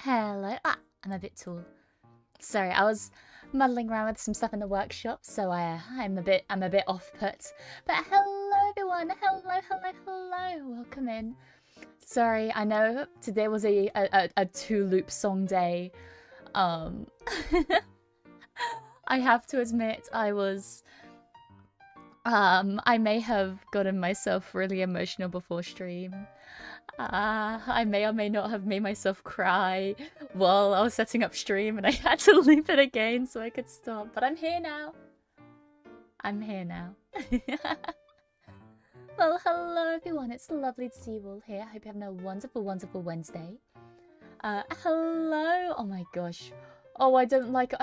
Hello. I'm a bit tall. Sorry, I was muddling around with some stuff in the workshop, so I'm a bit off put. But hello everyone. Hello. Welcome in. Sorry, I know today was a two-loop song day. I have to admit I may have gotten myself really emotional before stream. I may or may not have made myself cry while I was setting up stream and I had to loop it again so I could stop. But I'm here now. Well, hello everyone. It's lovely to see you all here. I hope you're having a wonderful Wednesday. Hello. Oh my gosh. Oh, I don't like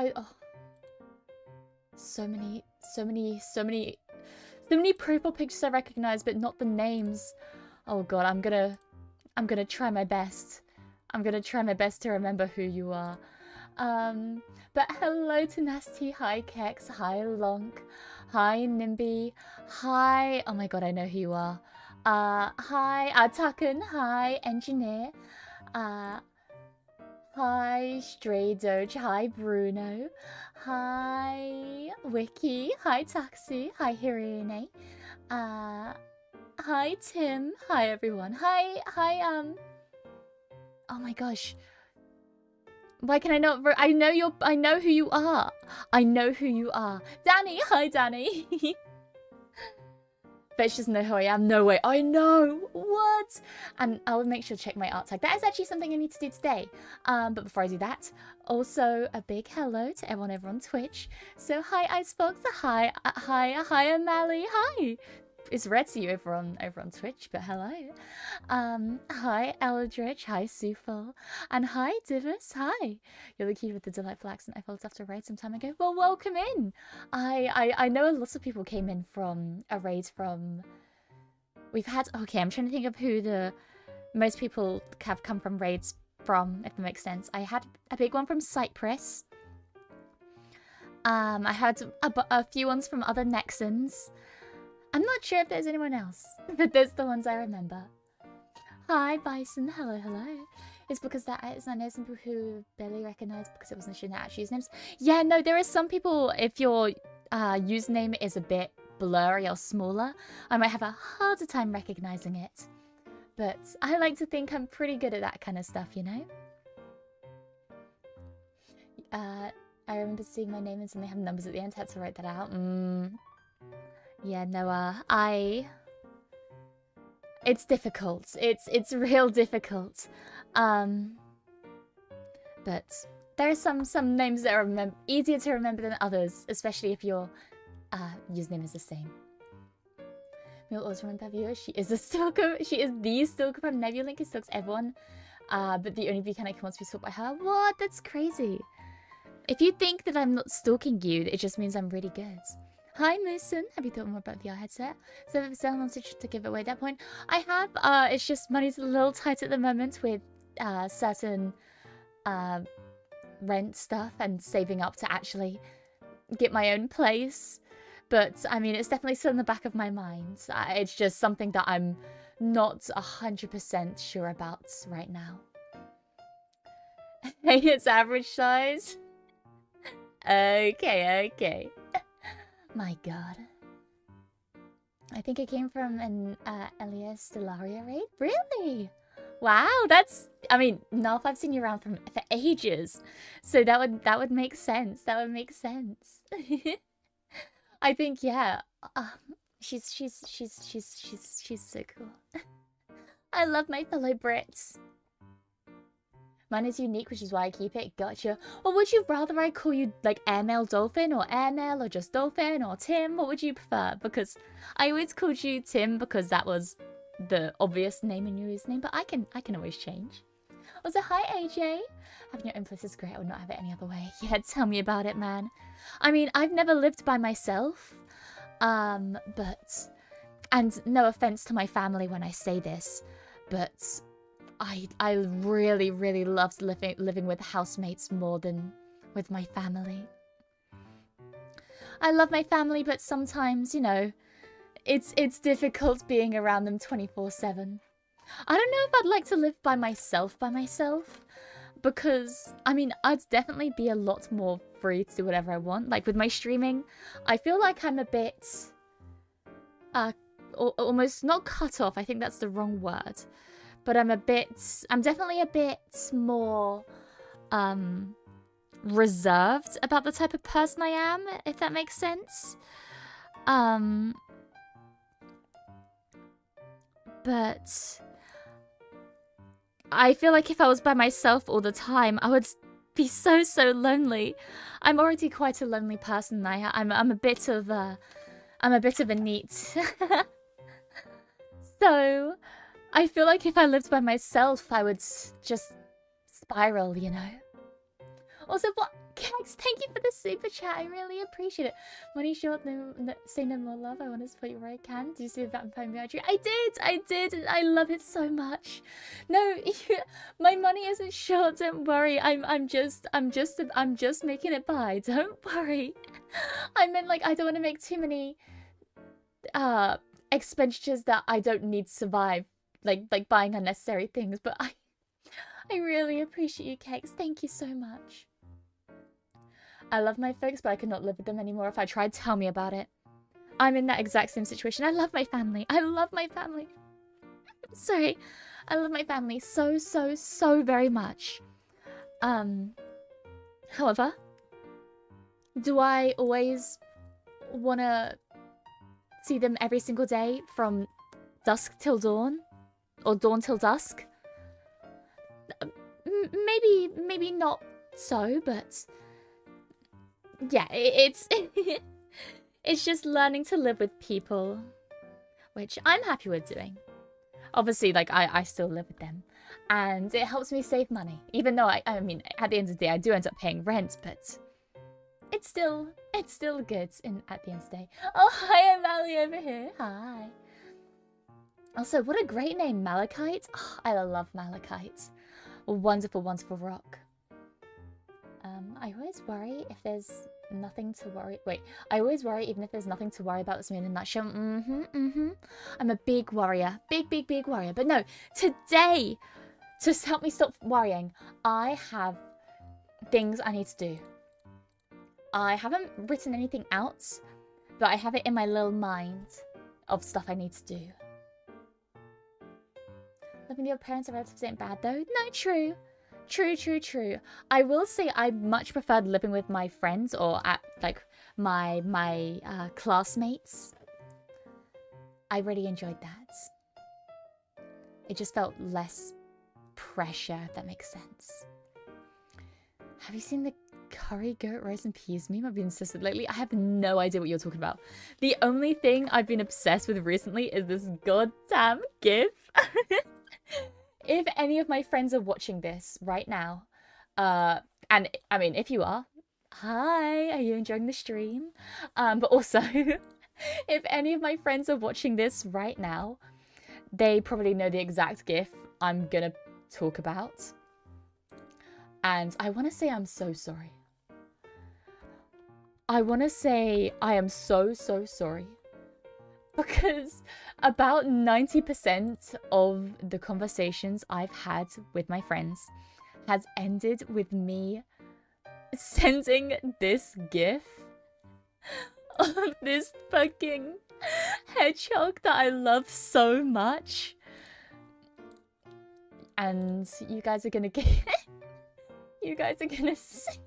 so many profile pictures I recognize, but not the names. Oh god, I'm gonna try my best. I'm gonna try my best to remember who you are. But hello to Nasty, hi Kex, hi Lonk, hi Nimby, hi, oh my god, I know who you are. Hi Takun, hi Engineer, hi Stray Doge, hi Bruno, hi Wiki, hi Taxi, hi Hirine, hi Tim, hi everyone, hi, oh my gosh. Why can I not? I know who you are. Danny, hi Danny. Bitch doesn't know who I am. No way. I know. What? And I'll make sure to check my art tag. That is actually something I need to do today. But before I do that, also a big hello to everyone over on Twitch. So hi Icebox, hi O'Malley, hi. It's red to you over on Twitch, but hello. Hi Eldritch, hi Sufal, and hi Divus, hi. You're the key with the delightful accent I followed after a raid some time ago. Well, welcome in. I know a lot of people came in from a raid from. We've had okay. I'm trying to think of who the most people have come from raids from, if it makes sense. I had a big one from Cyprus. I had a few ones from other Nexans. I'm not sure if there's anyone else, but there's the ones I remember. Hi, Bison. Hello. It's because I know some people who barely recognize because it wasn't showing their actual usernames. Yeah, no, there are some people, if your username is a bit blurry or smaller, I might have a harder time recognizing it. But I like to think I'm pretty good at that kind of stuff, you know? I remember seeing my name and they have numbers at the end, had to write that out. Yeah, no, it's difficult. It's real difficult. But there are some names that are easier to remember than others, especially if your username is the same. We'll always remember her viewer. She is a stalker. She is the stalker from Nebulink who stalks everyone. But the only mechanic who wants to be stalked by her. What? That's crazy. If you think that I'm not stalking you, it just means I'm really good. Hi Moosin, have you thought more about the VR headset? So if someone wants to give it away at that point, I have. It's just money's a little tight at the moment with certain rent stuff and saving up to actually get my own place. But I mean, it's definitely still in the back of my mind. It's just something that I'm not 100% sure about right now. Hey, it's average size. Okay. My god. I think it came from an Elias Stellaria raid? Really? Wow, that's... I mean, Nalf, I've seen you around for ages. So that would make sense. That would make sense. I think, yeah. She's so cool. I love my fellow Brits. Mine is unique, which is why I keep it. Gotcha. Or would you rather I call you like Airmail Dolphin or Airmail or just Dolphin or Tim? What would you prefer? Because I always called you Tim because that was the obvious name in your username, but I can always change. Also, hi AJ. Having your own place is great. I would not have it any other way. Yeah, tell me about it, man. I mean, I've never lived by myself. But and no offense to my family when I say this, but I really loved living with housemates more than with my family. I love my family, but sometimes, you know, it's difficult being around them 24/7. I don't know if I'd like to live by myself, because, I mean, I'd definitely be a lot more free to do whatever I want. Like, with my streaming, I feel like I'm a bit, almost not cut off. I think that's the wrong word. But I'm definitely a bit more, reserved about the type of person I am, if that makes sense. But I feel like if I was by myself all the time, I would be so lonely. I'm already quite a lonely person. I'm a bit of a neat. So I feel like if I lived by myself, I would just spiral, you know. Also, what? Kex, thank you for the super chat. I really appreciate it. Money short, say no more love. I want to support you where I can. Do you see the vampire Beeakery? I did. I love it so much. No, my money isn't short. Don't worry. I'm just making it by. Don't worry. I meant, like, I don't want to make too many expenditures that I don't need to survive, like buying unnecessary things. But I really appreciate you, Kex. Thank you so much. I love my folks, but I could not live with them anymore if I tried. Tell me about it. I'm in that exact same situation. I love my family. I love my family. Sorry. I love my family so very much. However, do I always want to see them every single day from dusk till dawn? Or dawn till dusk? Maybe not so, but yeah, it's it's just learning to live with people, which I'm happy with doing. Obviously, like, I still live with them, and it helps me save money. Even though I mean, at the end of the day, I do end up paying rent, but it's still good at the end of the day. Oh, hi, I'm Ali over here. Hi. Also, what a great name, Malachite. Oh, I love Malachite. Wonderful, wonderful rock. I always worry if there's nothing to worry. Wait, I always worry even if there's nothing to worry about. That's me in a nutshell. I'm a big worrier. Big worrier. But no, today, to help me stop worrying, I have things I need to do. I haven't written anything out, but I have it in my little mind of stuff I need to do. Living with your parents or relatives ain't bad though. No, true. True. I will say I much preferred living with my friends or at, like, my classmates. I really enjoyed that. It just felt less pressure, if that makes sense. Have you seen the curry goat rice and peas meme I've been obsessed with lately? I have no idea what you're talking about. The only thing I've been obsessed with recently is this goddamn GIF. If any of my friends are watching this right now, and I mean, if you are, hi, are you enjoying the stream? But also, if any of my friends are watching this right now, they probably know the exact GIF I'm gonna talk about. And I want to say I'm so sorry. I want to say I am so sorry. Because about 90% of the conversations I've had with my friends has ended with me sending this GIF of this fucking hedgehog that I love so much. And you guys are gonna get you guys are gonna see.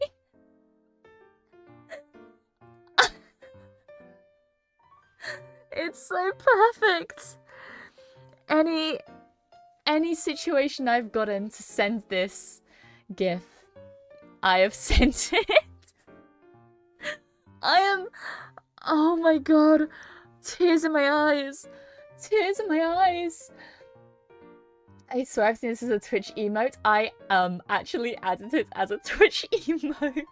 It's so perfect. Any situation I've gotten to send this GIF, I have sent it. I am, oh my god, tears in my eyes. Tears in my eyes. I swear I've seen this as a Twitch emote. I actually added it as a Twitch emote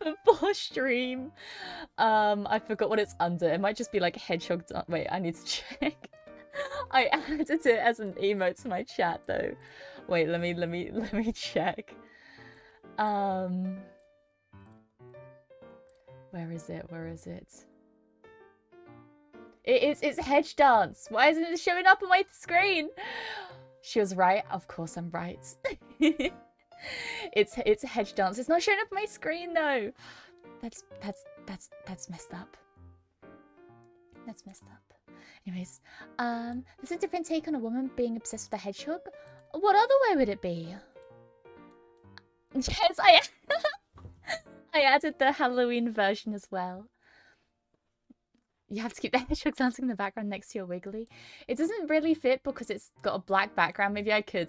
before stream. I forgot what it's under. It might just be like hedgehog. Wait, I need to check. I added it as an emote to my chat though. Wait, let me check. Where is it? Where is it? It's hedge dance. Why isn't it showing up on my screen? She was right. Of course I'm right. It's a hedge dance. It's not showing up on my screen though. That's messed up. That's messed up. Anyways, this is a different take on a woman being obsessed with a hedgehog. What other way would it be? Yes, I added the Halloween version as well. You have to keep the hedgehog dancing in the background next to your wiggly. It doesn't really fit because it's got a black background. Maybe I could.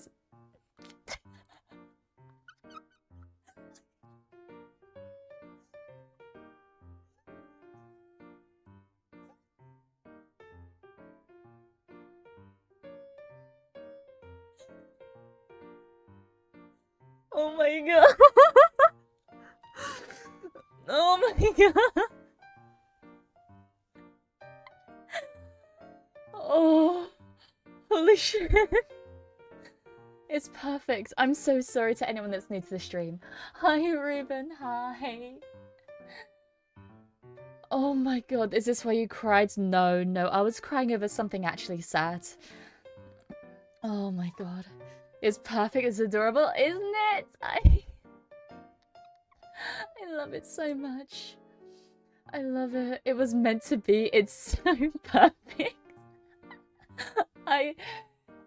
Oh my god. Oh my god. Oh, holy shit. It's perfect. I'm so sorry to anyone that's new to the stream. Hi, Ruben. Hi. Oh my god, is this why you cried? No, I was crying over something actually sad. Oh my god. It's perfect, it's adorable, isn't it? I love it so much. I love it. It was meant to be. It's so perfect.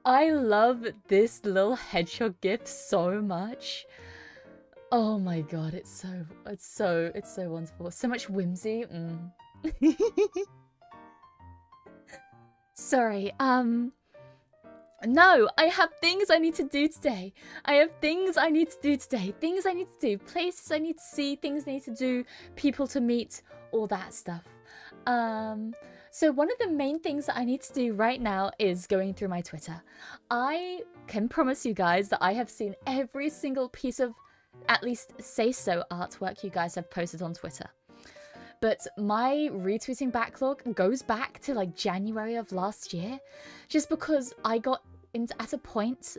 I love this little hedgehog gift so much. Oh my god, it's so wonderful. So much whimsy. Sorry, no, I have things I need to do today. Things I need to do, places I need to see, things I need to do, people to meet, all that stuff. So one of the main things that I need to do right now is going through my Twitter. I can promise you guys that I have seen every single piece of at least say-so artwork you guys have posted on Twitter. But my retweeting backlog goes back to like January of last year, just because I got at a point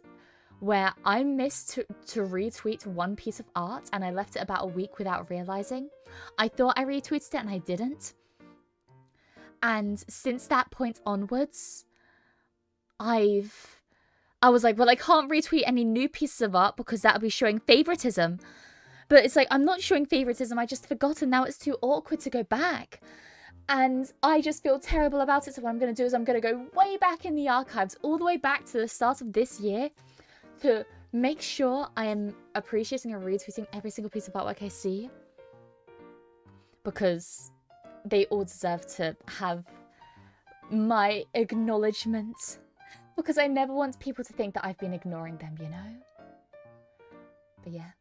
where I missed to retweet one piece of art and I left it about a week without realizing. I thought I retweeted it and I didn't. And since that point onwards, I was like, well, I can't retweet any new pieces of art because that would be showing favoritism. But it's like, I'm not showing favoritism, I just forgot, and now it's too awkward to go back. And I just feel terrible about it, so what I'm going to do is I'm going to go way back in the archives, all the way back to the start of this year, to make sure I am appreciating and retweeting every single piece of artwork I see. Because they all deserve to have my acknowledgement. Because I never want people to think that I've been ignoring them, you know? But yeah.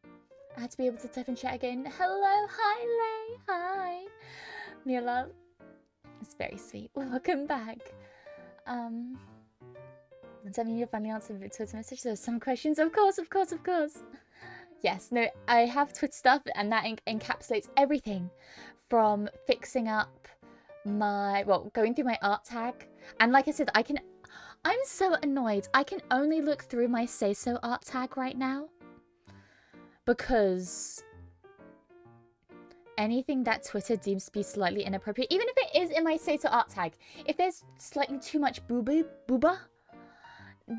I had to be able to type in chat again. Hello, hi, Lay, hi. Mia love. It's very sweet. Welcome back. Does that mean you're finally answering the Twitter message? There's some questions. Of course. Yes, no, I have Twitter stuff, and that encapsulates everything from fixing up my, well, going through my art tag. And like I said, I'm so annoyed. I can only look through my say-so art tag right now. Because anything that Twitter deems to be slightly inappropriate, even if it is in my say-so art tag, if there's slightly too much booba,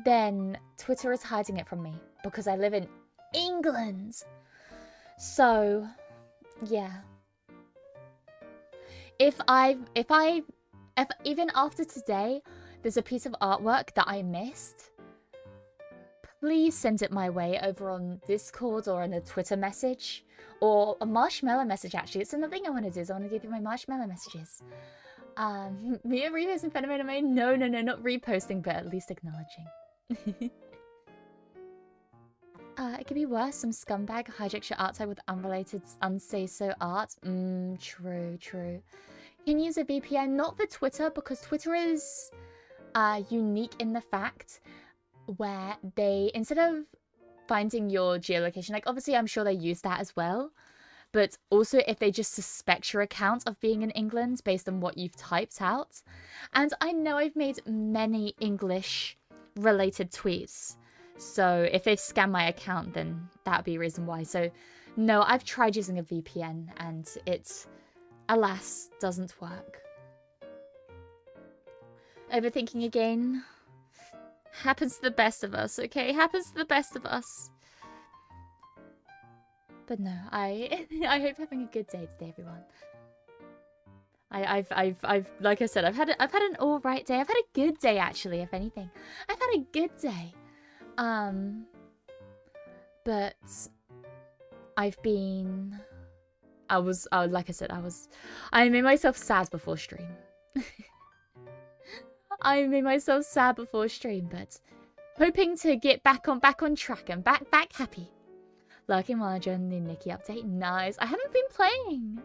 then Twitter is hiding it from me because I live in England. So, yeah. If even after today, there's a piece of artwork that I missed, please send it my way over on Discord or in a Twitter message. Or a marshmallow message, actually. It's another thing I want to do is I want to give you my marshmallow messages. Mia reposting Fenimeme? No, not reposting, but at least acknowledging. It could be worse. Some scumbag hijacks your art tag with unrelated unsay-so art. True. Can use a VPN, not for Twitter, because Twitter is unique in the fact where they, instead of finding your geolocation, like obviously I'm sure they use that as well, but also if they just suspect your account of being in England based on what you've typed out. And I know I've made many English related tweets, so if they've scanned my account, then that would be a reason why. So no, I've tried using a VPN and it, alas, doesn't work. Overthinking again. Happens to the best of us, okay? Happens to the best of us. But no, I I hope you're having a good day today, everyone. I've like I said, I've had an all right day. I've had a good day actually, if anything. I've had a good day. But I've been like I said, I made myself sad before stream. I made myself sad before stream, but hoping to get back on track and back happy. Lurking while I join the Nikki update. Nice. I haven't been playing.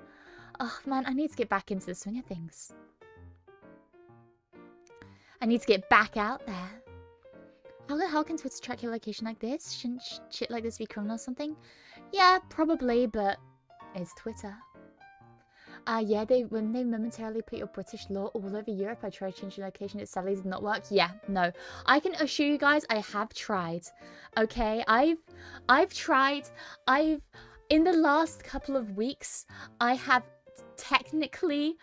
Oh man, I need to get back into the swing of things. I need to get back out there. How the hell can Twitter track your location like this? Shouldn't shit like this be criminal or something? Yeah, probably, but it's Twitter. Yeah, when they momentarily put your British law all over Europe, I tried to change your location. It sadly did not work. Yeah, no. I can assure you guys, I have tried. Okay, I've tried. In the last couple of weeks, I have technically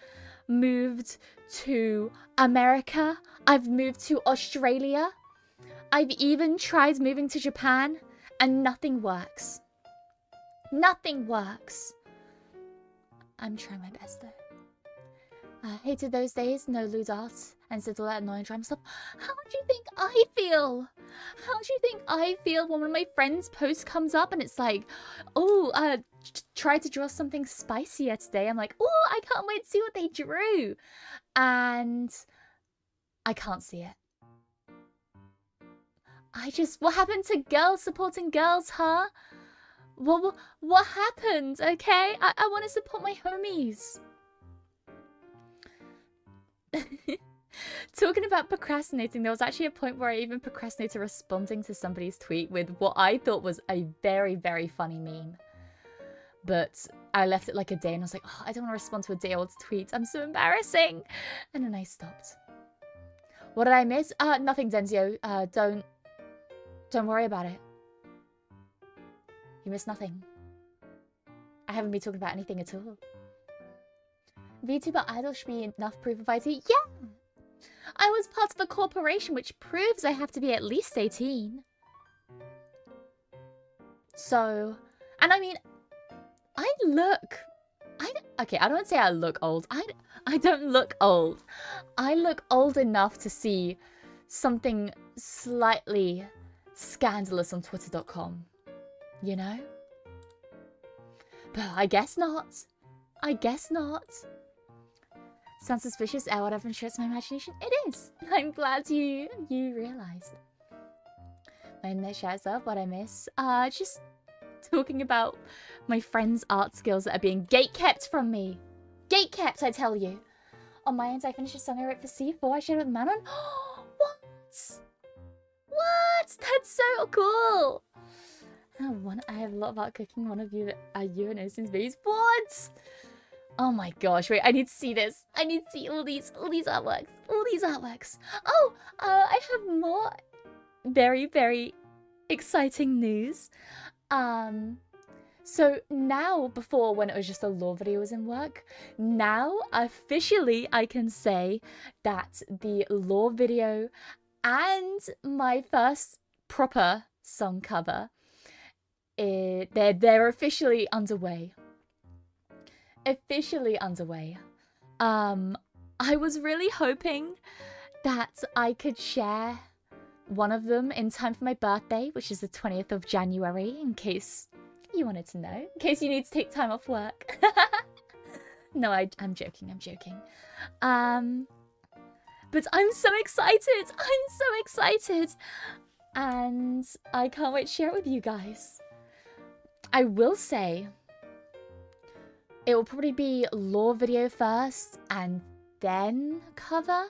moved to America. I've moved to Australia. I've even tried moving to Japan, and nothing works. Nothing works. I'm trying my best though. I hated those days, no lewd art, and said all that annoying drama stuff. How do you think I feel? How do you think I feel when one of my friends' post comes up and it's like, oh, try to draw something spicier today. I'm like, oh, I can't wait to see what they drew. And I can't see it. What happened to girls supporting girls, huh? What happened, okay? I want to support my homies. Talking about procrastinating, there was actually a point where I even procrastinated responding to somebody's tweet with what I thought was a very, very funny meme. But I left it like a day and I was like, oh, I don't want to respond to a day-old tweet. I'm so embarrassing. And then I stopped. What did I miss? Nothing, Denzio. Don't worry about it. You missed nothing. I haven't been talking about anything at all. VTuber idol should be enough proof of ID. Yeah! I was part of a corporation, which proves I have to be at least 18. So, and I mean, okay, I don't say I look old. I don't look old. I look old enough to see something slightly scandalous on twitter.com. You know? But I guess not. I guess not. Sounds suspicious. Whatever interests my imagination. It is. I'm glad you realized. My internet shares up. What I miss. Just talking about my friends' art skills that are being gatekept from me. Gatekept, I tell you. On my end, I finished a song I wrote for C4. I shared it with Manon. What? What? That's so cool. I have a lot about cooking. One of you and Ocean's babies. What? Oh my gosh! Wait, I need to see this. I need to see all these artworks. All these artworks. Oh, I have more very, very exciting news. So now, before when it was just a lore video was in work, now officially I can say that the lore video and my first proper song cover, they're officially underway. Officially underway. I was really hoping that I could share one of them in time for my birthday, which is the 20th of January, in case you wanted to know. In case you need to take time off work. No, I'm joking, I'm joking. But I'm so excited! I'm so excited! And I can't wait to share it with you guys. I will say, it will probably be lore video first, and then cover.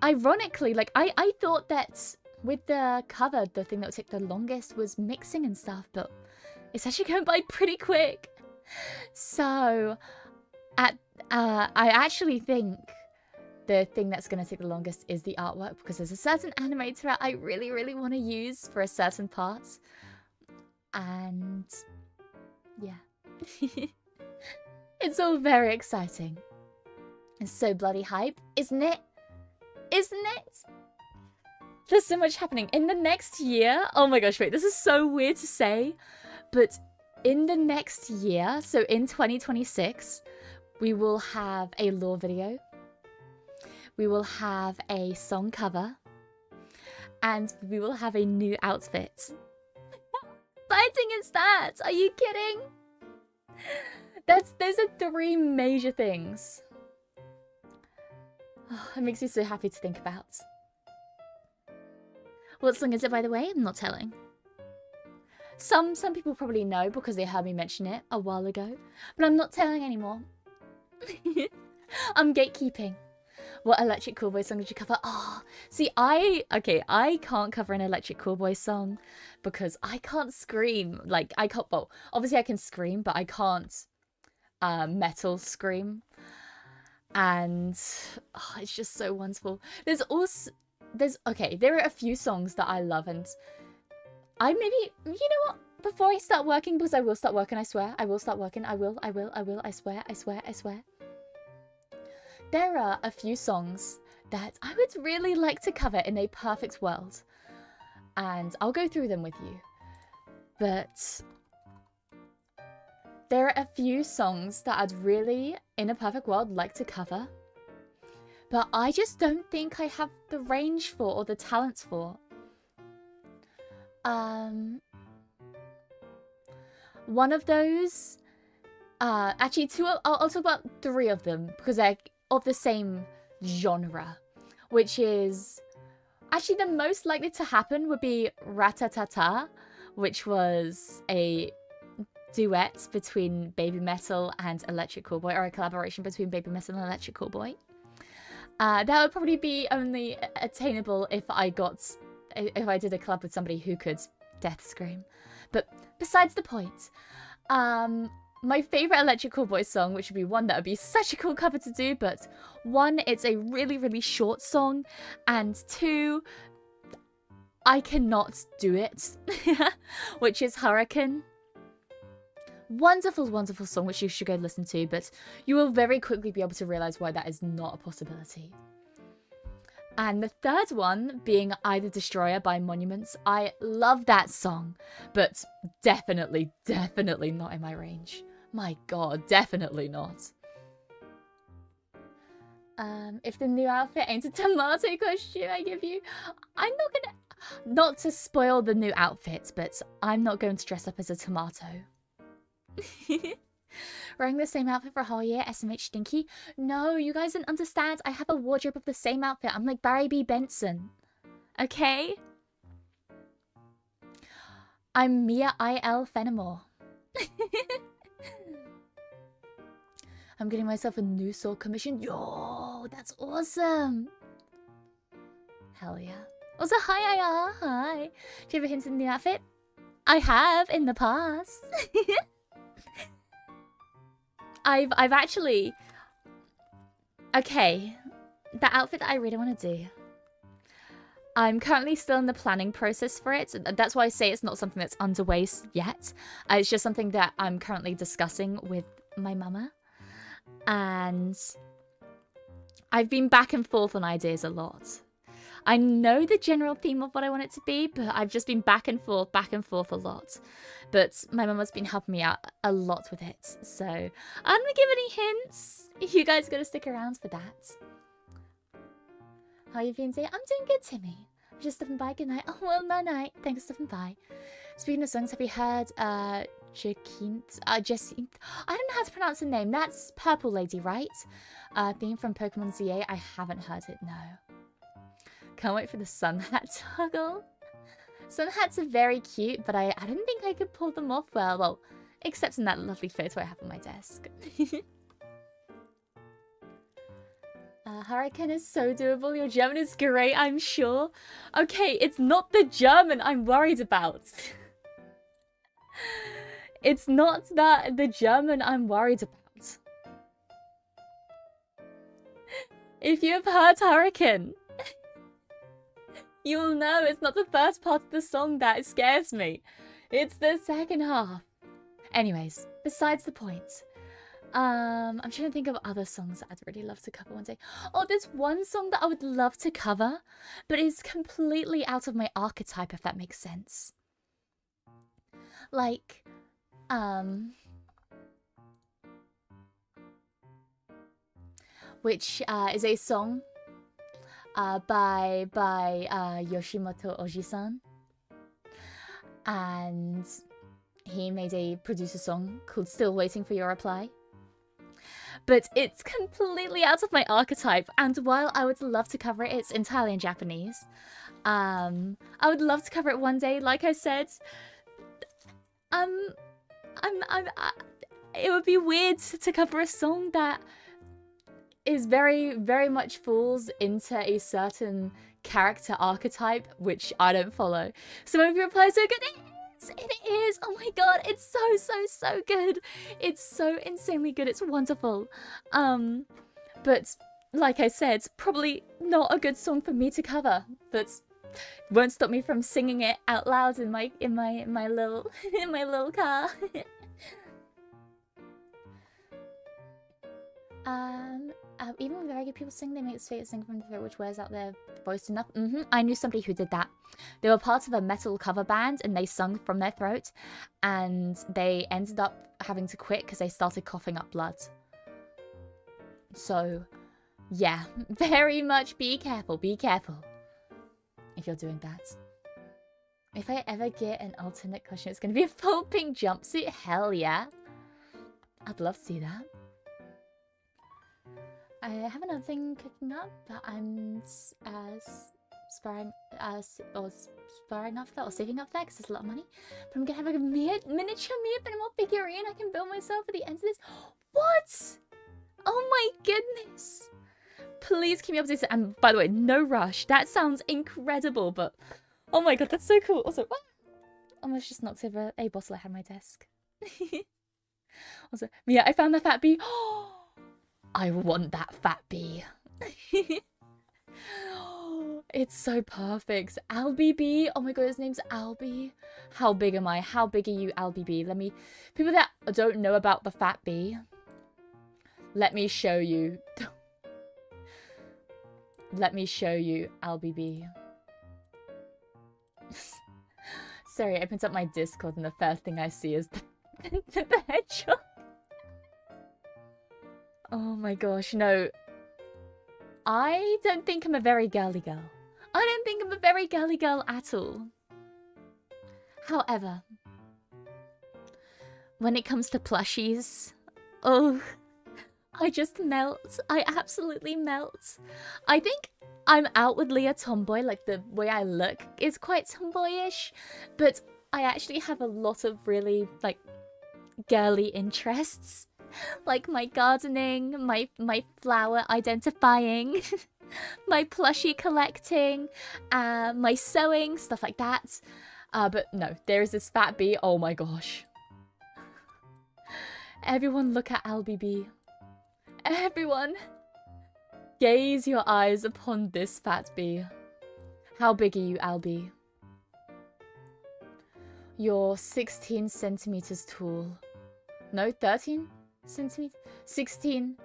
Ironically, like, I thought that with the cover, the thing that would take the longest was mixing and stuff, but it's actually going by pretty quick. So, I actually think the thing that's going to take the longest is the artwork, because there's a certain animator I really, really want to use for a certain part. And yeah. It's all very exciting. It's so bloody hype, isn't it? Isn't it? There's so much happening. In the next year, oh my gosh, wait, this is so weird to say, but in the next year, so in 2026, we will have a lore video. We will have a song cover. And we will have a new outfit. How exciting is that? Are you kidding? Those are 3 major things. Oh, it makes me so happy to think about. What song is it, by the way? I'm not telling. Some people probably know because they heard me mention it a while ago, but I'm not telling anymore. I'm gatekeeping. What Electric Callboy song did you cover? Oh, see, I can't cover an Electric Callboy song because I can't scream. Like, I can't, well, obviously I can scream, but I can't metal scream. And oh, it's just so wonderful. There are a few songs that I love, and I maybe, you know what? Before I start working, because I will start working, I swear. I will start working. I will, I swear. There are a few songs that I would really like to cover in a perfect world. And I'll go through them with you. But there are a few songs that I'd really, in a perfect world, like to cover. But I just don't think I have the range for or the talents for. One of those, actually I'll talk about 3 of them because they're of the same genre, which is actually the most likely to happen would be Ratatata, which was a duet between Baby Metal and Electric Callboy, or a collaboration between Baby Metal and Electric Callboy. That would probably be only attainable if I did a collab with somebody who could death scream. But besides the point, my favourite Electric Callboy song, which would be one that would be such a cool cover to do, but 1, it's a really, really short song, and 2, I cannot do it, which is Hurricane. Wonderful, wonderful song, which you should go listen to, but you will very quickly be able to realise why that is not a possibility. And the 3rd one being Eye the Destroyer by Monuments. I love that song, but definitely not in my range. My god, definitely not. If the new outfit ain't a tomato costume I give you, I'm not gonna... Not to spoil the new outfit, but I'm not going to dress up as a tomato. Wearing the same outfit for a whole year, SMH stinky? No, you guys don't understand. I have a wardrobe of the same outfit. I'm like Barry B. Benson. Okay? I'm Mia I.L. Fenimore. I'm getting myself a new soul commission. Yo, that's awesome. Hell yeah. Also, hi. Do you ever hint in the outfit? I have in the past. I've actually... Okay, the outfit that I really want to do. I'm currently still in the planning process for it. That's why I say it's not something that's underway yet. It's just something that I'm currently discussing with my mama. And I've been back and forth on ideas a lot. I know the general theme of what I want it to be, but I've just been back and forth a lot. But my mama's been helping me out a lot with it. So I'm not gonna give any hints. You guys gotta stick around for that. How you been today? I'm doing good, Timmy. I'm just stopping by. Good night. Oh, well, no night. Thanks for stopping by. Speaking of songs, have you heard Jacinthe? Jacinthe? I don't know how to pronounce her name. That's Purple Lady, right? Theme from Pokemon ZA. I haven't heard it, no. Can't wait for the sun hat toggle. Sun hats are very cute, but I didn't think I could pull them off well, except in that lovely photo I have on my desk. Hurricane is so doable. Your German is great, I'm sure. Okay, it's not the German I'm worried about. It's not the German I'm worried about. If you have heard Hurricane, you'll know it's not the first part of the song that scares me. It's the second half. Anyways, besides the point. I'm trying to think of other songs that I'd really love to cover one day. Oh, there's one song that I would love to cover, but it's completely out of my archetype, if that makes sense. Like, which is a song by Yoshimoto Oji-san, and he made a producer song called Still Waiting for Your Reply. But it's completely out of my archetype, and while I would love to cover it, it's entirely in Japanese. I would love to cover it one day, like I said. It would be weird to cover a song that is very, very much falls into a certain character archetype, which I don't follow. So when you reply so good, it is! Oh my god, it's so good! It's so insanely good, it's wonderful. But like I said, probably not a good song for me to cover, but won't stop me from singing it out loud in my little in my little car. Even when very good people sing, they make the straight sing from the throat, which wears out their voice enough. I knew somebody who did that. They were part of a metal cover band, and they sung from their throat, and they ended up having to quit because they started coughing up blood. So, yeah, very much be careful if you're doing that. If I ever get an alternate costume, it's going to be a full pink jumpsuit. Hell yeah. I'd love to see that. I have another thing cooking up that I'm sparring off that or saving up there because it's a lot of money. But I'm gonna have like a miniature Mia Fenimore figurine I can build myself at the end of this. What? Oh my goodness! Please keep me updated. And by the way, no rush. That sounds incredible, but oh my god, that's so cool. Also, what? Almost just knocked over a bottle I had on my desk. Also, Mia, I found the fat bee. I want that fat bee. It's so perfect. Albie Bee. Oh my god, his name's Albie. How big am I? How big are you, Albie Bee? Let me... People that don't know about the fat bee, let me show you. Let me show you, Albie Bee. Sorry, I opened up my Discord and the first thing I see is the hedgehog. Oh my gosh, no. I don't think I'm a very girly girl. I don't think I'm a very girly girl at all. However, when it comes to plushies, oh, I just melt. I absolutely melt. I think I'm outwardly a tomboy, like the way I look is quite tomboyish, but I actually have a lot of really, like, girly interests. Like my gardening, my flower identifying, my plushie collecting, my sewing, stuff like that. But no, there is this fat bee. Oh my gosh. Everyone look at Albie Bee. Everyone. Gaze your eyes upon this fat bee. How big are you, Albie? You're 16 centimeters tall. No, 13 centimeters? 16.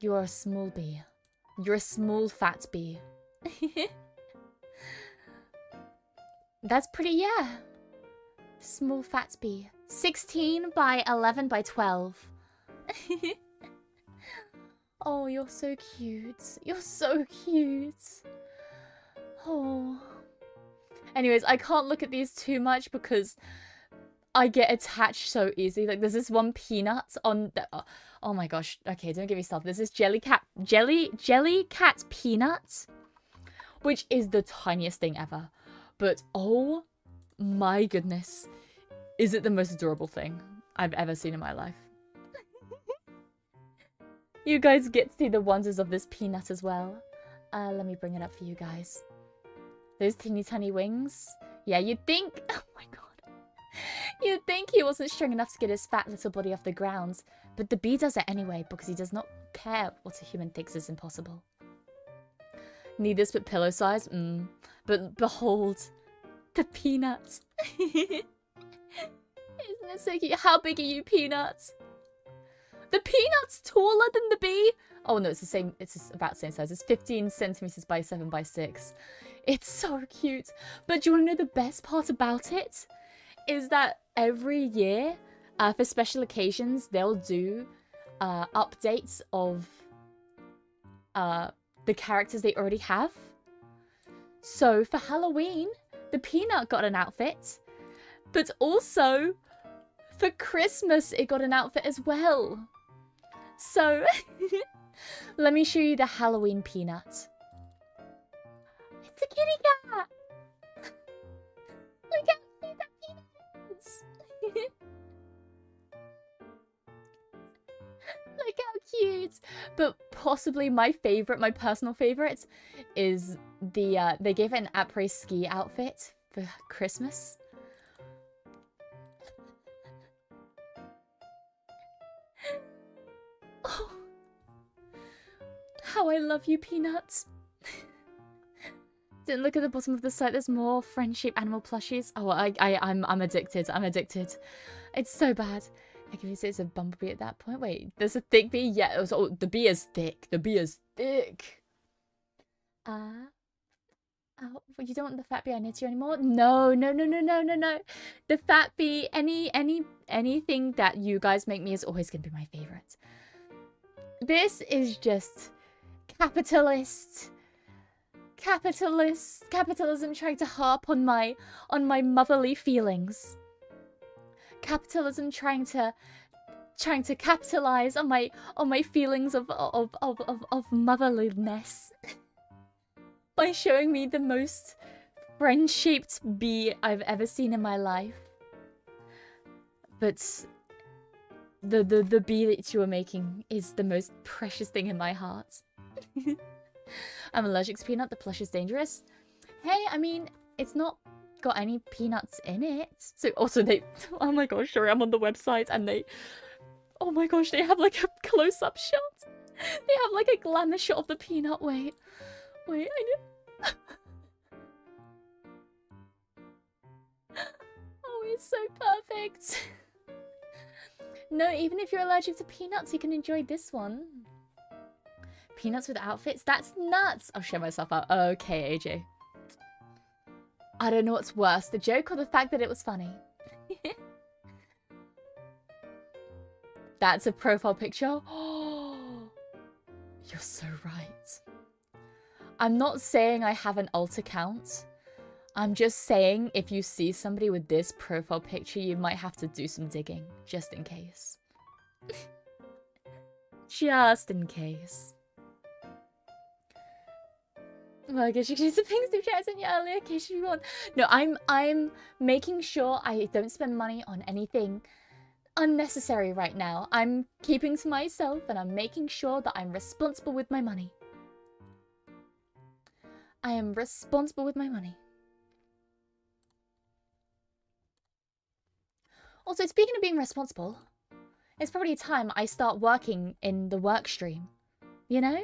You're a small bee. You're a small fat bee. That's pretty, yeah. Small fat bee. 16 by 11 by 12. Oh, you're so cute. You're so cute. Oh. Anyways, I can't look at these too much because I get attached so easily. Like, there's this one peanut on the... Oh my gosh. Okay, don't get me started. There's this jelly cat peanut, which is the tiniest thing ever. But oh my goodness. Is it the most adorable thing I've ever seen in my life? You guys get to see the wonders of this peanut as well. Let me bring it up for you guys. Those teeny tiny wings. Yeah, you'd think... Oh my god. You'd think he wasn't strong enough to get his fat little body off the ground. But the bee does it anyway because he does not care what a human thinks is impossible. Need this but pillow size? But behold, the peanut. Isn't It's so cute. How big are you, Peanut? The Peanut's taller than the bee. Oh no, it's the same. It's just about the same size. It's 15 centimeters by 7 by 6. It's so cute. But do you want to know the best part about it? Is that every year, for special occasions, they'll do updates of the characters they already have. So for Halloween, the Peanut got an outfit, but also for Christmas, it got an outfit as well. So let me show you the Halloween Peanut. It's a kitty cat. Look how cute that Peanut is. Look how cute. But possibly my favorite, my personal favorite, is the they gave it an après-ski outfit for Christmas. Oh, how I love you, Peanuts. Didn't look at the bottom of the site. There's more friendship animal plushies. Oh, I'm addicted. I'm addicted. It's so bad. I can say it's a bumblebee at that point. Wait, there's a thick bee. Yeah, it was, oh, the bee is thick. The bee is thick. Oh, you don't want the fat bee I knit you anymore? No. The fat bee, anything that you guys make me is always gonna be my favorite. This is just capitalism trying to harp on my motherly feelings. Capitalism trying to capitalize on my feelings of motherliness by showing me the most friend-shaped bee I've ever seen in my life. But the bee that you are making is the most precious thing in my heart. I'm allergic to peanut. The plush is dangerous. Hey, I mean, it's not got any peanuts in it. So also they, oh my gosh, sorry, I'm on the website and they, oh my gosh, they have like a close-up shot. They have like a glamour shot of the peanut. Wait, I know. Oh, it's so perfect. No, even if you're allergic to peanuts, you can enjoy this one. Peanuts with outfits? That's nuts! I'll show myself out. Okay, AJ. I don't know what's worse, the joke or the fact that it was funny. That's a profile picture. Oh, you're so right. I'm not saying I have an alt account. I'm just saying if you see somebody with this profile picture, you might have to do some digging, just in case. Just in case. Well, I guess you can use the things to chat in your earlier in case you want. No, I'm making sure I don't spend money on anything unnecessary right now. I'm keeping to myself and I'm making sure that I'm responsible with my money. I am responsible with my money. Also, speaking of being responsible, it's probably time I start working in the work stream. You know?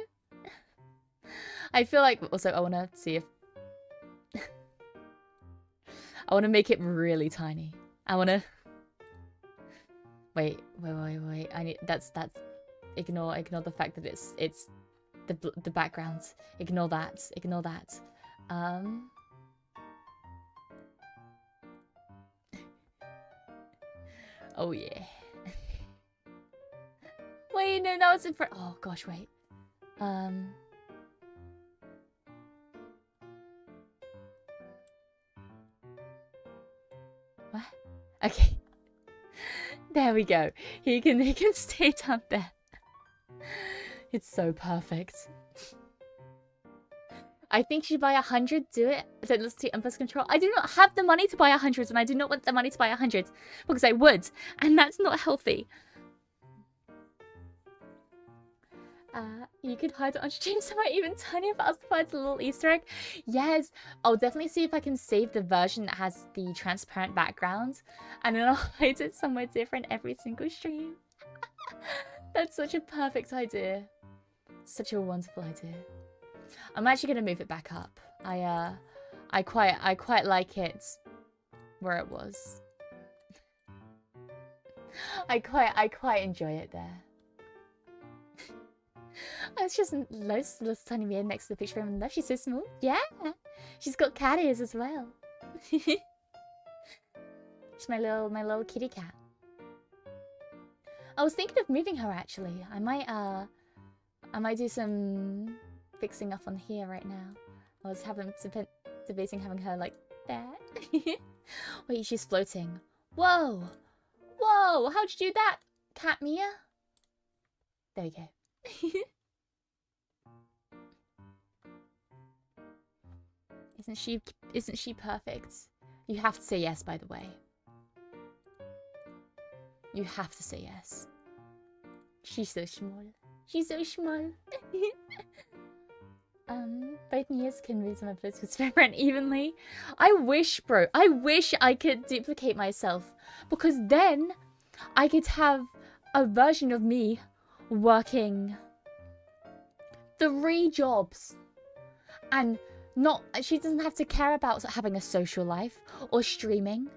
I feel like, also, I want to see if... I want to make it really tiny. I want to... Wait. I need... That's... Ignore the fact that it's the background. Ignore that. Oh, yeah. Wait, no, that was in front... Oh, gosh, wait. What? Okay. There we go. He can stay down there. It's so perfect. I think you should buy 100. Do it. Don't listen to impulse control. I do not have the money to buy 100, and I do not want the money to buy 100 because I would, and that's not healthy. You could hide it on stream somewhere even tinier, but I'll provide a little Easter egg. Yes, I'll definitely see if I can save the version that has the transparent background, and then I'll hide it somewhere different every single stream. That's such a perfect idea. Such a wonderful idea. I'm actually gonna move it back up. I quite like it where it was. I quite enjoy it there. Oh, it's just little tiny Mia next to the picture of him. She's so small. Yeah, she's got cat ears as well. She's my little kitty cat. I was thinking of moving her actually. I might do some fixing up on here right now. I was debating having her like there. Wait, she's floating. Whoa! Whoa! How'd you do that, Cat Mia? There we go. Isn't she perfect? You have to say yes, by the way. You have to say yes. She's so small. She's so small. Both Mias can move to my place with Spare evenly. I wish, bro. I wish I could duplicate myself. Because then I could have a version of me working 3 jobs. And she doesn't have to care about having a social life or streaming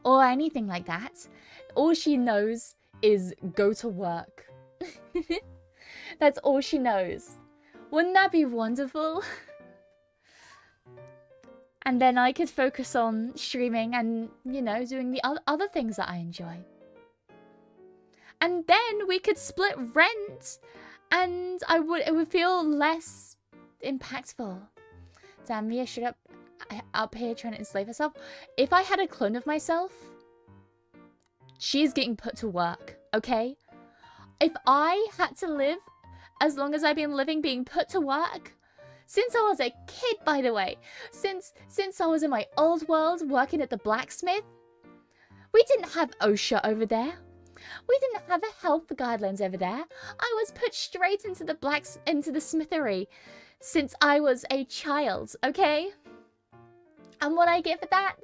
or anything like that. All she knows is go to work. That's all she knows. Wouldn't that be wonderful? And then I could focus on streaming and, you know, doing the other things that I enjoy. And then we could split rent and it would feel less impactful. Damn, Mia should up here trying to enslave herself. If I had a clone of myself, she's getting put to work, okay? If I had to live as long as I've been living being put to work, since I was a kid, by the way, since I was in my old world working at the blacksmith, we didn't have OSHA over there. We didn't have a health guidelines over there. I was put straight into the smithery since I was a child, okay? And what I get for that?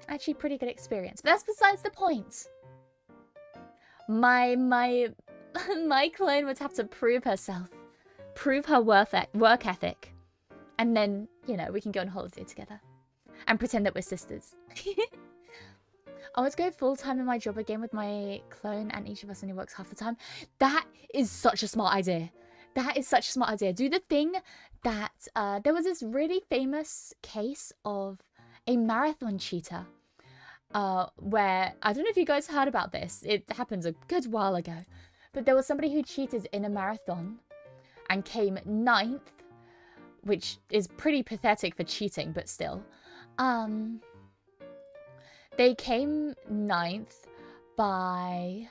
Actually, pretty good experience. But that's besides the point. My clone would have to prove herself. Prove her work ethic. And then, you know, we can go on holiday together. And pretend that we're sisters. I would go full-time in my job again with my clone and each of us only works half the time. That is such a smart idea. That is such a smart idea. Do the thing that... there was this really famous case of a marathon cheater. Where... I don't know if you guys heard about this. It happened a good while ago. But there was somebody who cheated in a marathon and came 9th. Which is pretty pathetic for cheating, but still. They came 9th by...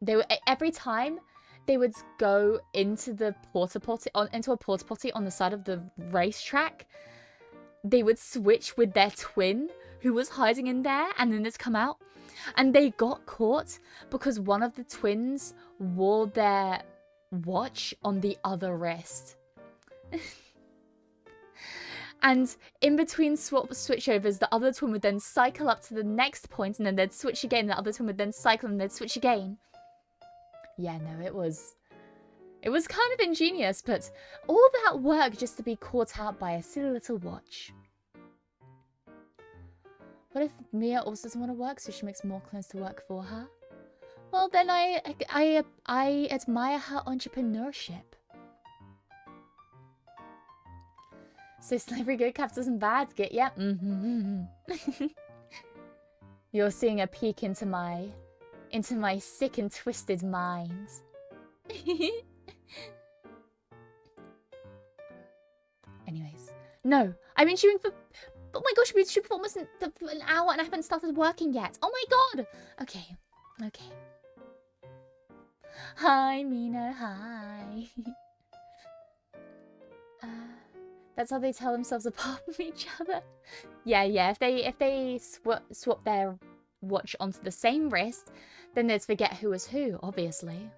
they were... Every time they would go into the into a porta potty on the side of the racetrack, they would switch with their twin who was hiding in there, and then they'd come out. And they got caught because one of the twins wore their watch on the other wrist. And in between switchovers, the other twin would then cycle up to the next point, and then they'd switch again. The other twin would then cycle, and they'd switch again. Yeah, no, it was kind of ingenious, but all that work just to be caught out by a silly little watch. What if Mia also doesn't want to work, so she makes more clones to work for her? Well, then I admire her entrepreneurship. So slavery good, capitalism bad, get yeah. You're seeing a peek into my sick and twisted mind. Anyways, no, I've been shooting for. Oh my gosh, we've been shooting for almost an hour and I haven't started working yet. Oh my god. Okay, okay. Hi, Mina. Hi. That's how they tell themselves apart from each other. Yeah. If they swap their watch onto the same wrist, then they'd forget who was who, obviously.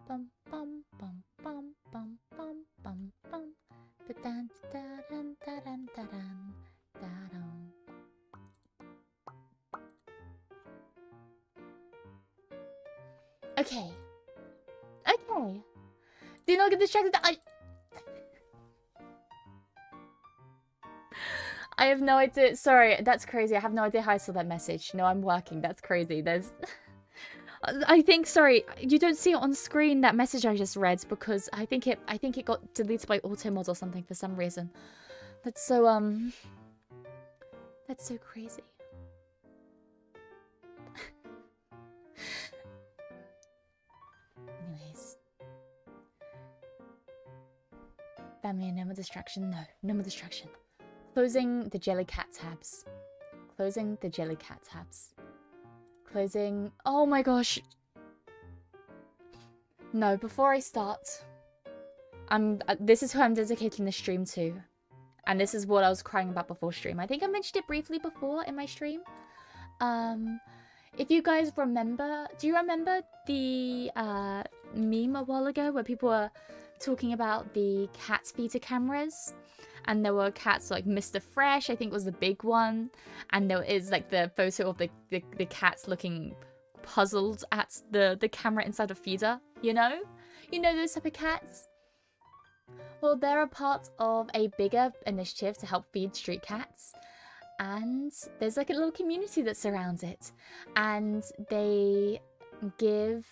Bum bum bum bum bum bum bum bum. Ba-dun, da-dun, da-dun, da-dun, da-dun. Okay. Okay. Do not get distracted. I have no idea. Sorry, that's crazy. I have no idea how I saw that message. No, I'm working. That's crazy. There's... I think, sorry, you don't see it on screen, that message I just read, because I think it got deleted by auto-mod or something for some reason. That's so crazy. Anyways. Family, no more distraction. No, no more distraction. Closing the Jellycat tabs. Closing the Jellycat tabs. Closing... Oh my gosh. No, before I start, this is who I'm dedicating the stream to. And this is what I was crying about before stream. I think I mentioned it briefly before in my stream. If you guys remember... Do you remember the meme a while ago where people were talking about the cat feeder cameras? And there were cats like Mr. Fresh, I think was the big one. And there is like the photo of the cats looking puzzled at the camera inside a feeder, you know? You know those type of cats? Well, they're a part of a bigger initiative to help feed street cats. And there's like a little community that surrounds it. And they give...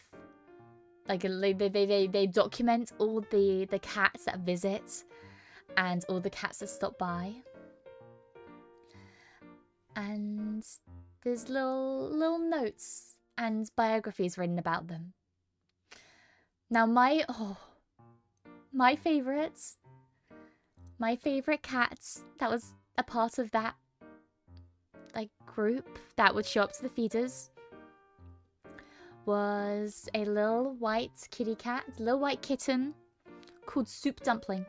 Like, they document all the cats that visit. And all the cats that stop by. And there's little notes and biographies written about them. Now my favorite cat that was a part of that like group that would show up to the feeders was a little white kitty cat, a little white kitten called Soup Dumpling.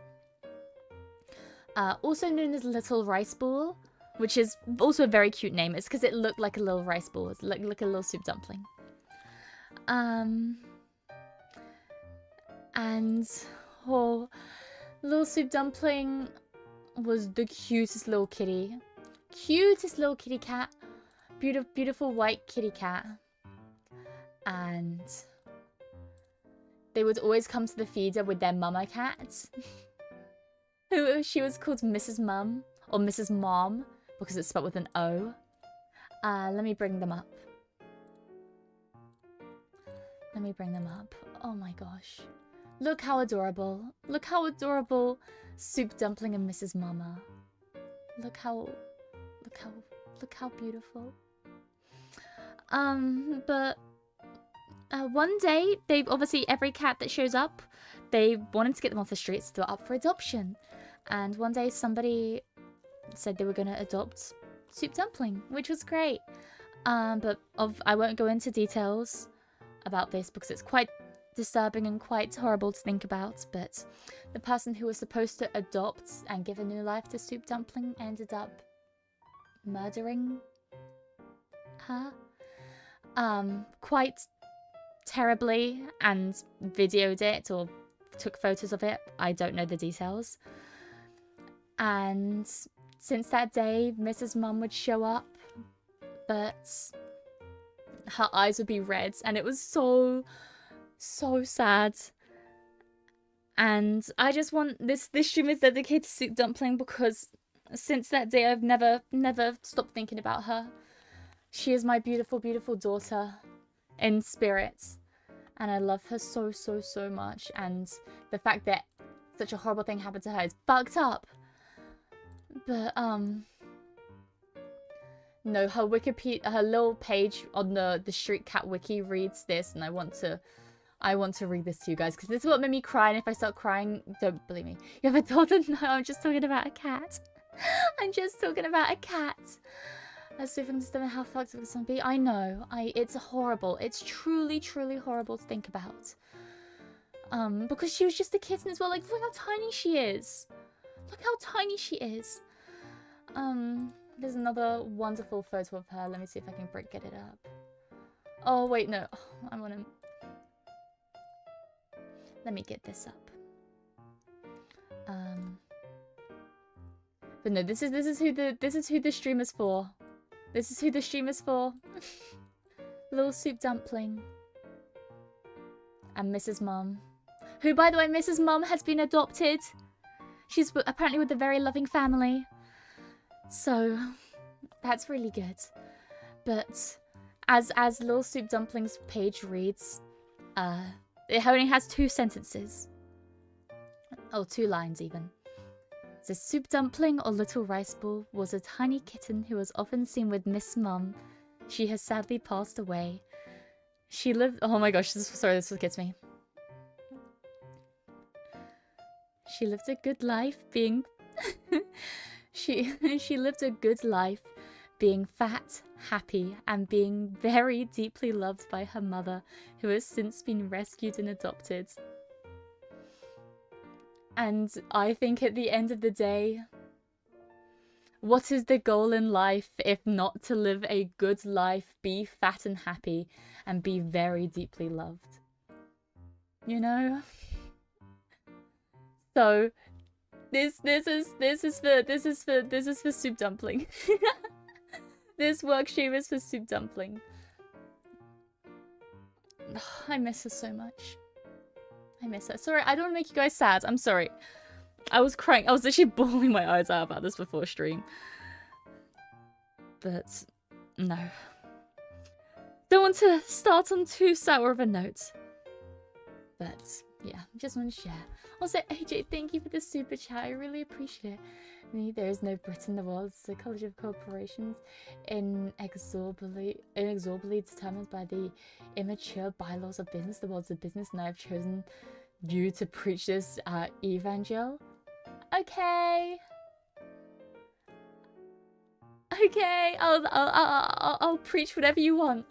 Also known as Little Rice Ball, which is also a very cute name. It's because it looked like a little rice ball. It's like a little soup dumpling. And little soup dumpling was the cutest little kitty. Cutest little kitty cat. Beautiful white kitty cat. And they would always come to the feeder with their mama cat. She was called Mrs. Mum, or Mrs. Mom, because it's spelled with an O. Let me bring them up. Let me bring them up. Oh my gosh. Look how adorable. Look how adorable Soup Dumpling and Mrs. Mama. Look how beautiful. But one day, obviously every cat that shows up, they wanted to get them off the streets, so they're up for adoption. And one day somebody said they were going to adopt Soup Dumpling, which was great. But I won't go into details about this because it's quite disturbing and quite horrible to think about. But the person who was supposed to adopt and give a new life to Soup Dumpling ended up murdering her. Quite terribly, and videoed it or took photos of it. I don't know the details. And since that day, Mrs. Mum would show up, but her eyes would be red, and it was so sad. And I just want this stream is dedicated to Soup Dumpling because since that day I've never stopped thinking about her. She is my beautiful daughter in spirit, and I love her so much. And the fact that such a horrible thing happened to her is fucked up. But no, her Wikipedia, her little page on the Street Cat Wiki reads this, and I want to read this to you guys because this is what made me cry. And if I start crying, don't believe me. You have a daughter? No, I'm just talking about a cat. I'm just talking about a cat. As if understanding how fucked up this can be. I know. It's horrible. It's truly horrible to think about. Because she was just a kitten as well. Like, look how tiny she is. Look how tiny she is. There's another wonderful photo of her. Let me see if I can get it up. Oh, wait, no. I want to... Let me get this up. But no, this is who the stream is for. This is who the stream is for. Little Soup Dumpling. And Mrs. Mum. Who, by the way, Mrs. Mum has been adopted. She's apparently with a very loving family. So, that's really good. But, as Little Soup Dumpling's page reads, it only has 2 sentences. Oh, 2 lines even. The Soup Dumpling, or Little Rice Ball, was a tiny kitten who was often seen with Miss Mum. She has sadly passed away. She lived... Oh my gosh, sorry, this gets me. She lived a good life being... she lived a good life being fat, happy, and being very deeply loved by her mother, who has since been rescued and adopted. And I think at the end of the day, what is the goal in life if not to live a good life, be fat and happy, and be very deeply loved? You know? So this is for Soup Dumpling. This worksheet is for Soup Dumpling. I miss her so much. I miss her. Sorry, I don't want to make you guys sad. I'm sorry. I was crying. I was literally bawling my eyes out about this before stream. But, no. Don't want to start on too sour of a note. But, yeah, just want to share. Also, AJ, thank you for the super chat. I really appreciate it. There is no Brit in the world. It's a college of corporations inexorably determined by the immature bylaws of business. The world's a business, and I have chosen you to preach this evangel. Okay. Okay, I'll preach whatever you want.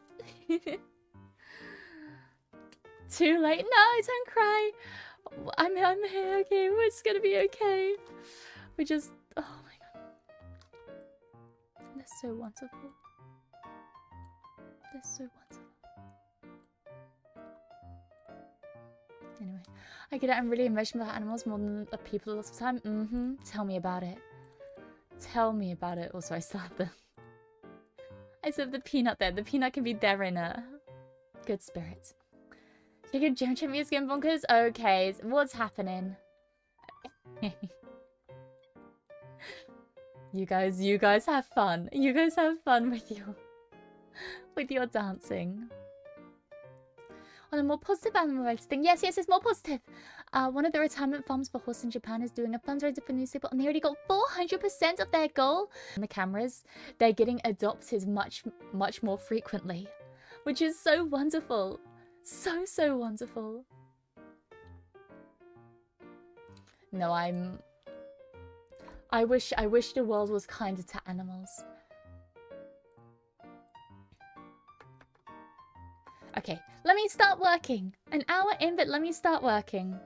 Too late? No, don't cry. I'm here. Okay, it's gonna be okay. We just. Oh my god. They're so wonderful. They're so wonderful. Anyway, I get it. I'm really emotional about animals more than people lots of time. Tell me about it. Tell me about it. Also, I still have the peanut there. The peanut can be there in a good spirit. You can jump check me skin bonkers? Okay, what's happening? You guys have fun. You guys have fun with your dancing. On a more positive animal rights thing. Yes, it's more positive. One of the retirement farms for horses in Japan is doing a fundraiser for newspaper, and they already got 400% of their goal. On the cameras, they're getting adopted much more frequently, which is so wonderful. So wonderful. No, I wish the world was kinder to animals. Okay, let me start working. An hour in, but let me start working.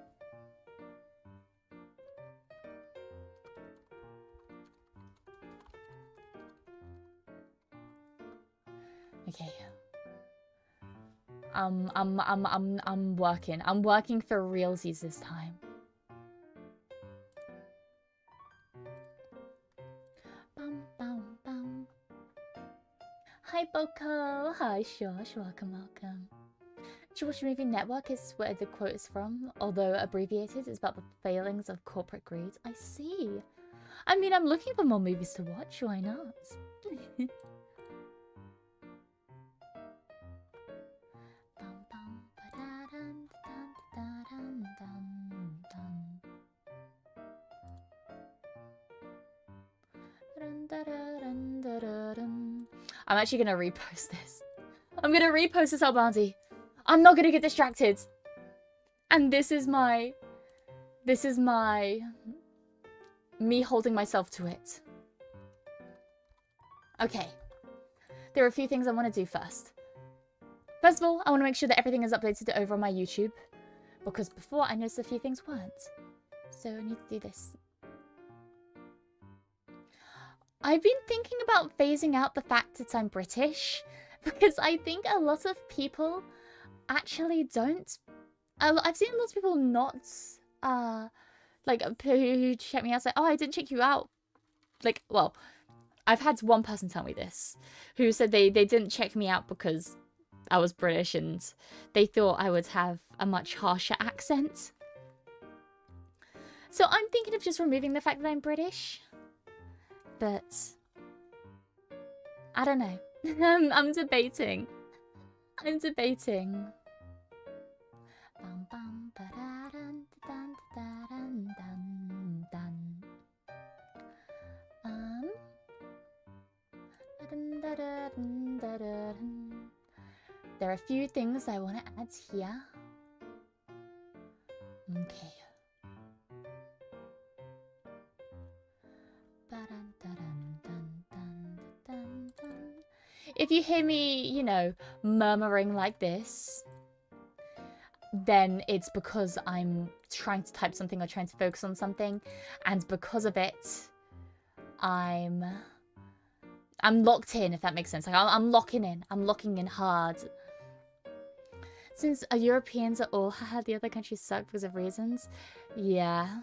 Okay. I'm working. I'm working for realsies this time. Hi Boko. Hi Shosh. Welcome. George Movie Network is where the quote is from, although abbreviated. It's about the failings of corporate greed. I see. I mean, I'm looking for more movies to watch. Why not? I'm actually gonna repost this. I'm gonna repost this, Albanzi. I'm not gonna get distracted. And this is me holding myself to it. Okay. There are a few things I want to do first. First of all, I want to make sure that everything is updated over on my YouTube, because before I noticed a few things weren't. So I need to do this. I've been thinking about phasing out the fact that I'm British, because I think a lot of people actually don't. I've seen a lot of people not, like, who check me out say, oh, I didn't check you out. Like, well, I've had one person tell me this, who said they didn't check me out because I was British and they thought I would have a much harsher accent. So I'm thinking of just removing the fact that I'm British. But I don't know. I'm debating. I'm debating. There are a few things I want to add here. Okay. If you hear me, you know, murmuring like this, then it's because I'm trying to type something or trying to focus on something, and because of it, I'm locked in, if that makes sense. Like I'm locking in. I'm locking in hard. Since Europeans are all, haha, the other countries suck because of reasons. Yeah.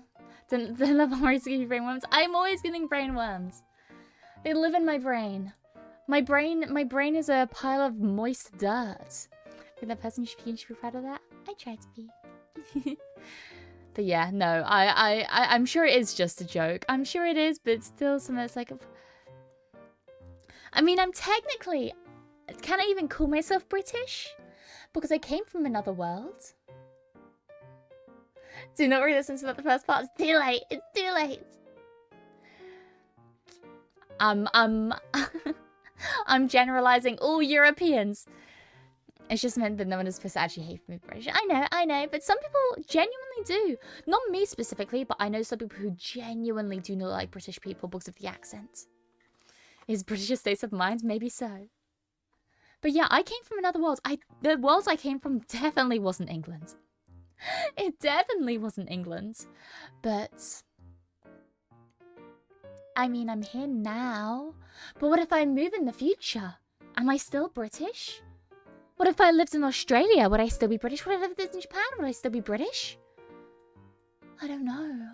Don't love always give you brainworms. I'm always getting brainworms. They live in my brain. My brain is a pile of moist dirt. Think that person should be proud of that? I try to be. But yeah, no, I'm sure it is just a joke. I'm sure it is, but still something that's like... I mean, I'm technically... Can I even call myself British? Because I came from another world. Do not read this into about the first part. It's too late. It's too late. I'm generalizing all Europeans. It's just meant that no one is supposed to actually hate me British. I know, but some people genuinely do. Not me specifically, but I know some people who genuinely do not like British people because of the accent. Is British a state of mind? Maybe so. But yeah, I came from another world. The world I came from definitely wasn't England. It definitely wasn't England. But... I mean, I'm here now. But what if I move in the future? Am I still British? What if I lived in Australia? Would I still be British? What if I lived in Japan? Would I still be British? I don't know.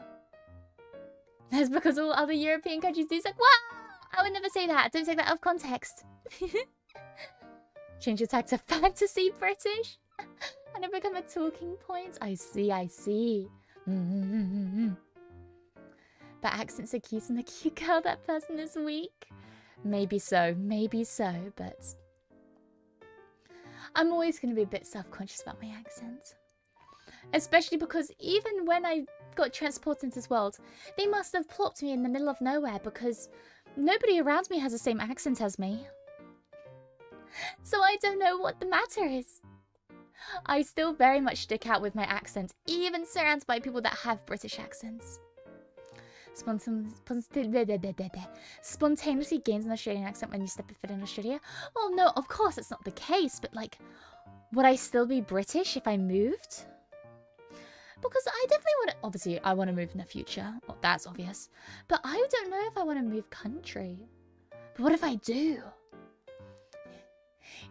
That's because all other European countries do say, wow! I would never say that. Don't take that out of context. Change your tag to fantasy British. And it become a talking point. I see. But accents are cute and the cute girl that person is weak. Maybe so, but... I'm always going to be a bit self-conscious about my accent. Especially because even when I got transported into this world, they must have plopped me in the middle of nowhere because nobody around me has the same accent as me. So I don't know what the matter is. I still very much stick out with my accent, even surrounded by people that have British accents. Spontaneity gains an Australian accent when you step a foot in Australia? Well, no, of course that's not the case, but like, would I still be British if I moved? Because I definitely want to, obviously I want to move in the future, well, that's obvious, but I don't know if I want to move country. But what if I do?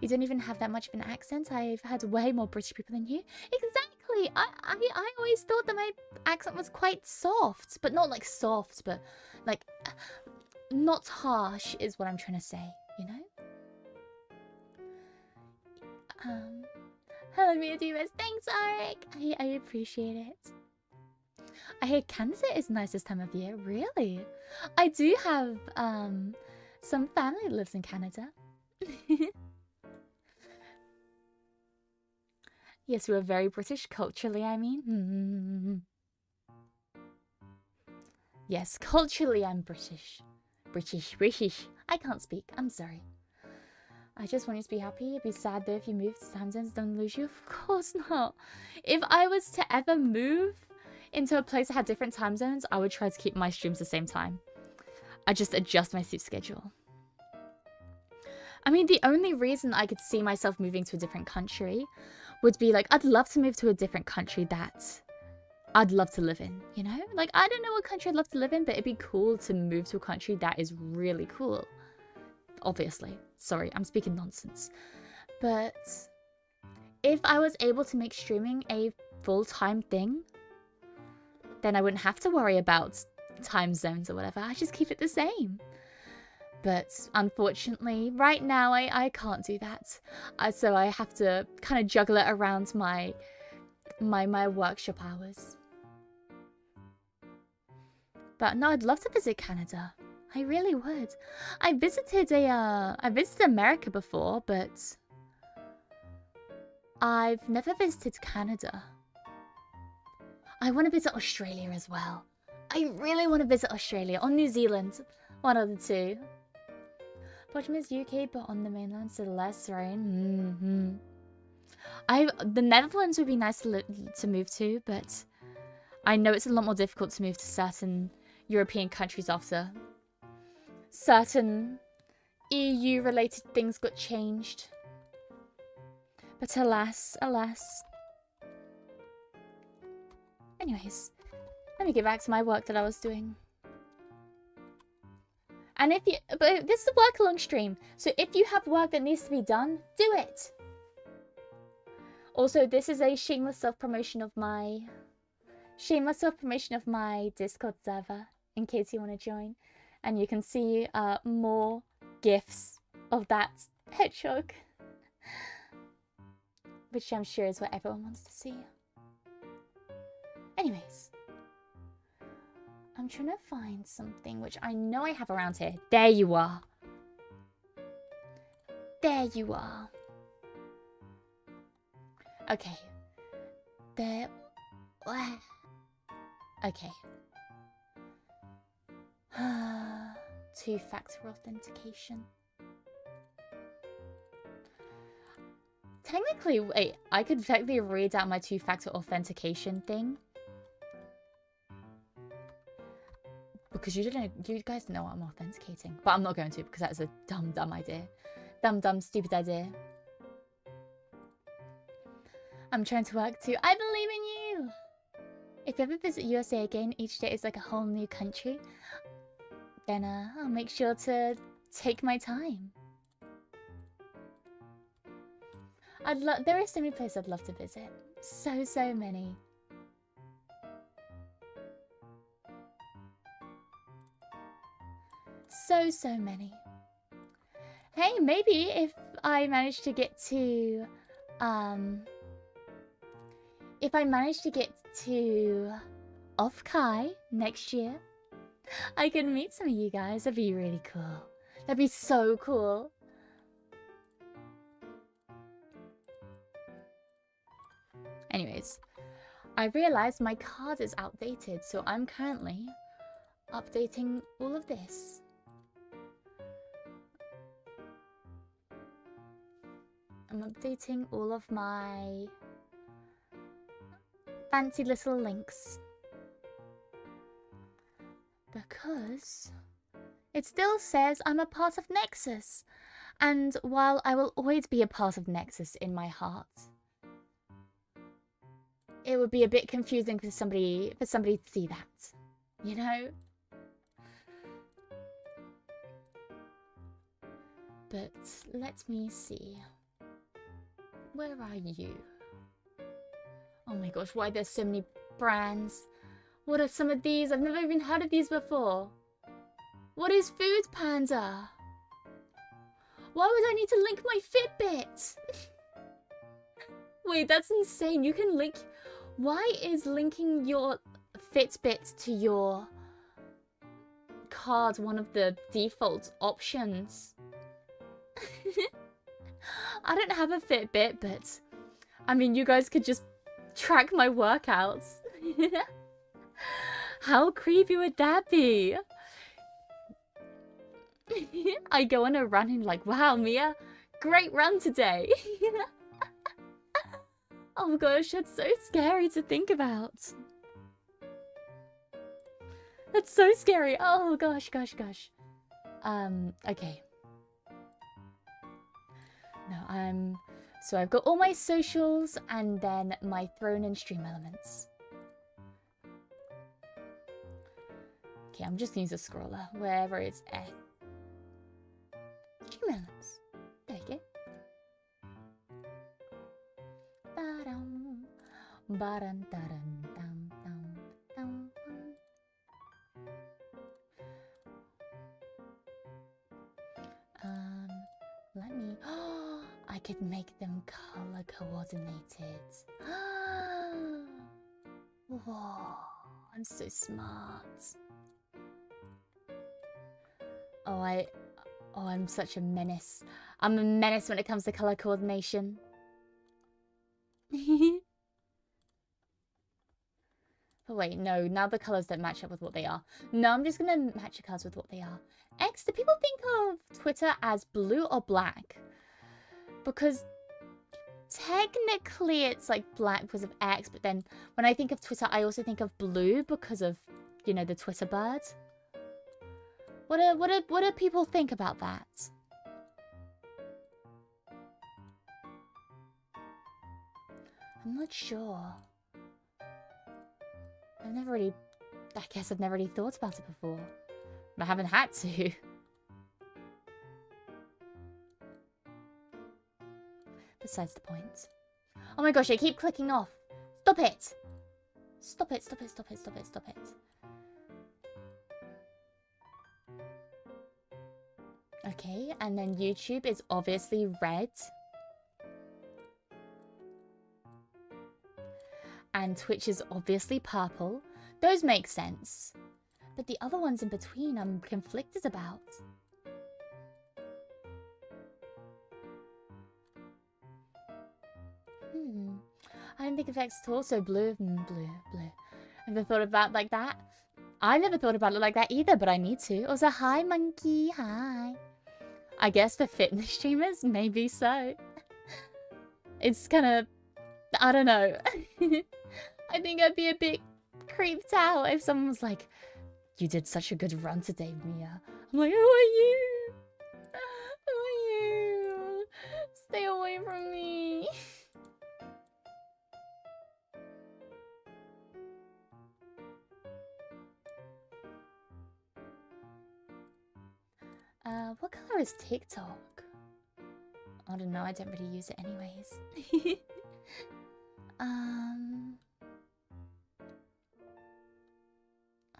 You don't even have that much of an accent. I've had way more British people than you. Exactly. I always thought that my accent was quite soft. But not like soft, but like not harsh is what I'm trying to say, you know? Hello, Mia Divas. Thanks, Arik. I appreciate it. I hear Canada is nice this time of year. Really? I do have some family that lives in Canada. Yes, we're very British culturally, I mean. Yes, culturally I'm British. British. I can't speak, I'm sorry. I just want you to be happy. It'd be sad though if you move to time zones, don't lose you. Of course not. If I was to ever move into a place that had different time zones, I would try to keep my streams the same time. I just adjust my sleep schedule. I mean, the only reason I could see myself moving to a different country would be like, I'd love to move to a different country that I'd love to live in, you know? Like, I don't know what country I'd love to live in, but it'd be cool to move to a country that is really cool. Obviously. Sorry, I'm speaking nonsense. But if I was able to make streaming a full-time thing, then I wouldn't have to worry about time zones or whatever. I'd just keep it the same. But unfortunately, right now, I can't do that. So I have to kind of juggle it around my workshop hours. But no, I'd love to visit Canada. I really would. I visited America before, but I've never visited Canada. I want to visit Australia as well. I really want to visit Australia or New Zealand. One of the two. Portugal is UK, but on the mainland, so less rain. The Netherlands would be nice to move to, but I know it's a lot more difficult to move to certain European countries after certain EU-related things got changed. But alas, alas. Anyways, let me get back to my work that I was doing. And but this is a work-along stream, so if you have work that needs to be done, do it. Also, this is a shameless self-promotion of my Discord server, in case you want to join. And you can see more GIFs of that hedgehog, which I'm sure is what everyone wants to see. Anyways, I'm trying to find something which I know I have around here. There you are. There you are. Okay. There. Okay. Two-factor authentication. Technically, wait, I could technically read out my two-factor authentication thing. Because you guys know what I'm authenticating. But I'm not going to, because that's a dumb idea. Dumb, stupid idea. I'm trying to work too. I believe in you! If you ever visit USA again, each day is like a whole new country. Then I'll make sure to take my time. There are so many places I'd love to visit. So many. So many. Hey, maybe if I manage to get to Off-Kai next year, I can meet some of you guys. That'd be really cool. That'd be so cool. Anyways, I realized my card is outdated, so I'm currently updating all of this. I'm updating all of my fancy little links. Because it still says I'm a part of Nexus. And while I will always be a part of Nexus in my heart, it would be a bit confusing for somebody to see that, you know? But let me see. Where are you? Oh my gosh, why there's so many brands? What are some of these? I've never even heard of these before. What is Food Panda? Why would I need to link my Fitbit? Wait, that's insane. You can link... Why is linking your Fitbit to your card one of the default options? I don't have a Fitbit, but... I mean, you guys could just track my workouts. How creepy would that be? I go on a run and like, wow, Mia, great run today. Oh gosh, that's so scary to think about. That's so scary. Oh gosh. Okay. No, so I've got all my socials and then my throne and stream elements. Okay, I'm just gonna use a scroller wherever it's at. Stream elements. There you go. I could make them color coordinated. Whoa, I'm so smart. I'm such a menace. I'm a menace when it comes to color coordination. But wait, no, now the colors don't match up with what they are. No, I'm just gonna match the colors with what they are. X, do people think of Twitter as blue or black? Because technically it's like black because of X, but then when I think of Twitter, I also think of blue because of, you know, the Twitter bird. What do people think about that? I'm not sure. I guess I've never really thought about it before. But I haven't had to. Besides the point. Oh my gosh, I keep clicking off. Stop it! Stop it, stop it, stop it, stop it, stop it. Okay, and then YouTube is obviously red. And Twitch is obviously purple. Those make sense. But the other ones in between I'm conflicted about. I didn't think of X at all, so blue. Blue. I've never thought about it like that. I've never thought about it like that either, but I need to. Also, hi, monkey. Hi. I guess for fitness streamers, maybe so. It's kind of... I don't know. I think I'd be a bit creeped out if someone was like, you did such a good run today, Mia. I'm like, who are you? Who are you? Stay away from me. What color is TikTok? I don't know, I don't really use it anyways. I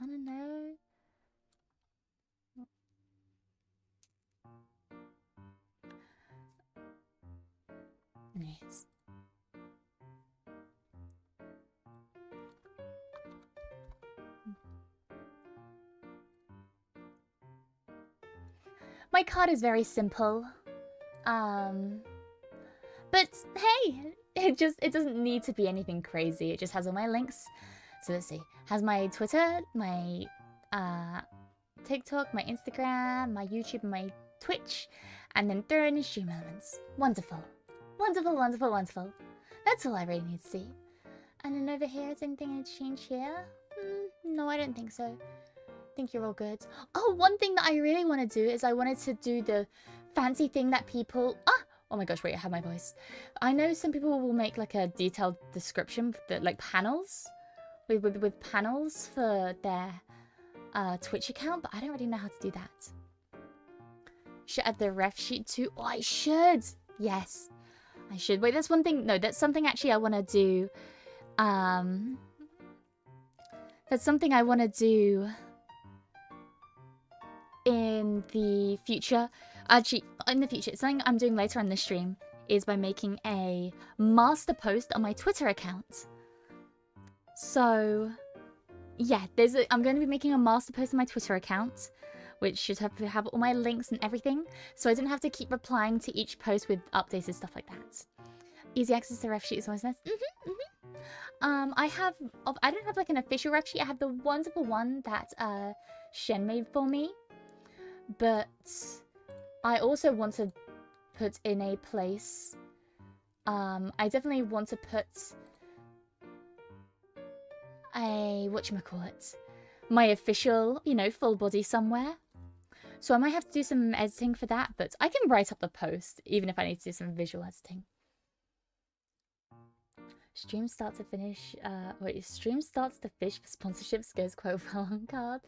don't know. Yes. My card is very simple. But hey, it doesn't need to be anything crazy. It just has all my links. So let's see. Has my Twitter, my TikTok, my Instagram, my YouTube, and my Twitch, and then throw in stream elements. Wonderful. Wonderful, wonderful, wonderful. That's all I really need to see. And then over here, is anything to change here? No, I don't think so. I think you're all good. Oh, one thing that I really want to do is I wanted to do the fancy thing that people... Oh my gosh, wait, I have my voice. I know some people will make like a detailed description, like panels, with panels for their Twitch account, but I don't really know how to do that. Should add the ref sheet too. Oh, I should. Yes, I should. Wait, that's one thing. No, that's something actually I want to do. That's something I want to do in the future. Actually, in the future, it's something I'm doing later on the stream, is by making a master post on my Twitter account. So, yeah, I'm going to be making a master post on my Twitter account, which should have all my links and everything, so I don't have to keep replying to each post with updates and stuff like that. Easy access to ref sheet is always nice. I don't have like an official ref sheet. I have the wonderful one that Shen made for me, but I also want to put in a place. I definitely want to put a whatchamacallit, my official, you know, full body somewhere. So I might have to do some editing for that, but I can write up the post even if I need to do some visual editing. Stream starts to finish. Wait, stream starts to fish for sponsorships goes quite well on card.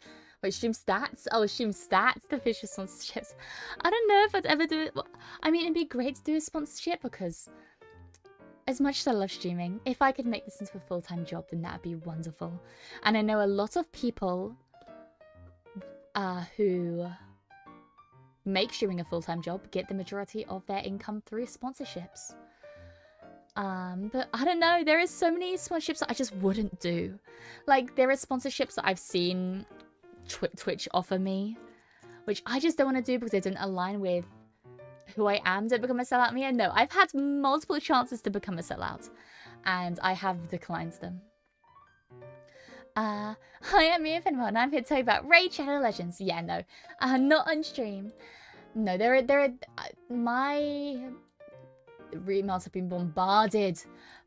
Wait, stream stats? Oh, stream stats to fish for sponsorships. I don't know if I'd ever do it. I mean, it'd be great to do a sponsorship because as much as I love streaming, if I could make this into a full-time job, then that'd be wonderful. And I know a lot of people who make streaming a full-time job get the majority of their income through sponsorships. But I don't know, there is so many sponsorships that I just wouldn't do. Like, there are sponsorships that I've seen Twitch offer me, which I just don't want to do because they don't align with who I am. Don't become a sellout me. And no, I've had multiple chances to become a sellout, and I have declined them. Hi, I'm Mia Fenimore, and I'm here to tell you about Raid Shadow Legends. Yeah, no, not on stream. No, my emails have been bombarded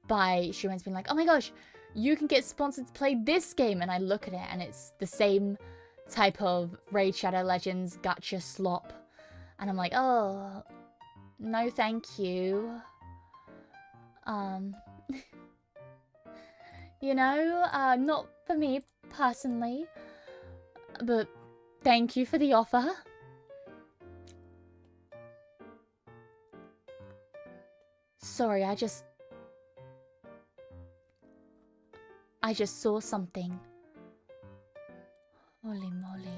by streamers being like, oh my gosh, you can get sponsored to play this game. And I look at it and it's the same type of Raid Shadow Legends gacha slop. And I'm like, oh, no thank you. You know, not for me personally, but thank you for the offer. Sorry, I just saw something. Holy moly.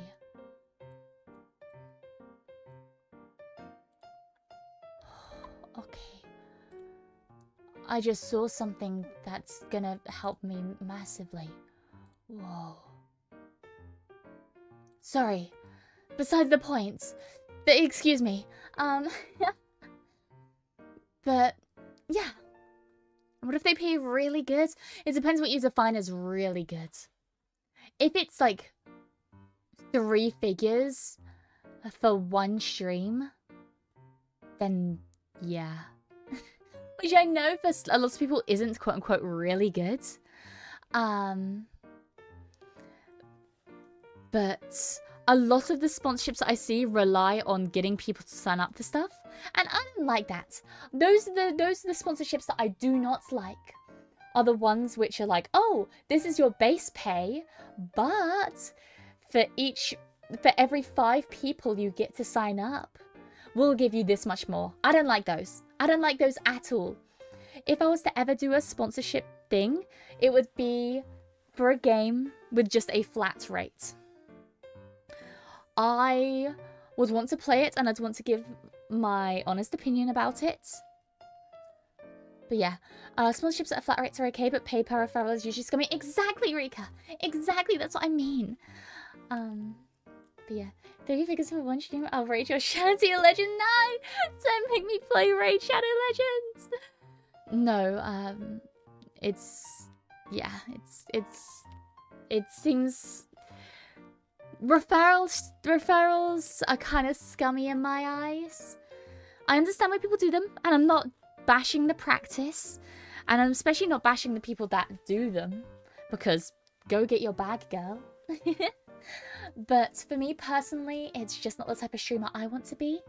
Okay. I just saw something that's gonna help me massively. Whoa. Sorry. Besides the point. Excuse me. But yeah. What if they pay really good? It depends what you define as really good. If it's like 3 figures for one stream, then yeah. Which I know for a lot of people isn't quote unquote really good. But a lot of the sponsorships that I see rely on getting people to sign up for stuff. And I don't like that. Those are the sponsorships that I do not like. Are the ones which are like, oh, this is your base pay, but for every 5 people you get to sign up, we'll give you this much more. I don't like those. I don't like those at all. If I was to ever do a sponsorship thing, it would be for a game with just a flat rate. I would want to play it and I'd want to give my honest opinion about it. But yeah, sponsorships at flat rates are okay, but pay per referral is usually scummy. Exactly, Rika. Exactly, that's what I mean. But yeah, 30 figures for one stream. I'll raid your Shadow Legend. No! Don't make me play Raid Shadow Legends! No, it seems... Referrals are kind of scummy in my eyes. I understand why people do them, and I'm not bashing the practice. And I'm especially not bashing the people that do them, because go get your bag, girl. But for me personally, it's just not the type of streamer I want to be,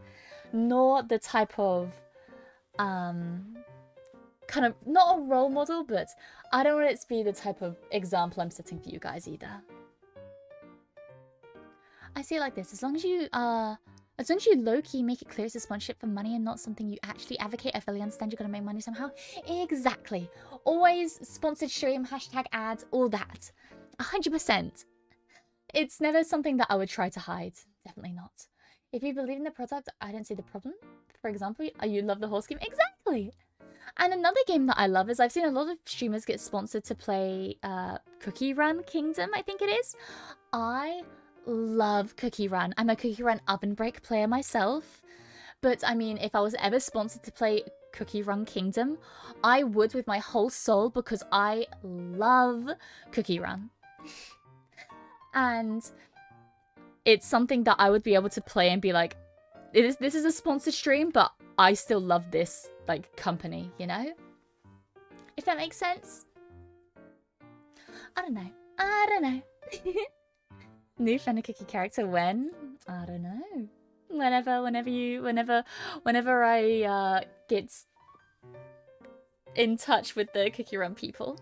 nor the type of kind of not a role model, but I don't want it to be the type of example I'm setting for you guys either. I see it like this: as long as you low-key make it clear it's a sponsorship for money and not something you actually advocate, I fully understand you're gonna make money somehow. Exactly. Always sponsored stream, hashtag ads, all that. 100%. It's never something that I would try to hide. Definitely not. If you believe in the product, I don't see the problem. For example, you love the horse game. Exactly. And another game that I love is I've seen a lot of streamers get sponsored to play Cookie Run Kingdom, I think it is. I love Cookie Run. I'm a Cookie Run Oven Break player myself. But I mean, if I was ever sponsored to play Cookie Run Kingdom, I would with my whole soul because I love Cookie Run. And it's something that I would be able to play and be like, this is a sponsored stream, but I still love this, like, company, you know? If that makes sense. I don't know. I don't know. New Fenimake character when? I don't know. Whenever I get in touch with the Cookie Run people.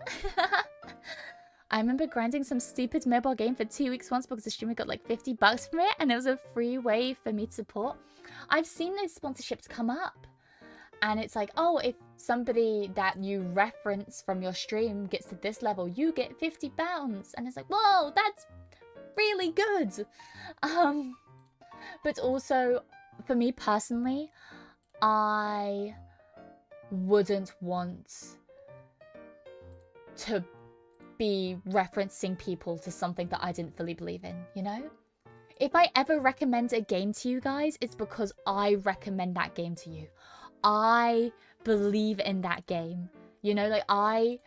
I remember grinding some stupid mobile game for 2 weeks once because the streamer got like $50 from it and it was a free way for me to support. I've seen those sponsorships come up and it's like, oh, if somebody that you reference from your stream gets to this level, you get £50. And it's like, whoa, that's really good. But also for me personally, I wouldn't want to be referencing people to something that I didn't fully believe in, you know? If I ever recommend a game to you guys, it's because I recommend that game to you. I believe in that game. You know, like, I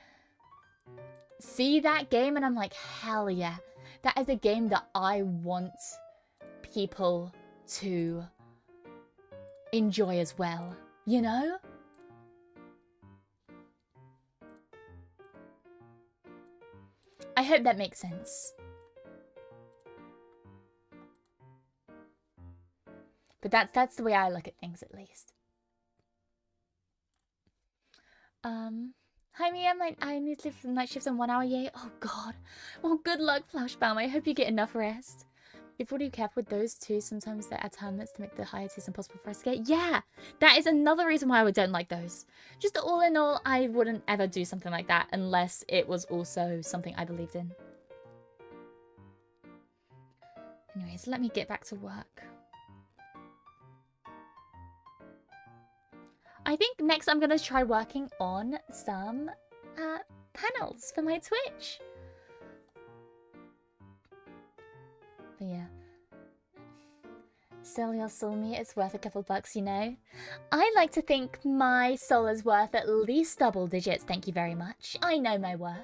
see that game and I'm like, hell yeah. That is a game that I want people to enjoy as well, you know? I hope that makes sense. But that's the way I look at things, at least. Hi Mia, I need to live the night shifts in 1 hour, yay. Oh god. Well, good luck, Flashbam. I hope you get enough rest. If what do you care with those two, sometimes they add time limits to make the hiatus impossible for us to get. Yeah, that is another reason why I don't like those. Just all in all, I wouldn't ever do something like that unless it was also something I believed in. Anyways, let me get back to work. I think next I'm going to try working on some panels for my Twitch. But yeah. Sell your soul, Mia. It's worth a couple bucks, you know. I like to think my soul is worth at least double digits. Thank you very much. I know my worth.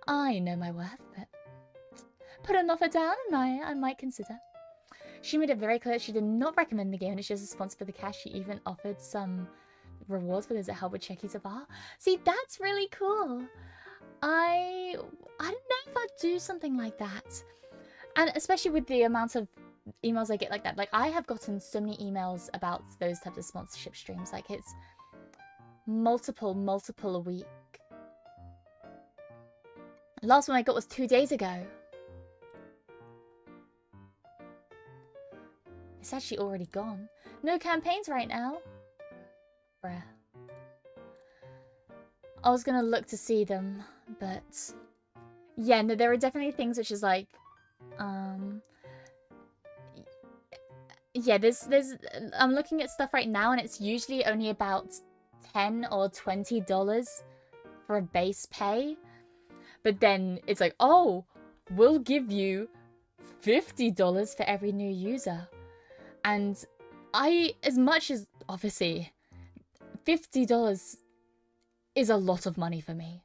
I know my worth, but put an offer down and I might consider. She made it very clear she did not recommend the game and it's just a sponsor for the cash. She even offered some rewards for those that help with checkies of art. See, that's really cool. I don't know if I'd do something like that. And especially with the amount of emails I get like that. Like, I have gotten so many emails about those types of sponsorship streams. Like, it's multiple a week. Last one I got was 2 days ago. It's actually already gone. No campaigns right now. Bruh. I was gonna look to see them, but yeah, no, there are definitely things which is like, yeah, there's I'm looking at stuff right now and it's usually only about $10 or $20 for a base pay, but then it's like, oh, we'll give you $50 for every new user. And as much as, obviously, $50 is a lot of money for me.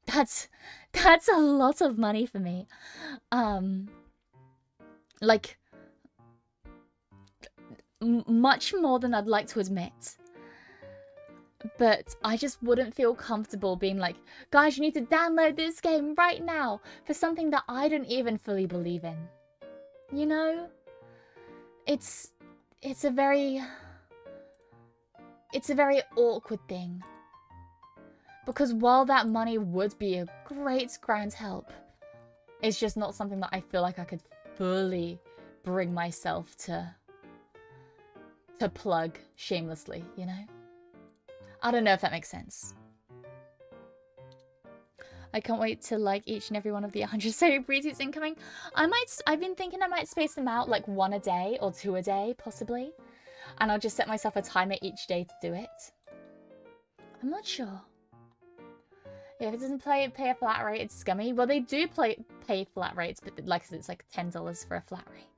That's a lot of money for me. Like, much more than I'd like to admit. But I just wouldn't feel comfortable being like, guys, you need to download this game right now for something that I don't even fully believe in. You know? It's a very awkward thing. Because while that money would be a great grand help, it's just not something that I feel like I could fully bring myself to plug shamelessly, you know? I don't know if that makes sense. I can't wait to like each and every one of the 100 so breezes incoming. I've been thinking I might space them out like 1 a day or 2 a day, possibly. And I'll just set myself a timer each day to do it. I'm not sure. Yeah, if it doesn't pay a flat rate, it's scummy. Well, they do pay flat rates, but like I said, it's like $10 for a flat rate.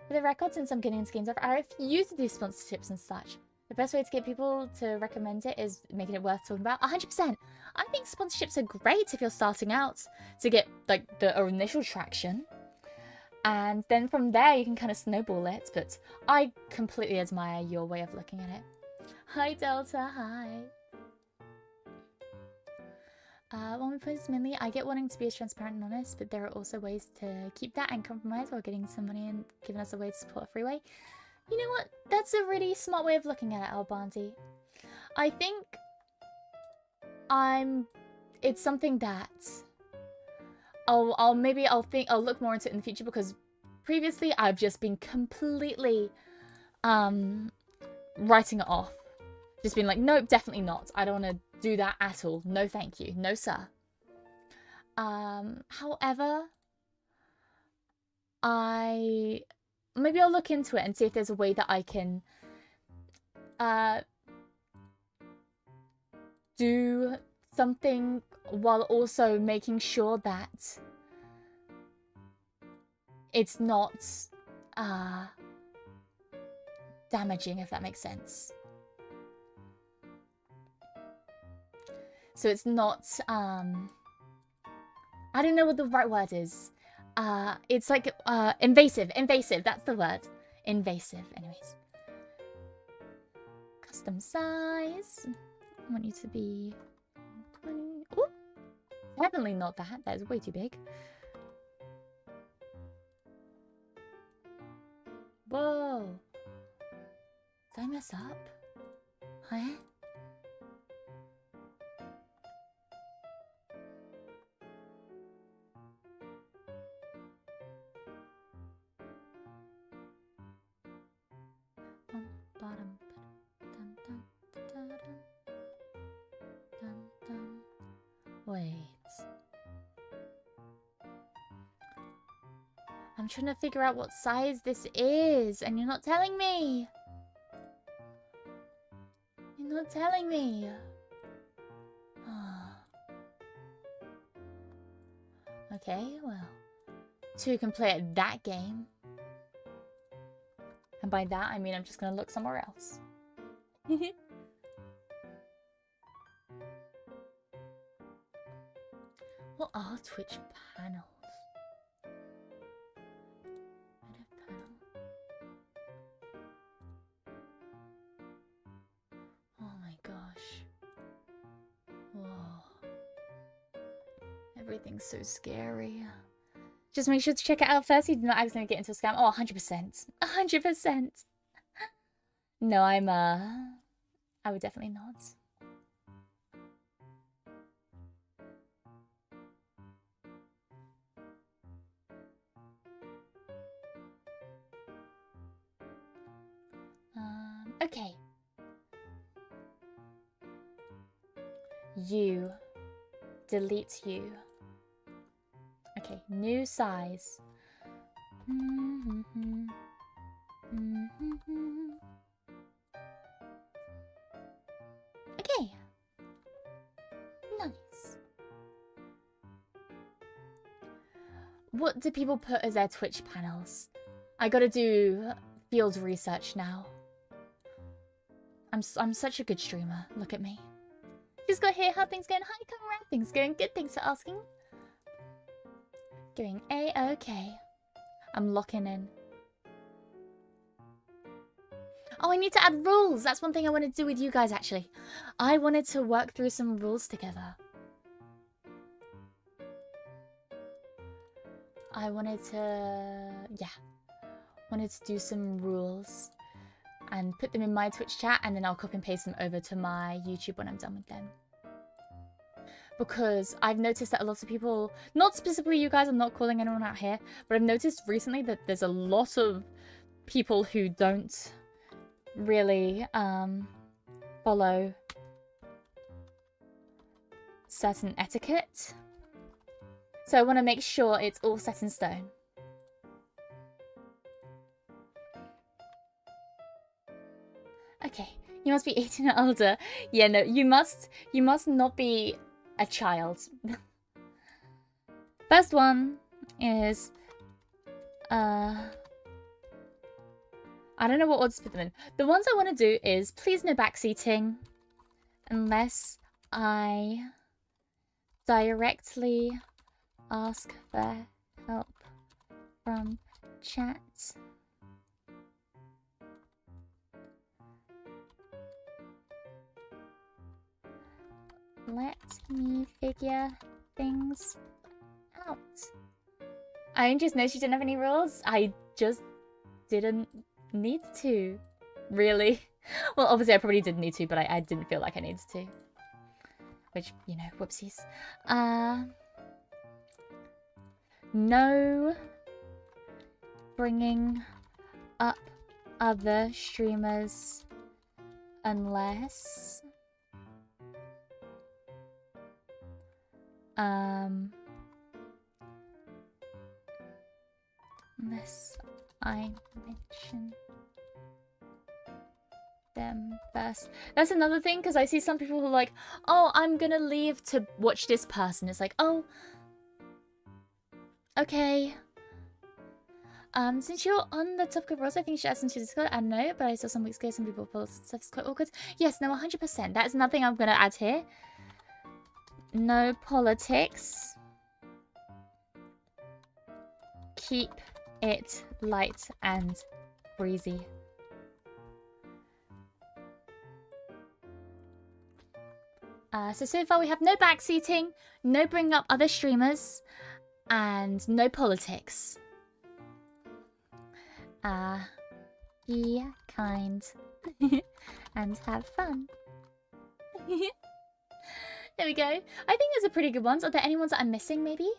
For the record, since I'm getting into games, I refuse to do sponsorships and such. The best way to get people to recommend it is making it worth talking about. 100%. I think sponsorships are great if you're starting out to get like the initial traction. And then from there you can kind of snowball it. But I completely admire your way of looking at it. Hi Delta, hi. When we put this mainly, I get wanting to be as transparent and honest, but there are also ways to keep that and compromise while getting some money and giving us a way to support a freeway. You know what? That's a really smart way of looking at it, Albanti. I think it's something that I'll look more into it in the future, because previously I've just been completely writing it off. Just being like, nope, definitely not. I don't want to do that at all. No, thank you. No, sir. However, maybe I'll look into it and see if there's a way that I can do something while also making sure that it's not damaging, if that makes sense. So it's not I don't know what the right word is. It's like invasive. Invasive, that's the word. Invasive, anyways. Custom size. I want you to be 20. Ooh, definitely not that. That is way too big. Whoa. Did I mess up? Huh? Wait. I'm trying to figure out what size this is, and you're not telling me. You're not telling me. Okay, well. 2 can play at that game. And by that, I mean I'm just going to look somewhere else. What are Twitch panels? Edit panel. Oh my gosh. Whoa. Everything's so scary. Just make sure to check it out first. You do not accidentally get into a scam. Oh, 100%. 100%. No, I would definitely not. Okay. You. Delete you. Okay, new size. Okay. Nice. What do people put as their Twitch panels? I gotta do field research now. I'm such a good streamer. Look at me. Just got here. How things going? Hi, Conrad. Things going good. Thanks for asking. Going A-okay. I'm locking in. Oh, I need to add rules. That's one thing I wanted to do with you guys, actually. I wanted to work through some rules together. I wanted to... yeah. Wanted to do some rules. And put them in my Twitch chat, and then I'll copy and paste them over to my YouTube when I'm done with them. Because I've noticed that a lot of people, not specifically you guys, I'm not calling anyone out here, but I've noticed recently that there's a lot of people who don't really follow certain etiquette. So I want to make sure it's all set in stone. Okay, you must be 18 or older. Yeah, no, you must not be a child. First one is I don't know what order to put them in. The ones I want to do is please no backseating unless I directly ask for help from chat. Let me figure things out. I just know she didn't have any rules. I just didn't need to, really. Well, obviously I probably did need to, but I didn't feel like I needed to. Which, you know, whoopsies. No bringing up other streamers unless... unless I mention them first. That's another thing, because I see some people who are like, oh, I'm gonna leave to watch this person. It's like, oh, okay. Since you're on the topic of roles, I think you should add some to Discord. I don't know, but I saw some weeks ago some people pull stuff is quite awkward. Yes, no, 100%. That is nothing I'm gonna add here. No politics. Keep it light and breezy. So far we have no backseating, no bringing up other streamers, and no politics. Be kind and have fun. There we go. I think those are pretty good ones. Are there any ones that I'm missing, maybe?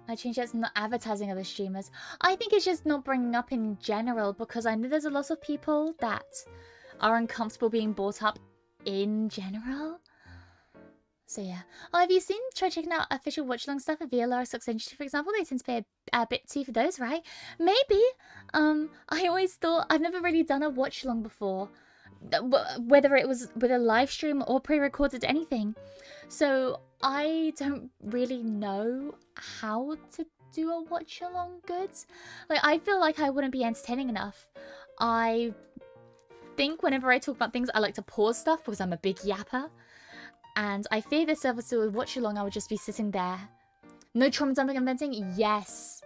I changed it to not advertising other streamers. I think it's just not bringing up in general, because I know there's a lot of people that are uncomfortable being brought up in general. So yeah. Oh, have you tried checking out official watch-along stuff at VLR Socks Industry, for example? They tend to pay a bit too for those, right? Maybe. I always thought, I've never really done a watch-along before. Whether it was with a live stream or pre-recorded anything. So I don't really know how to do a watch-along good. Like, I feel like I wouldn't be entertaining enough. I think whenever I talk about things, I like to pause stuff because I'm a big yapper. And I fear this service to watch along, I would just be sitting there. No trauma dumping and venting? Yes.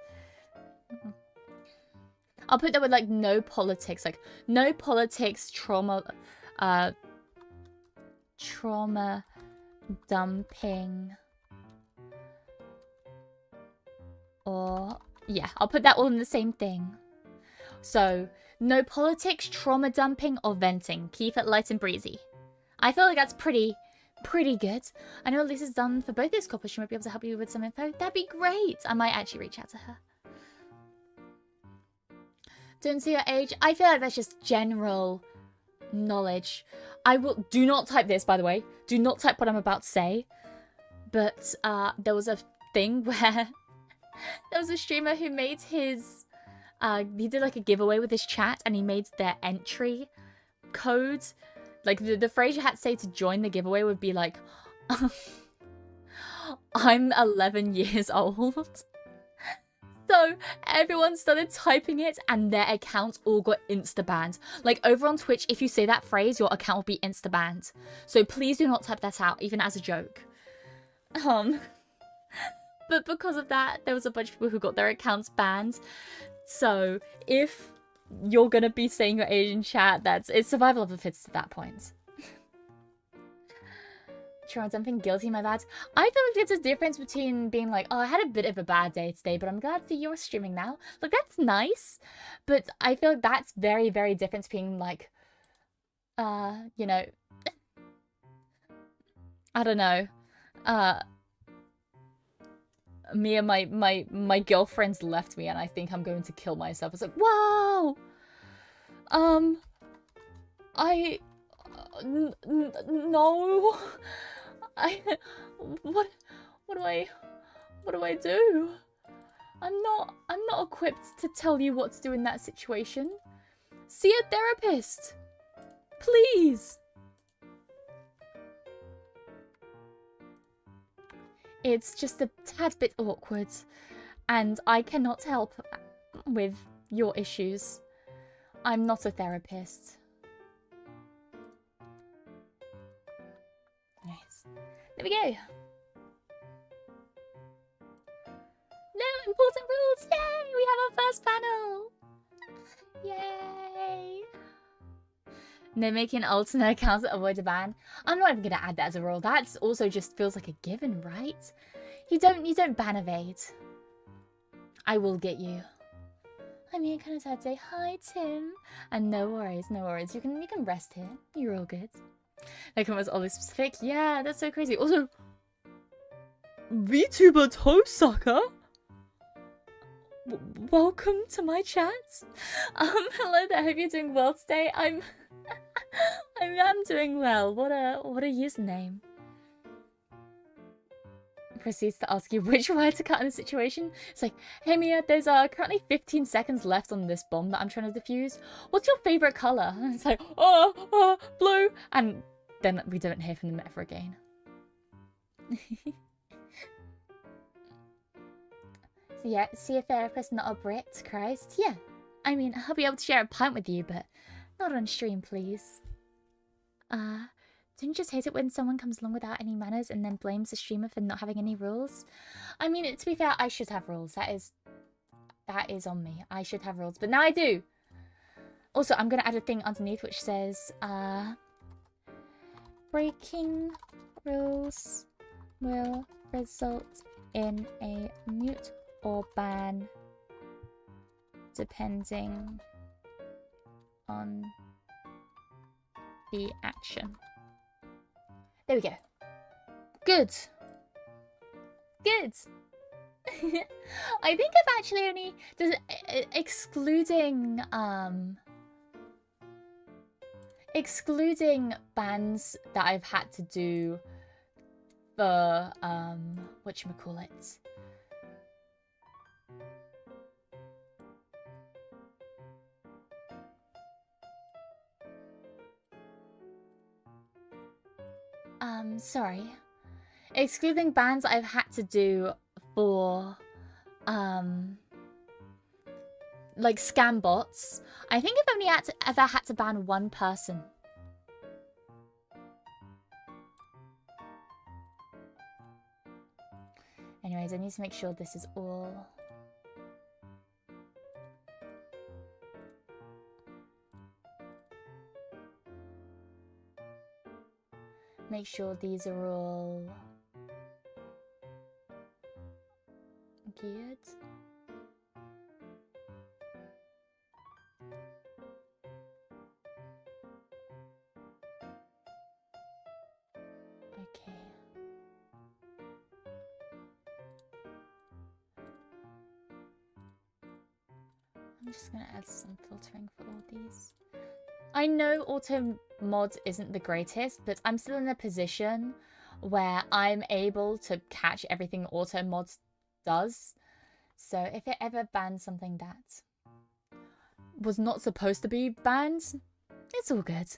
I'll put that with like no politics. Like no politics, trauma dumping. Or yeah, I'll put that all in the same thing. So no politics, trauma dumping, or venting. Keep it light and breezy. I feel like that's pretty good. I know Lisa's done for both those couples. She might be able to help you with some info. That'd be great. I might actually reach out to her. Don't see your age. I feel like that's just general knowledge. Do not type this, by the way. Do not type what I'm about to say. But there was a thing where there was a streamer who made his he did like a giveaway with his chat, and he made their entry code. Like, the phrase you had to say to join the giveaway would be like, I'm 11 years old. So, everyone started typing it, and their accounts all got insta-banned. Like, over on Twitch, if you say that phrase, your account will be insta-banned. So, please do not type that out, even as a joke. But because of that, there was a bunch of people who got their accounts banned. So, if you're gonna be saying your age in chat, it's survival of the fittest at that point. Trauma dumping, guilty, my bad. I feel like there's a difference between being like, oh, I had a bit of a bad day today, but I'm glad that you're streaming now. Like, that's nice. But I feel like that's very, very different to being like, you know, I don't know. Me and my girlfriend's left me, and I think I'm going to kill myself. It's like, wow. No. What do I do? I'm not equipped to tell you what to do in that situation. See a therapist, please. It's just a tad bit awkward, and I cannot help with your issues. I'm not a therapist. Nice. There we go. No important rules! Yay! We have our first panel! Yay! No making alternate accounts that avoid a ban. I'm not even gonna add that as a rule. That also just feels like a given, right? You don't ban evade. I will get you. I'm here kind of sad to say hi, Tim. And no worries, no worries. You can rest here. You're all good. That comment was oddly specific. Yeah, that's so crazy. Also, VTuber Toe Sucker. Welcome to my chat. Hello there. Hope you're doing well today. I'm doing well. What a username. proceeds to ask you which wire to cut in the situation. It's like, hey Mia, there's currently 15 seconds left on this bomb that I'm trying to defuse. What's your favorite color? And it's like, blue. And then we don't hear from them ever again. So yeah, see a therapist, not a Brit. Christ, yeah. I mean, I'll be able to share a pint with you, but not on stream, please. Don't you just hate it when someone comes along without any manners and then blames the streamer for not having any rules? I mean, to be fair, I should have rules. That is on me. I should have rules, but now I do. Also, I'm gonna add a thing underneath which says, breaking rules will result in a mute or ban depending on the action. There we go. Good. Good. I think I've actually only excluding bans that I've had to do for whatchamacallit. Sorry. Excluding bans I've had to do for, like scam bots. I think I've only ever had to ban one person. Anyways, I need to make sure this is all... Make sure these are all geared. Okay. I'm just gonna add some filtering for all these. I know auto mod isn't the greatest, but I'm still in a position where I'm able to catch everything auto mod does. So if it ever bans something that was not supposed to be banned, it's all good.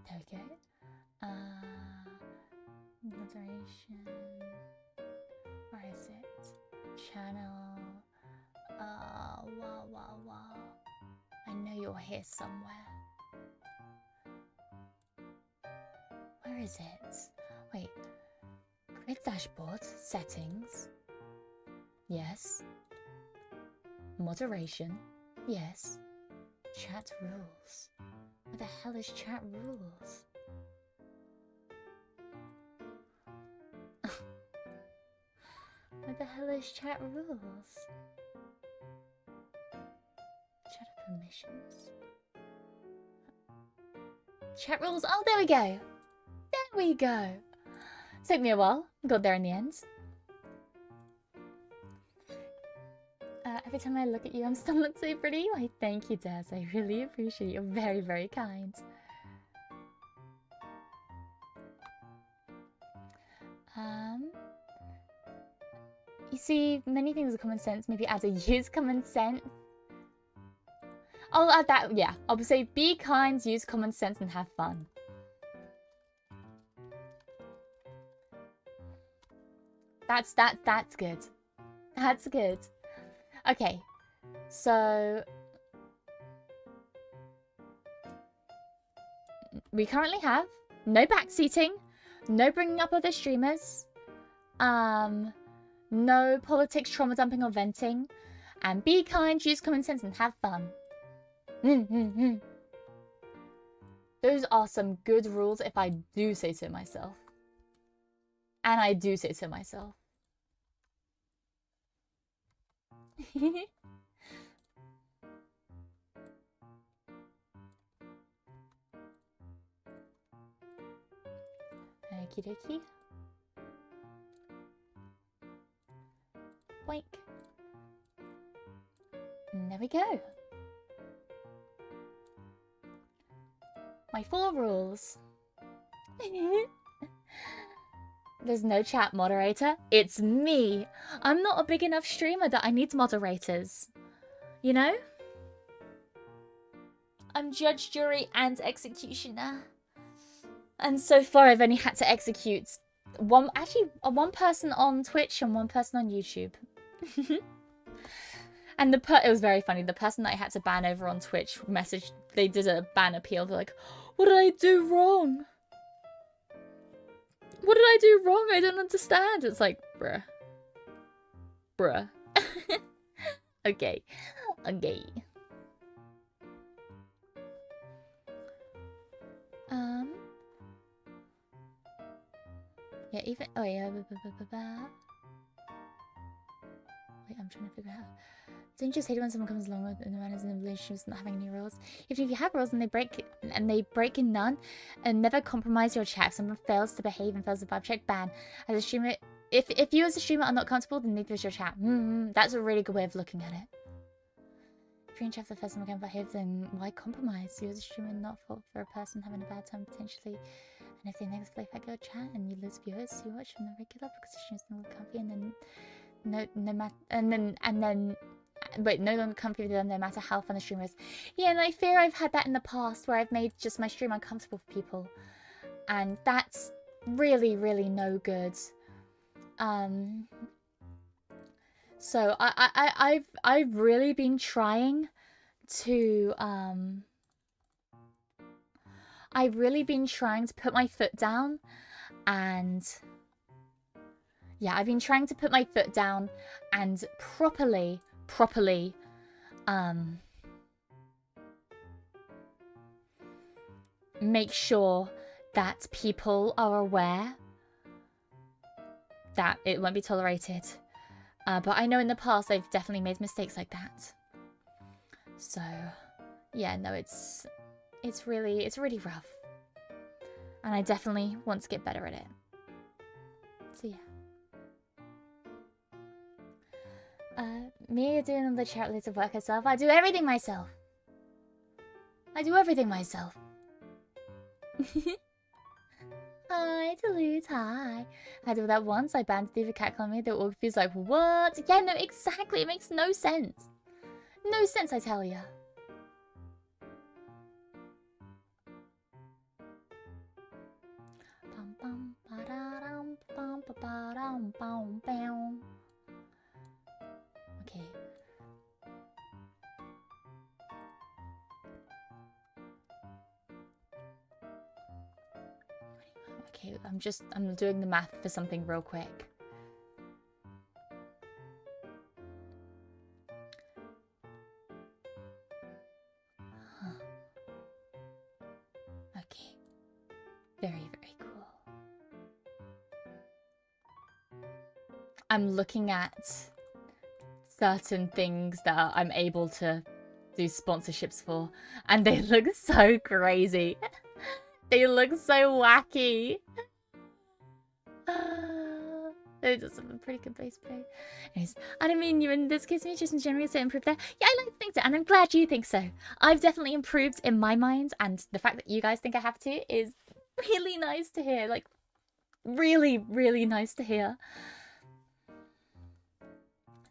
There we go. Moderation. Where is it? Channel. Wow. I know you're here somewhere. Where is it? Wait. Create dashboard. Settings. Yes. Moderation. Yes. Chat rules. What the hell is chat rules? What the hell is chat rules? Chat permissions. Chat rules. Oh, there we go. There we go. Took me a while. Got there in the end. Every time I look at you, I'm still not so pretty. Why, thank you, Des. I really appreciate it. You're very, very kind. You see, many things are common sense. Maybe add a use common sense. I'll add that, yeah. I'll say be kind, use common sense, and have fun. That's good. That's good. Okay, so we currently have no backseating, no bringing up other streamers, no politics, trauma dumping, or venting, and be kind, use common sense, and have fun. Those are some good rules if I do say so myself. And I do say so myself. Okie dokie. Boink. And there we go. My 4 rules. There's no chat moderator. It's me. I'm not a big enough streamer that I need moderators. You know? I'm judge, jury, and executioner. And so far I've only had to execute one person on Twitch and 1 person on YouTube. And it was very funny. The person that I had to ban over on Twitch messaged, they did a ban appeal. They're like, what did I do wrong? What did I do wrong? I don't understand. It's like, bruh. Bruh. Okay. Okay. Yeah, even... Oh, yeah. Wait, I'm trying to figure out... Don't you just hate it when someone comes along with the manners and relationships not having any rules? Even if you have rules and they break in none and never compromise your chat, if someone fails to behave and fails to vibe check, ban. As a streamer, if you as a streamer are not comfortable, then neither is your chat. That's a really good way of looking at it. If you're in chat for the first time again behave, then why compromise? You as a streamer not fault for a person having a bad time potentially. And if they negatively affect your chat and you lose viewers, you watch from the regular because the stream's no longer comfy and then no longer comfy with them no matter how fun the stream is. Yeah, and I fear I've had that in the past where I've made just my stream uncomfortable for people. And that's really, really no good. So I've really been trying to put my foot down, and yeah, I've been trying to put my foot down and properly make sure that people are aware that it won't be tolerated. But I know in the past I've definitely made mistakes like that. So yeah, no, it's really rough. And I definitely want to get better at it. So yeah. Me doing all the chat related work herself. I do everything myself. Hi, Duluth, hi. I did that once. I banned Diva Cat calling me. They were all confused, like, what? Yeah, no, exactly. It makes no sense. No sense, I tell ya. Okay. Okay, I'm doing the math for something real quick. Huh. Okay. Very, very cool. I'm looking at certain things that I'm able to do sponsorships for, and they look so crazy. They look so wacky. They just have a pretty good base pay. Anyways, I don't mean you in this case, me just in general to improve there. Yeah, I like to think so, and I'm glad you think so. I've definitely improved in my mind, and the fact that you guys think I have to is really nice to hear. Like, really, really nice to hear.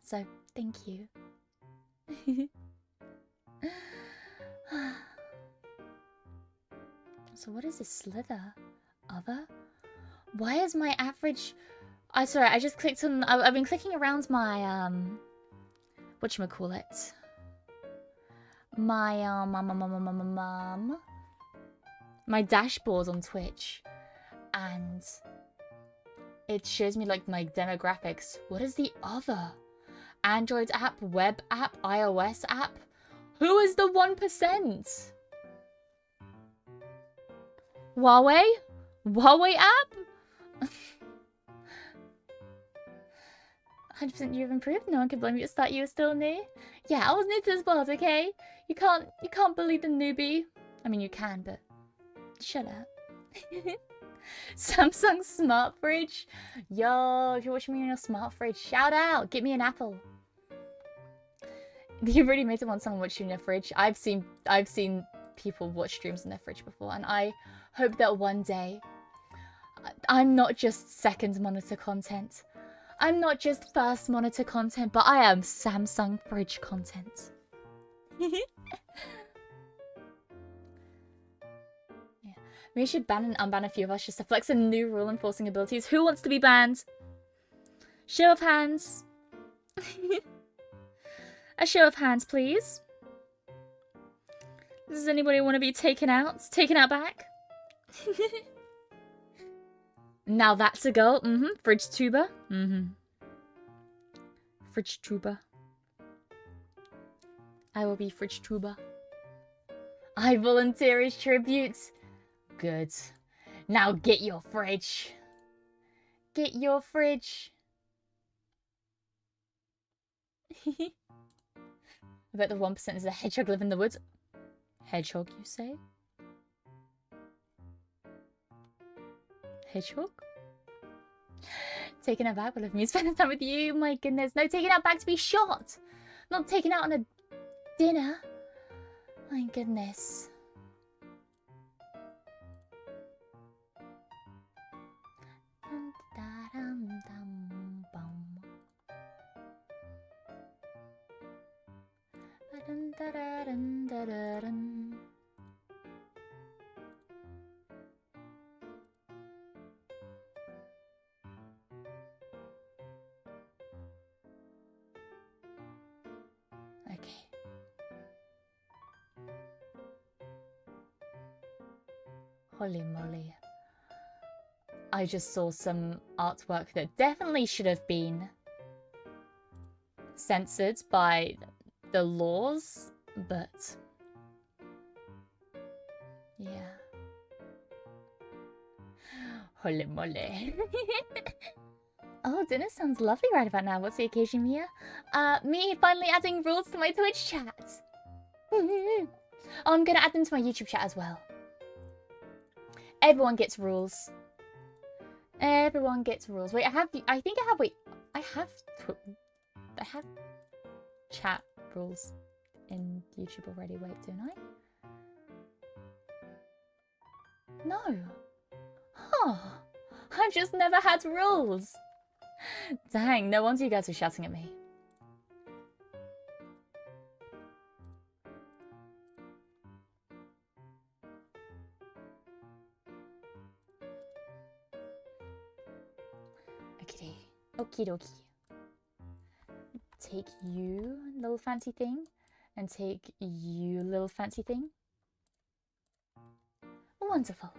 So, thank you. So what is this slither? Other? Why is my average... sorry, I just clicked on... I've been clicking around my, whatchamacallit? My, my dashboard on Twitch. And it shows me, like, my demographics. What is the other? Android app, web app, iOS app? Who is the 1%? Huawei? Huawei app? 100% you've improved. No one can blame you to start. You were still new. Yeah, I was new to this world, okay? You can't bully the newbie. I mean, you can, but shut up. Samsung smart fridge. Yo, if you're watching me on your smart fridge, shout out. Get me an apple. You really made it want someone watching your fridge. I've seen people watch streams in their fridge before, and I hope that one day I'm not just second monitor content. I'm not just first monitor content, but I am Samsung fridge content. Yeah. We should ban and unban a few of us just to flex a new rule enforcing abilities. Who wants to be banned? Show of hands. A show of hands, please. Does anybody want to be taken out? Taken out back? Now that's a girl. Fridge tuber. Fridge tuber. I will be fridge tuber. I volunteer as tribute. Good. Now get your fridge. Get your fridge. I bet the 1% is a hedgehog live in the woods. Hedgehog, you say? Hedgehog? Taking out back will have me spending time with you. My goodness. No, taking out back to be shot. Not taken out on a dinner. My goodness. Okay. Holy moly. I just saw some artwork that definitely should have been censored by the laws, but yeah. Holy moly. Oh, dinner sounds lovely right about now. What's the occasion, Mia? Me finally adding rules to my Twitch chat. Oh, I'm gonna add them to my YouTube chat as well. Everyone gets rules. Everyone gets rules. Wait, I have chat rules in YouTube already. Wait, don't I? No. Huh. I've just never had rules. Dang, no wonder you guys were shouting at me. Okay. Okie dokie. Take you, little fancy thing, and take you, little fancy thing. Wonderful.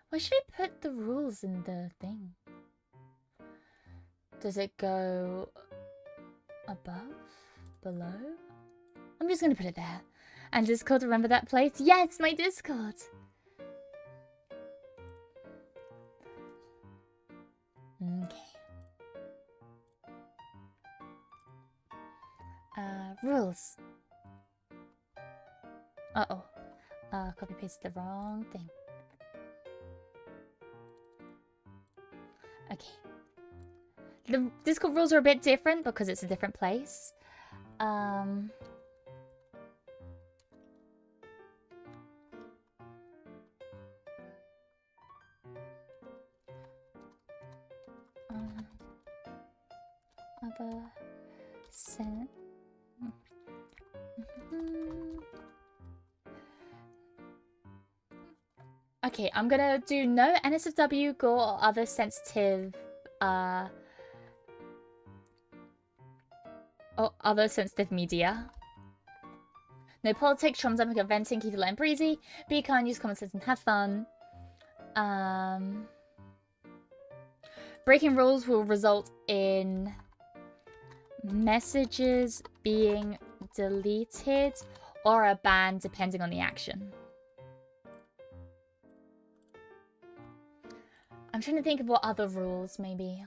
Why should I put the rules in the thing? Does it go above? Below? I'm just going to put it there. And Discord, remember that place? Yes, my Discord! Okay. Rules. Uh-oh. Copy paste the wrong thing. Okay. The Discord rules are a bit different because it's a different place. Other sent. Okay, I'm gonna do no NSFW, gore, or other sensitive, or other sensitive media. No politics, traumatic venting, keep it light and breezy. Be kind, use common sense, and have fun. Breaking rules will result in messages being deleted or a ban depending on the action. I'm trying to think of what other rules, maybe.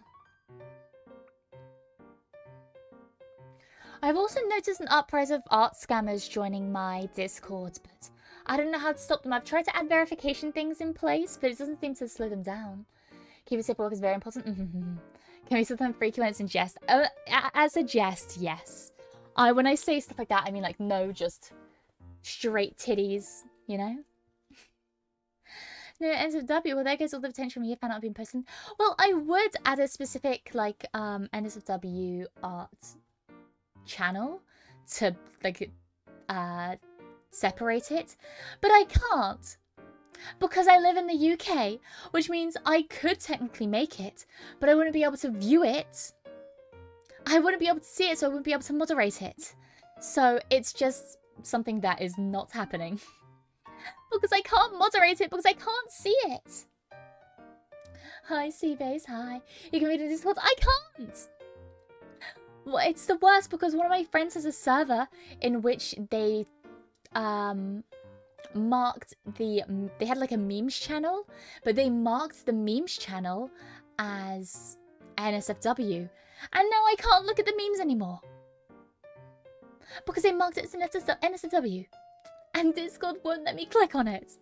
I've also noticed an uprise of art scammers joining my Discord, but I don't know how to stop them. I've tried to add verification things in place, but it doesn't seem to slow them down. Keep it safe work is very important. Can we sometimes freak you when it's in jest? As a jest, yes. When I say stuff like that, I mean like, no, just straight titties, you know? No, NSFW, well, there goes all the potential Mia fan art being posted. Well, I would add a specific, like, NSFW art channel to, like, separate it. But I can't. Because I live in the UK, which means I could technically make it, but I wouldn't be able to view it. I wouldn't be able to see it, so I wouldn't be able to moderate it. So it's just something that is not happening. Because I can't moderate it, because I can't see it. Hi, Seabase, hi. You can read in Discord. I can't! Well, it's the worst because one of my friends has a server in which they marked the... They had like a memes channel, but they marked the memes channel as NSFW. And now I can't look at the memes anymore. Because they marked it as an NSFW. And Discord won't let me click on it.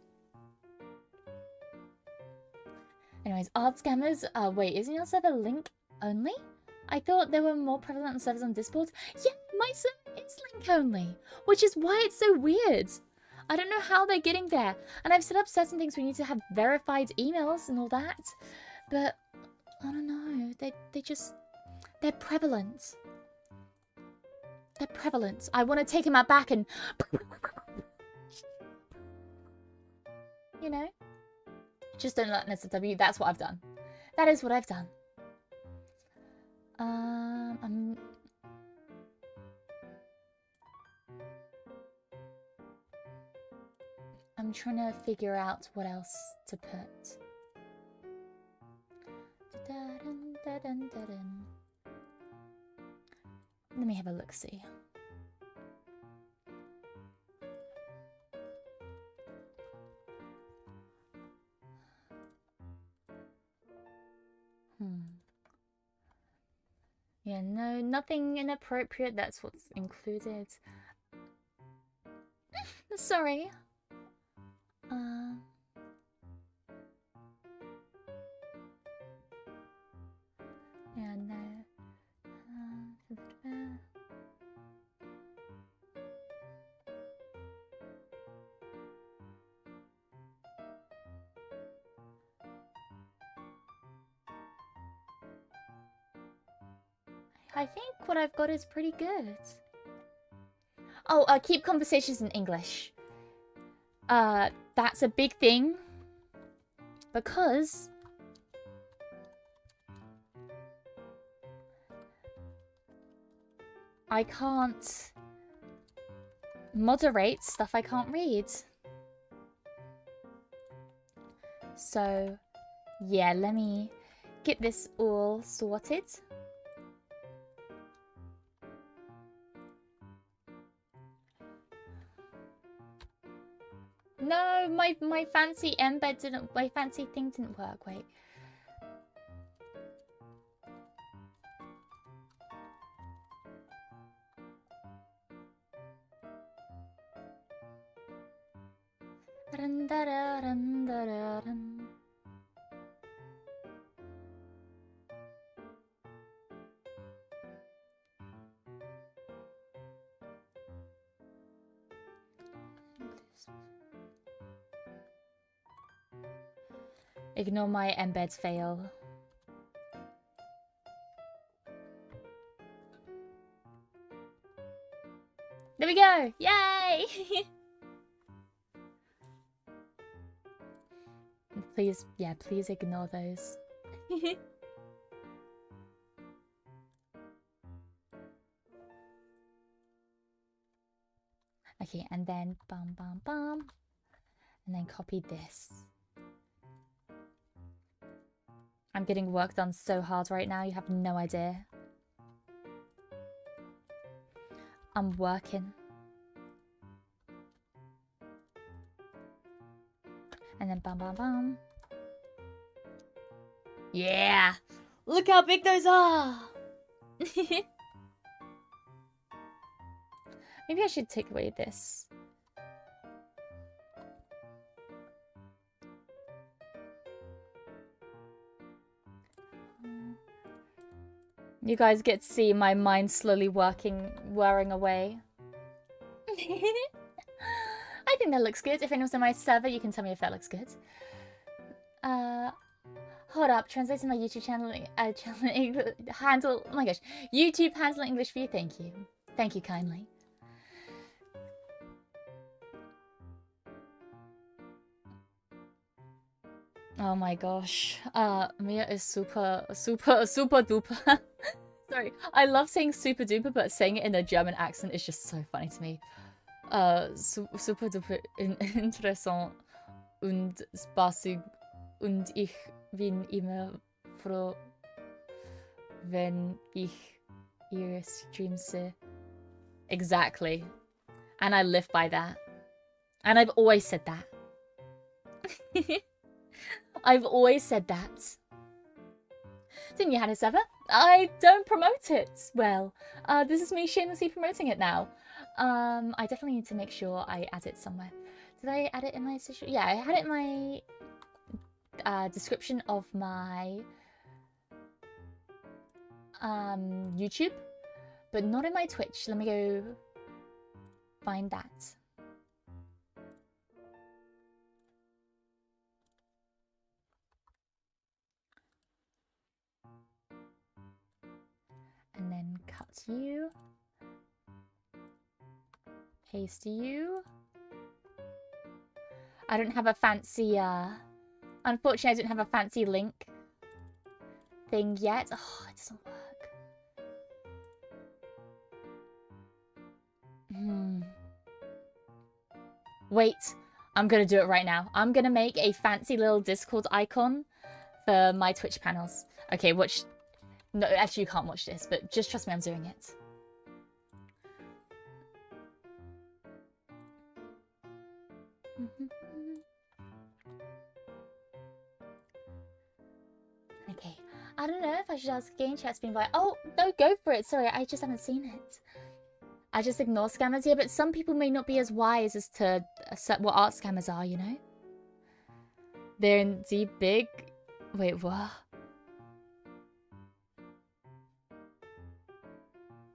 Anyways, art scammers. Wait, isn't your server link only? I thought there were more prevalent servers on Discord. Yeah, my server is link only. Which is why it's so weird. I don't know how they're getting there. And I've set up certain things we need to have verified emails and all that. But, I don't know. They're prevalent. They're prevalent. I want to take him out back and... You know? Just don't let NSFW. That's what I've done. That is what I've done. I'm trying to figure out what else to put. Let me have a look-see. Yeah, no, nothing inappropriate. That's what's included. Sorry. Yeah, no. I think what I've got is pretty good. Oh, keep conversations in English. That's a big thing. Because... I can't moderate stuff I can't read. So, yeah, let me get this all sorted. No, my fancy embed didn't, my fancy thing didn't work. Wait. Ignore my embeds fail. There we go! Yay! Please, yeah, please ignore those. Okay, and then bum bum bum. And then copy this. I'm getting work done so hard right now, you have no idea. I'm working. And then bum bum bum. Yeah! Look how big those are! Maybe I should take away this. You guys get to see my mind slowly wearing away. think that looks good. If anyone's on my server, you can tell me if that looks good. Hold up, translating my YouTube channel, handle, oh my gosh, YouTube handle English for you, thank you. Thank you kindly. Oh my gosh, Mia is super duper. Sorry, I love saying super duper, but saying it in a German accent is just so funny to me. Super duper interessant und spaßig und ich bin immer froh, wenn ich ihre Streams sehe. Exactly. And I live by that. And I've always said that. I've always said that. Didn't you have a server? I don't promote it. Well, this is me shamelessly promoting it now. I definitely need to make sure I add it somewhere. Did I add it in my social? Yeah, I had it in my description of my YouTube, but not in my Twitch. Let me go find that. And then cut you, paste you. I don't have a fancy unfortunately, I don't have a fancy link thing yet. Oh, it doesn't work. Wait, I'm gonna do it right now. I'm gonna make a fancy little Discord icon for my Twitch panels. Okay, watch. No, actually, you can't watch this, but just trust me, I'm doing it. Okay, I don't know if I should ask game chat's been invited. Oh, no, go for it. Sorry, I just haven't seen it. I just ignore scammers here, but some people may not be as wise as to accept what art scammers are, you know? They're indeed big. Wait, what?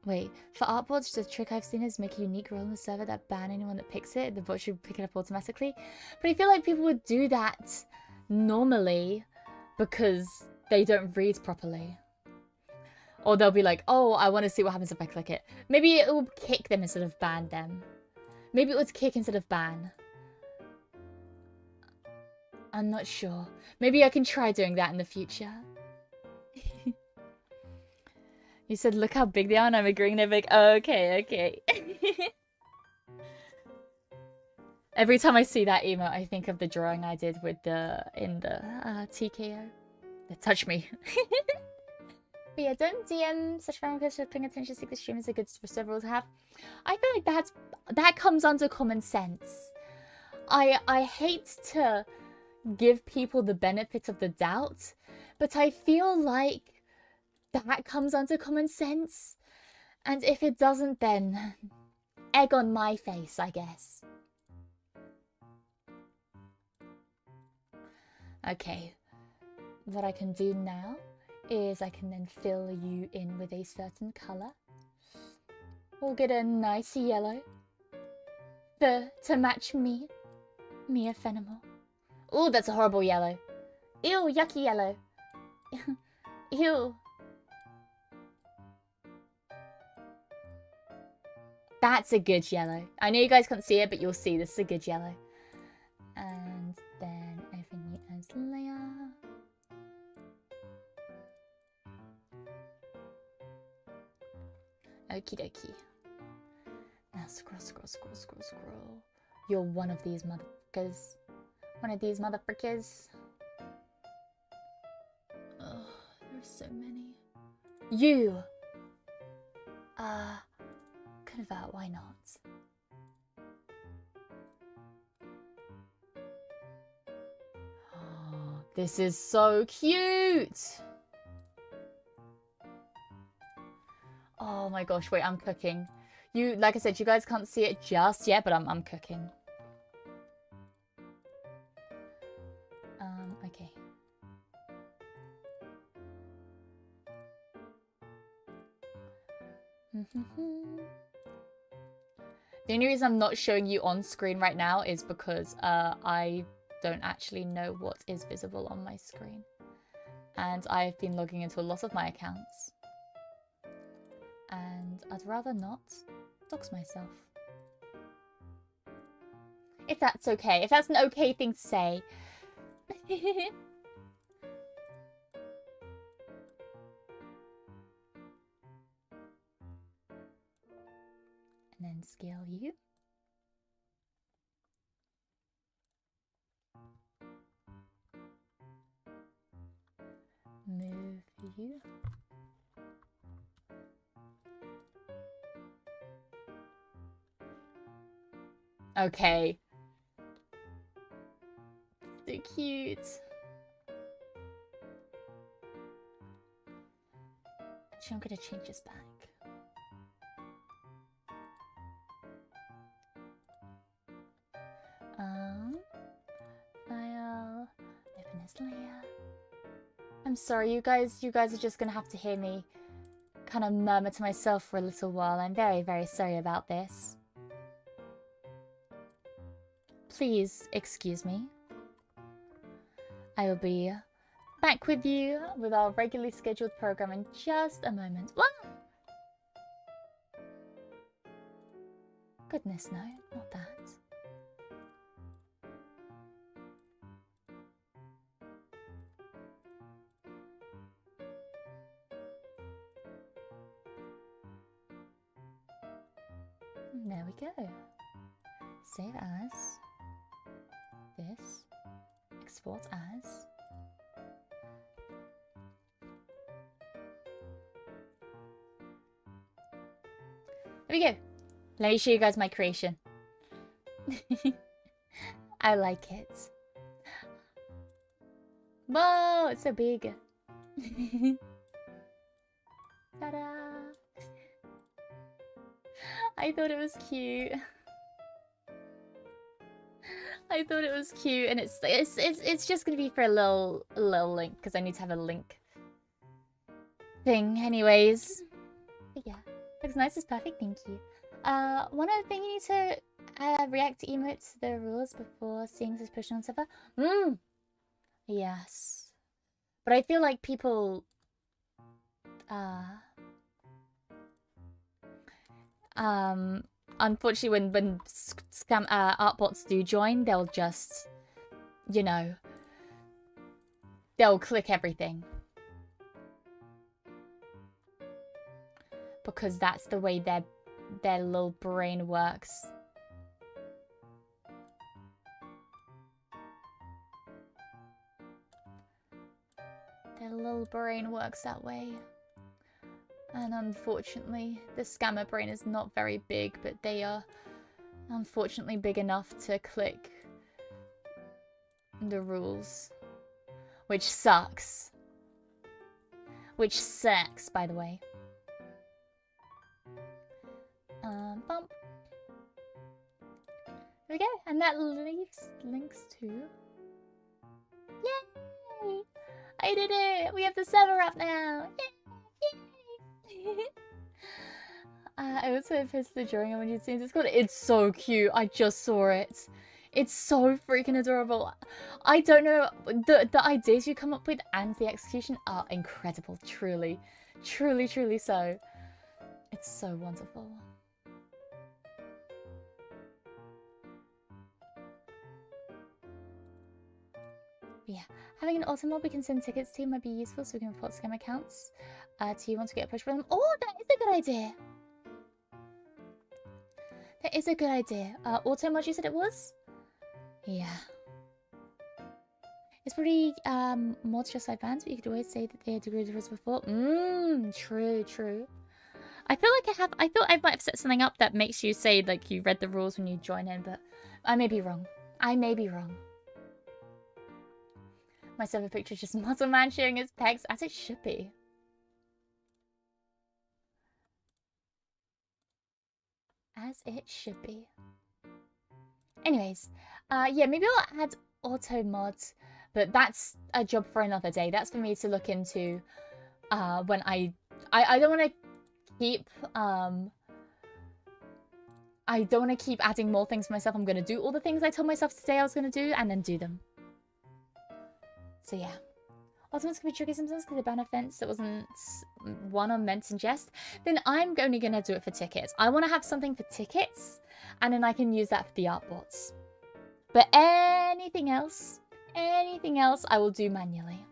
Wait, for artboards, the trick I've seen is make a unique role in the server that ban anyone that picks it. The bot should pick it up automatically. But I feel like people would do that normally because they don't read properly. Or they'll be like, oh, I want to see what happens if I click it. Maybe it will kick them instead of ban them. Maybe it would kick instead of ban. I'm not sure. Maybe I can try doing that in the future. You said, look how big they are, and I'm agreeing they're big. Okay, okay. Every time I see that emote, I think of the drawing I did with in the TKO. They touch me. But yeah, don't DM such fan requests for paying attention to the streamers are good for several to have. I feel like that comes under common sense. I hate to give people the benefit of the doubt, but I feel like that comes under common sense. And if it doesn't, then egg on my face, I guess. Okay, what I can do now is I can then fill you in with a certain color. We'll get a nice yellow to match me, Mia Fenimore. Oh, that's a horrible yellow. Ew, yucky yellow. Ew. That's a good yellow. I know you guys can't see it, but you'll see this is a good yellow. And then open you as layer. Okie dokie. Now scroll, scroll, scroll, scroll, scroll. You're one of these motherfuckers. One of these motherfuckers. Oh, there's so many. You! Convert, why not? Oh, this is so cute! Oh my gosh, wait, I'm cooking. You, like I said, you guys can't see it just yet, but I'm cooking. Okay. The only reason I'm not showing you on screen right now is because I don't actually know what is visible on my screen. And I've been logging into a lot of my accounts. And I'd rather not dox myself. If that's okay. If that's an okay thing to say. And then scale you. Move you. Okay. So cute. Actually, I'm gonna change this back. File. Open this layer. I'm sorry, you guys are just gonna have to hear me kind of murmur to myself for a little while. I'm very, very sorry about this. Please excuse me. I will be back with you with our regularly scheduled program in just a moment. What? Goodness, no, not that. There we go. Save as. This. Export as. There we go. Let me show you guys my creation. I like it. Whoa, it's so big. Ta-da! I thought it was cute. I thought it was cute, and it's just gonna be for a little link because I need to have a link thing, anyways. But yeah, looks nice. It's perfect. Thank you. One other thing, you need to react to emotes to the rules before seeing this push on server. Yes, but I feel like people unfortunately, when scam art bots do join, they'll just, you know, they'll click everything because that's the way their little brain works. Their little brain works that way. And unfortunately, the scammer brain is not very big, but they are unfortunately big enough to click the rules. Which sucks. Which sucks, by the way. Bump. There we go. And that links to... Yay! I did it! We have the server up now! Yay! I also posted the drawing when you'd seen Discord. It's so cute. I just saw it. It's so freaking adorable. I don't know. The ideas you come up with and the execution are incredible. Truly. Truly, truly so. It's so wonderful. Yeah. Having an auto mob we can send tickets to might be useful so we can report scam accounts to you once we get a push for them. Oh, that is a good idea. That is a good idea. Auto mod, you said it was? Yeah. It's pretty mods just like bands, but you could always say that they had agreed with us before. True, true. I feel like I thought I might have set something up that makes you say like you read the rules when you join in, but I may be wrong. I may be wrong. My server picture is just Muscle Man showing his pecs, as it should be. As it should be. Anyways, yeah, maybe I'll add auto mods, but that's a job for another day. That's for me to look into when I don't want to keep I don't want to keep adding more things for myself. I'm going to do all the things I told myself today I was going to do and then do them. So yeah. Also, it's going to be tricky sometimes because the ban offense that wasn't one on meant in jest. Then I'm only going to do it for tickets. I want to have something for tickets and then I can use that for the art boards. But anything else I will do manually.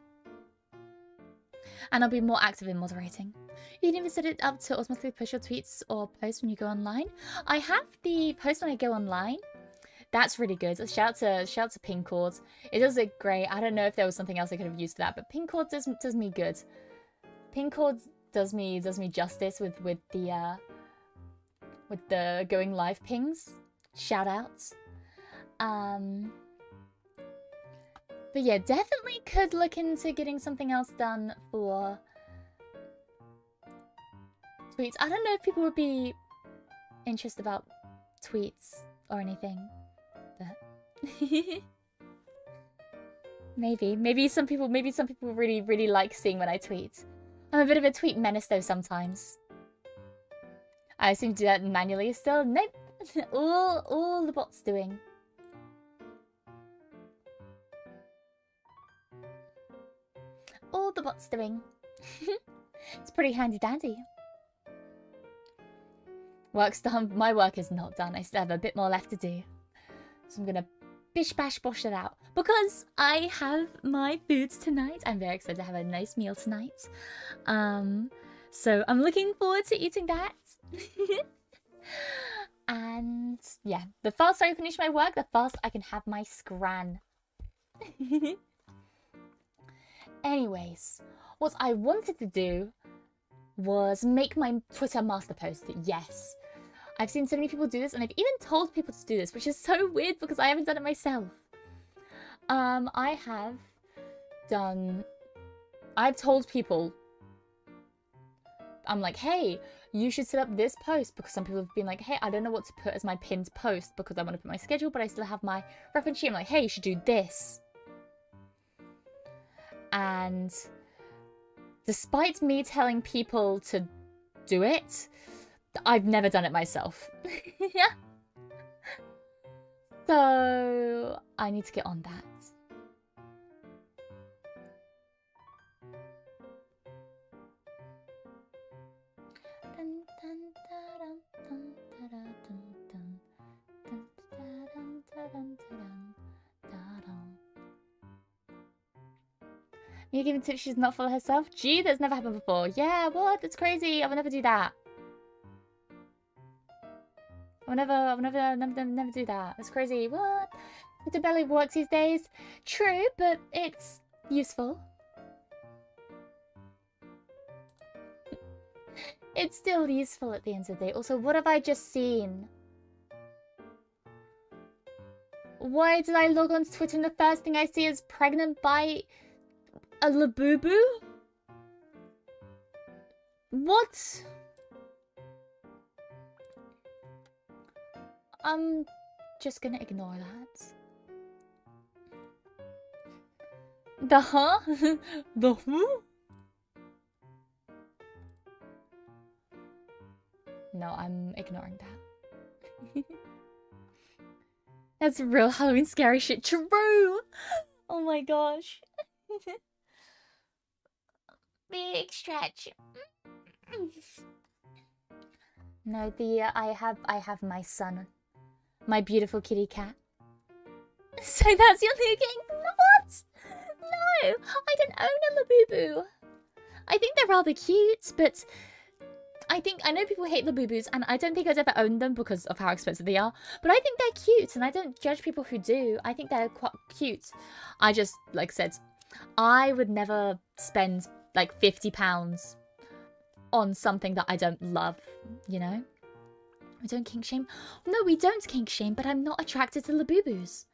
And I'll be more active in moderating. You can even set it up to automatically push your tweets or posts when you go online. I have the post when I go online. That's really good. Shout out to Pin Cord. It does look great. I don't know if there was something else I could have used for that, but Pin Cord does me good. Pin Cord does me justice with the going live pings. Shout out. But yeah, definitely could look into getting something else done for tweets. I don't know if people would be interested about tweets or anything, but maybe some people really like seeing when I tweet. I'm a bit of a tweet menace though sometimes. I assume to do that manually still. Nope. all the bot's doing. All the bot's doing. It's pretty handy dandy. Work's done. My work is not done. I still have a bit more left to do. So I'm gonna bish bash bosh it out. Because I have my foods tonight. I'm very excited to have a nice meal tonight. So I'm looking forward to eating that. And yeah, the faster I finish my work, the faster I can have my scran. Anyways, what I wanted to do was make my Twitter master post. Yes. I've seen so many people do this, and I've even told people to do this, which is so weird because I haven't done it myself. I've told people, I'm like, hey, you should set up this post, because some people have been like, hey, I don't know what to put as my pinned post because I want to put my schedule, but I still have my reference sheet. I'm like, hey, you should do this. And despite me telling people to do it, I've never done it myself. So I need to get on that. You giving tips she's not for herself? Gee, that's never happened before. Yeah, what? That's crazy. I would never do that. I would never do that. That's crazy. What? Twitter barely works these days. True, but it's useful. It's still useful at the end of the day. Also, what have I just seen? Why did I log on to Twitter and the first thing I see is pregnant by a Labubu? What? I'm just gonna ignore that. The huh? The who? No, I'm ignoring that. That's real Halloween scary shit. True! Oh my gosh. Big stretch. No, I have my son. My beautiful kitty cat. So that's your new king? What? No! I don't own a Labubu. I think they're rather cute, but I know people hate Labubus, and I don't think I'd ever own them because of how expensive they are. But I think they're cute, and I don't judge people who do. I think they're quite cute. I just, like I said, I would never spend like £50 on something that I don't love, you know? We don't kink shame. No, we don't kink shame, but I'm not attracted to Labubus.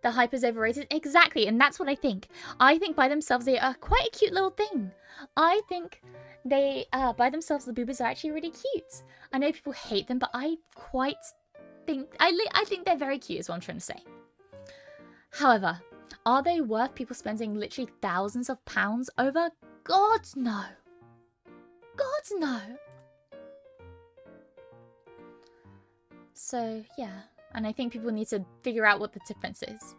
The hype is overrated. Exactly, and that's what I think. I think by themselves they are quite a cute little thing. I think they, by themselves, Labubus are actually really cute. I know people hate them, but I quite think, I think they're very cute is what I'm trying to say. However, are they worth people spending literally thousands of pounds over? God, no. God, no. So, yeah. And I think people need to figure out what the difference is.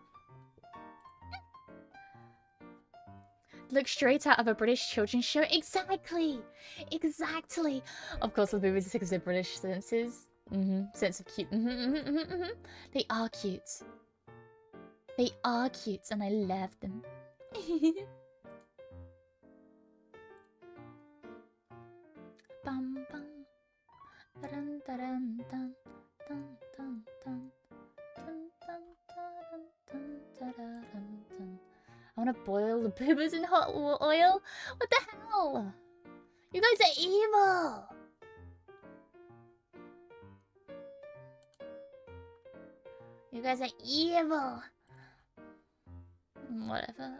Look straight out of a British children's show. Exactly! Exactly! Of course, the movies are because they're British senses. Sense of cute. They are cute. They are cute, and I love them. Bum, bum. Dun, dun, dun, dun, dun, dun, dun. Dun, dun, dun, dun, dun, dun, dun. I want to boil the boobers in hot oil? What the hell? You guys are evil! You guys are evil! Whatever.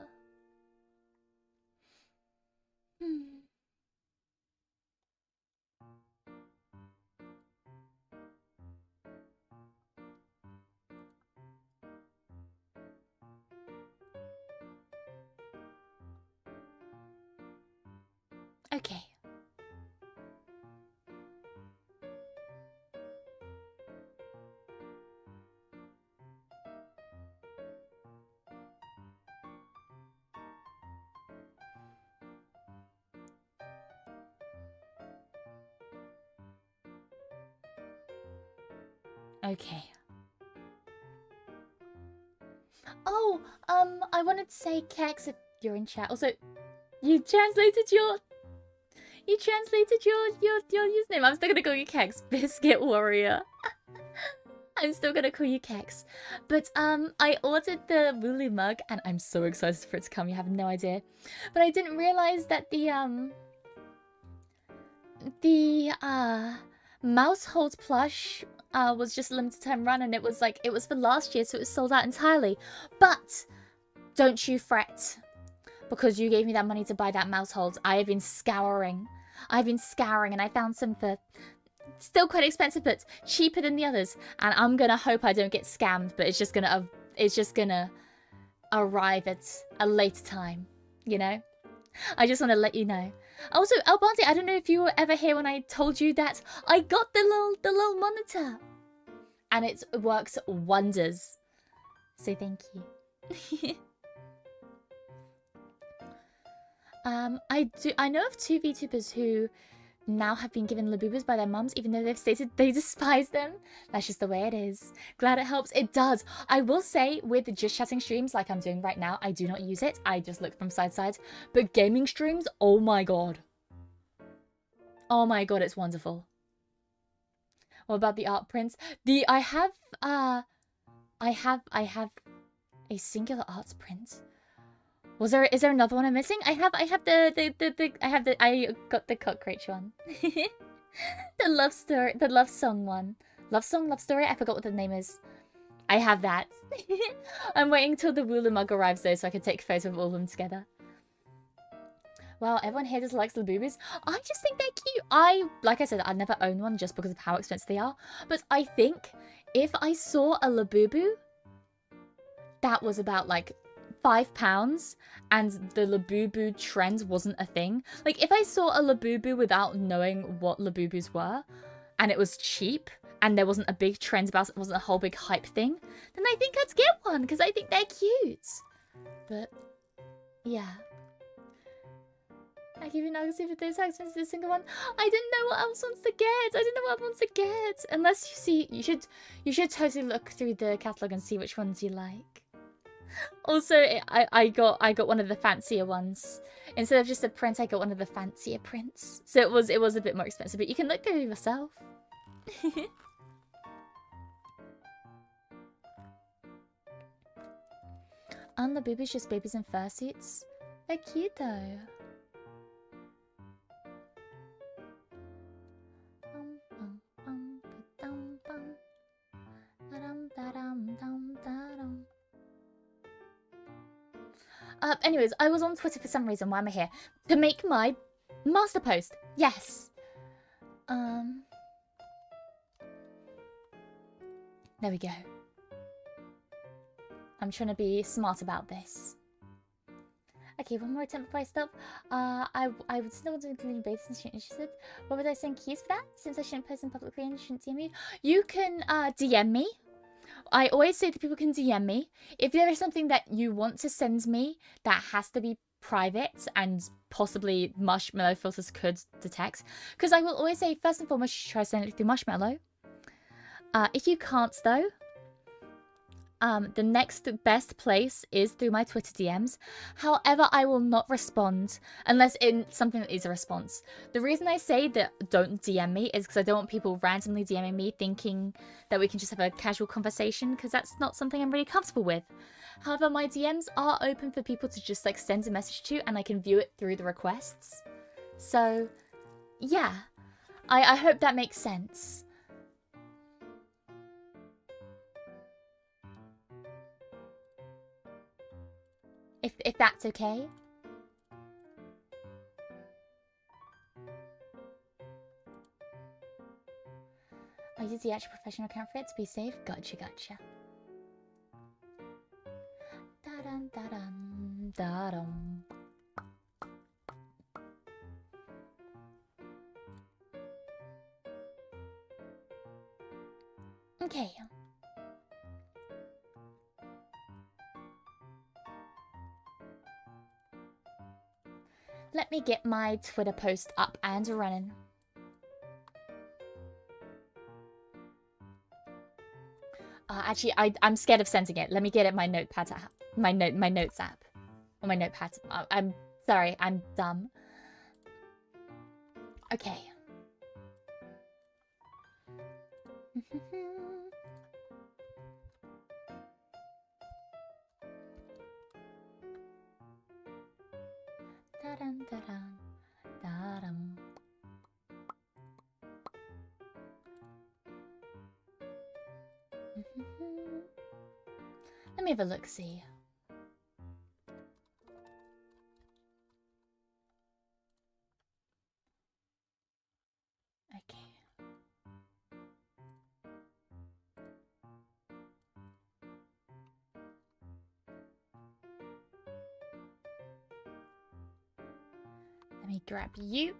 Okay. Okay. Oh, I wanted to say Kex if you're in chat. Also, you translated your username. I'm still gonna call you Kex, Biscuit Warrior. I'm still gonna call you Kex. But I ordered the Wooloo mug and I'm so excited for it to come, you have no idea. But I didn't realize that the Mousehold plush was just a limited time run, and it was for last year, so it was sold out entirely. But don't you fret, because you gave me that money to buy that Mousehold. I have been scouring. And I found some for still quite expensive, but cheaper than the others. And I'm gonna hope I don't get scammed, but it's just gonna arrive at a later time, you know? I just want to let you know. Also, Albante, I don't know if you were ever here when I told you that I got the little monitor, and it works wonders. So thank you. I know of 2 VTubers who now have been given Laboobas by their mums, even though they've stated they despise them. That's just the way it is. Glad it helps. It does. I will say, with just chatting streams like I'm doing right now, I do not use it. I just look from side to side. But gaming streams, oh my god. Oh my god, it's wonderful. What about the art prints? I have a singular arts print. Is there another one I'm missing? I got the cockroach one. The love story, the love song one. Love song, love story? I forgot what the name is. I have that. I'm waiting till the Wooloo mug arrives though, so I can take a photo of all of them together. Wow, everyone here just likes Laboobas. I just think they're cute. Like I said, I'd never own one just because of how expensive they are. But I think if I saw a Labooboo that was about like £5 and the Labooboo trend wasn't a thing. Like if I saw a Labooboo without knowing what Laboobos were and it was cheap and there wasn't a big trend about it, wasn't a whole big hype thing, then I think I'd get one because I think they're cute. But yeah. I give you nuggets if there's how expensive this single one. I didn't know what else wants to get. I didn't know what else wants to get. Unless you see, you should totally look through the catalogue and see which ones you like. Also, I got one of the fancier ones. Instead of just a print, I got one of the fancier prints. So it was a bit more expensive, but you can look through it yourself. Aren't the babies just babies in fursuits? They're cute though. Anyways, I was on Twitter for some reason. Why am I here? To make my master post. Yes. There we go. I'm trying to be smart about this. Okay, one more attempt before I stop. I would still want to include bases, she said. What would I send keys for that? Since I shouldn't post them publicly and shouldn't DM me. You can DM me. I always say that people can DM me. If there is something that you want to send me that has to be private and possibly Marshmallow filters could detect, because I will always say, first and foremost, you should try to send it through Marshmallow. If you can't though, the next best place is through my Twitter DMs. However, I will not respond unless in something that is a response. The reason I say that don't DM me is because I don't want people randomly DMing me thinking that we can just have a casual conversation, because that's not something I'm really comfortable with. However, my DMs are open for people to just like send a message to, and I can view it through the requests. So, yeah. I hope that makes sense. If that's okay. I use the actual professional account for it to be safe. Gotcha, gotcha. Da-dum, da-dum, da-dum. Okay. Let me get my Twitter post up and running. Actually, I'm scared of sending it. Let me get it my notepad app, my notes app, or my notepad. I'm sorry, I'm dumb. Okay. Da-dum, da-dum, da-dum. Let me have a look-see. Okay. Let me grab you.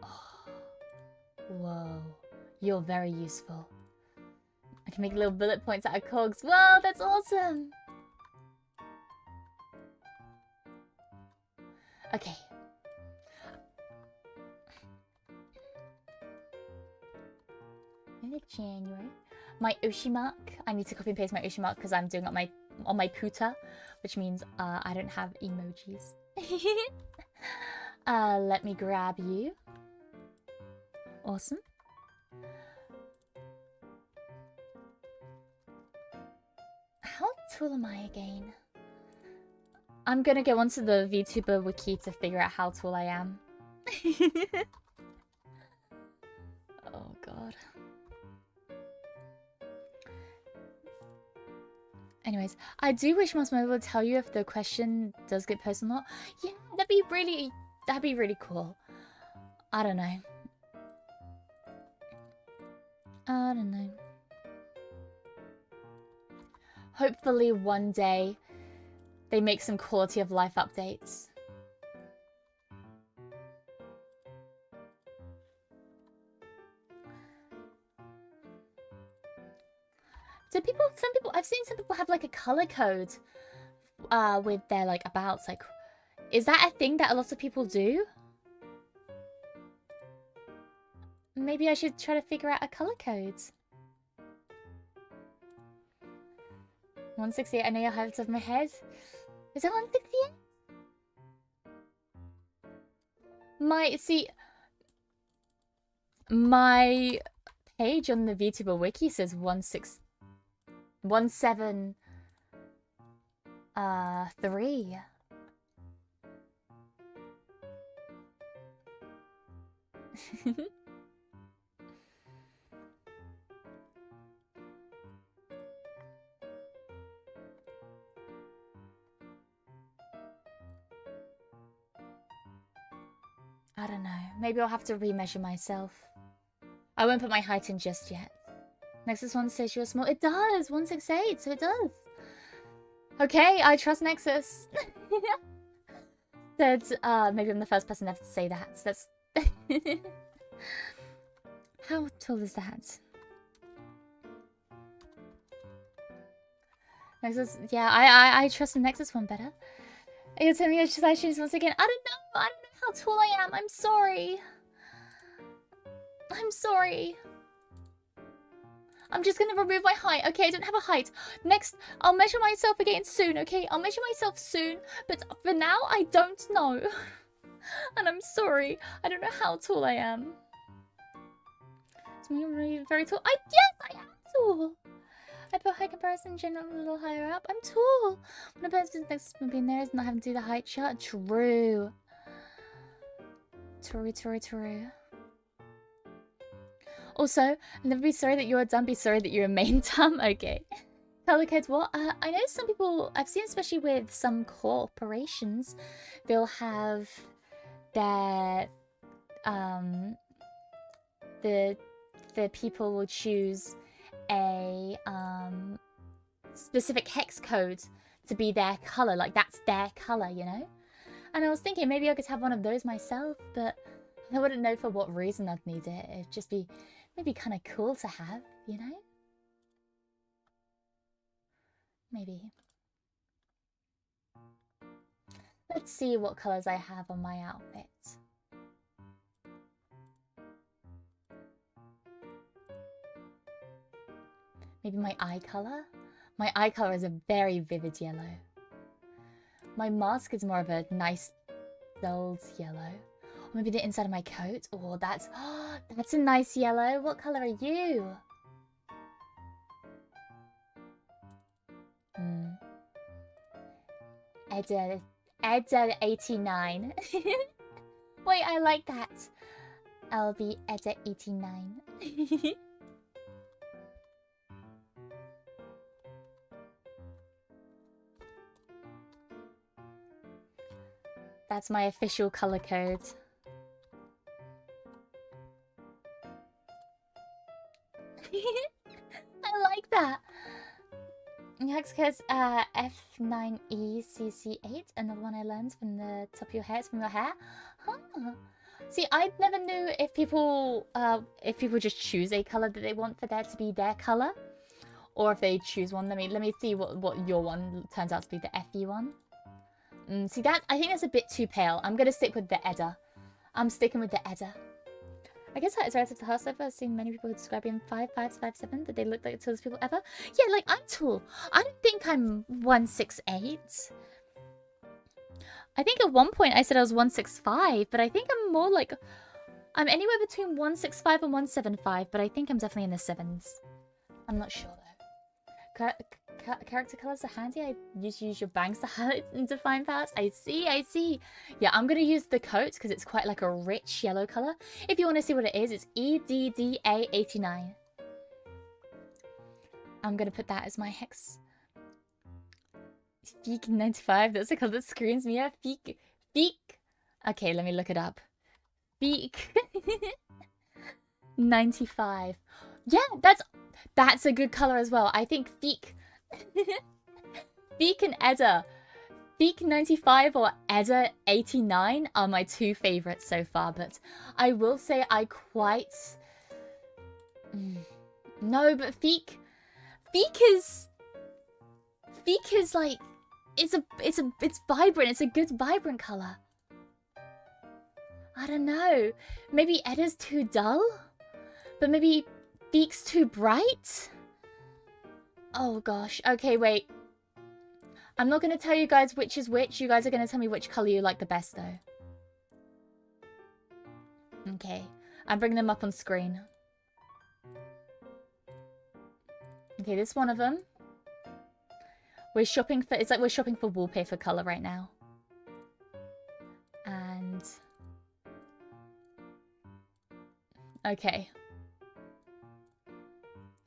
Oh. Whoa. You're very useful. I can make little bullet points out of cogs. Whoa, that's awesome! Okay. In January. My Oshi mark. I need to copy and paste my Oshi mark because I'm doing it on my puta, which means I don't have emojis. Let me grab you. Awesome. How tall am I again? I'm gonna go onto the VTuber wiki to figure out how tall I am. Oh god. Anyways, I do wish Mosmo would tell you if the question does get posted or not. Yeah, that'd be really cool. I don't know. I don't know. Hopefully one day they make some quality of life updates. Some people, I've seen some people have like a color code with their like abouts. Like, is that a thing that a lot of people do? Maybe I should try to figure out a color code. 168, I know you have it off my head. Is it 168? My page on the VTuber wiki says 173. I don't know. Maybe I'll have to remeasure myself. I won't put my height in just yet. Nexus 1 says you're small. It does! 168, so it does. Okay, I trust Nexus. Said, maybe I'm the first person ever to say that. So that's... How tall is that? Nexus, yeah, I trust the Nexus one better. You're telling me I choose once again. I don't know how tall I am. I'm sorry. I'm sorry. I'm just gonna remove my height. Okay, I don't have a height. Next, I'll measure myself again soon, okay? I'll measure myself soon. But for now, I don't know. And I'm sorry. I don't know how tall I am. I'm very tall. Yes, I am tall. I put high comparison general a little higher up. I'm tall. When a person's next to me in there is not having to do the height chart. True. True. Also, never be sorry that you're dumb, be sorry that you're main dumb. Okay. Color codes, what? I know some people, I've seen especially with some corporations, they'll have their, the people will choose a specific hex code to be their color, like that's their color, you know? And I was thinking maybe I could have one of those myself, but I wouldn't know for what reason I'd need it. It'd just be maybe kind of cool to have, you know? Maybe. Let's see what colors I have on my outfit. Maybe my eye color? My eye color is a very vivid yellow. My mask is more of a nice dulled yellow. Or maybe the inside of my coat. Oh, that's a nice yellow. What color are you? Edda 89. Wait, I like that. I'll be Edda 89. That's my official color code. I like that. Hex code's F9ECC8. Another one I learned from the top of your hair. It's from your hair. Huh. See, I never knew if people just choose a color that they want for there to be their color, or if they choose one. Let me see what your one turns out to be, the FE one. See that? I think that's a bit too pale. I'm gonna stick with the Edda. I'm sticking with the Edda. I guess that is relative to her stuff. I've seen many people who describe being 5'5", 5'7", that they look like the tallest people ever. Yeah, like, I'm tall. I don't think I'm 168. I think at one point I said I was 165, but I think I'm more like... I'm anywhere between 165 and 175, but I think I'm definitely in the 7s. I'm not sure, though. Character colors are handy. I usually use your bangs to highlight and define parts. I see. Yeah, I'm going to use the coat because it's quite like a rich yellow color. If you want to see what it is, it's EDDA89. I'm going to put that as my hex. Feek 95. That's the color that screams me out. Feek. Okay, let me look it up. Feek 95. Yeah, that's a good color as well. I think Feek... Feek and Edda. Feek 95 or Edda 89 are my two favorites so far, but I will say I quite... No, but Feek is like... It's vibrant. It's a good vibrant color. I don't know. Maybe Edda's too dull? But maybe Feek's too bright? Oh gosh. Okay, wait. I'm not going to tell you guys which is which. You guys are going to tell me which color you like the best, though. Okay. I'm bringing them up on screen. Okay, this one of them. We're shopping for... It's like we're shopping for wallpaper color right now. And... Okay.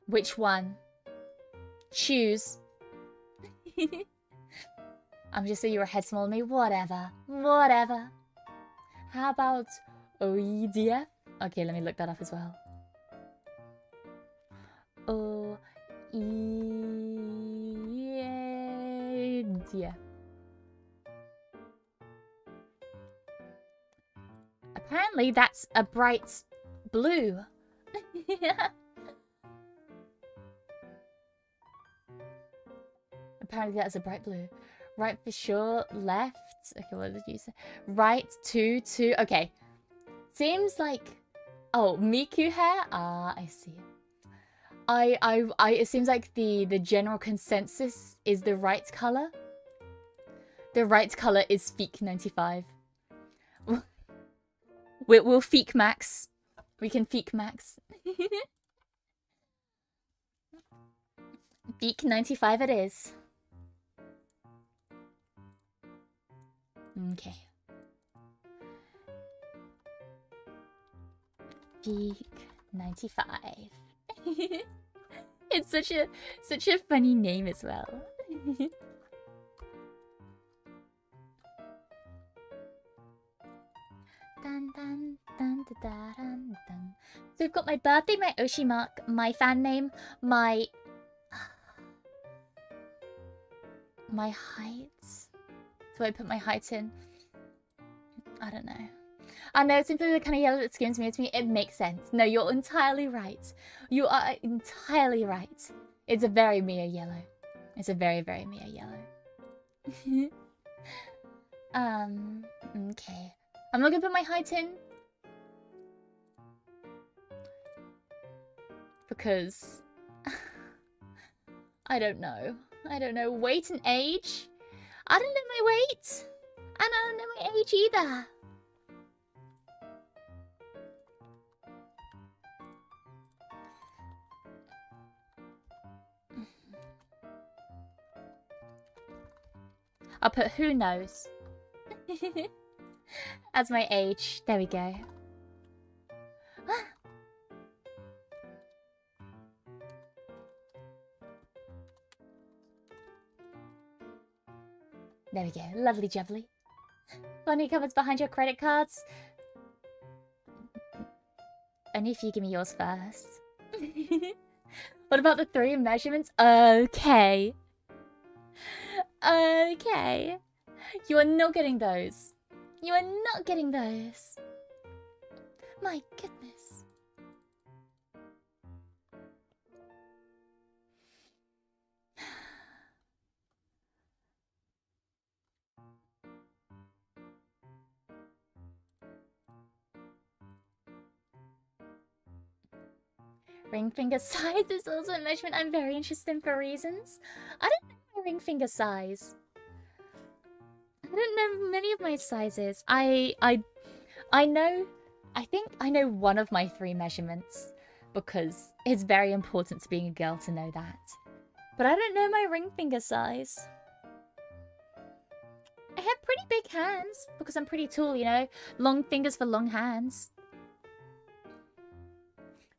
Which one? Choose. I'm just saying you're a head smaller than me. Whatever. How about OEDF? Okay, let me look that up as well. OEDF. Yeah. Apparently that's a bright blue. Apparently that's a bright blue. Right for sure, left. Okay, what did you say? Right, two. Okay. Seems like... Oh, Miku hair? Ah, I see. It seems like the general consensus is the right color. The right color is Feek 95. We'll Feek Max. We can Feek Max. Feek 95 it is. Okay. Feek 95. It's such a funny name as well. Dun, dun, dun, dun, dun, dun. So I've got my birthday, my Oshi mark, my fan name, my height. So I put my height in. I don't know. I know simply the kind of yellow that screams me to me. It makes sense. No, you're entirely right. You are entirely right. It's a very Mia yellow. It's a very, very Mia yellow. Okay. I'm not gonna put my height in. Because... I don't know. I don't know. Weight and age? I don't know my weight. And I don't know my age either. I'll put who knows. As my age. There we go. There we go. Lovely jubbly. Funny comments behind your credit cards. Only if you give me yours first. What about the 3 measurements? Okay. Okay. You are not getting those. You are not getting those. My goodness. Ring finger size is also a measurement I'm very interested in for reasons. I don't know my ring finger size. I don't know many of my sizes. I know, I think I know one of my 3 measurements because it's very important to being a girl to know that. But I don't know my ring finger size. I have pretty big hands because I'm pretty tall, you know? Long fingers for long hands.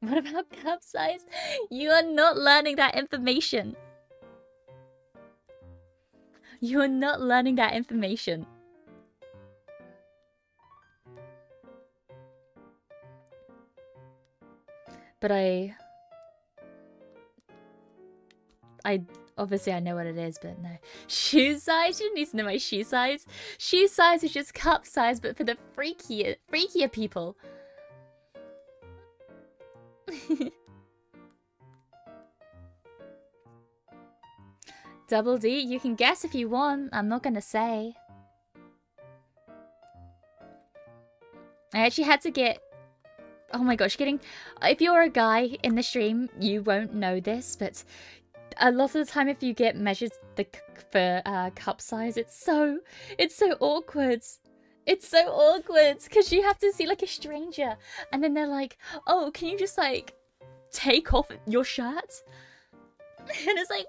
What about cup size? You are not learning that information. You are not learning that information. But I obviously I know what it is, but no. Shoe size? You don't need to know my shoe size. Shoe size is just cup size, but for the freakier people. Double D, you can guess if you want. I'm not gonna say. I actually had to get... Oh my gosh, if you're a guy in the stream, you won't know this, but a lot of the time if you get measured for cup size, it's so awkward. It's so awkward because you have to see like a stranger and then they're like, oh, can you just like take off your shirt? And it's like,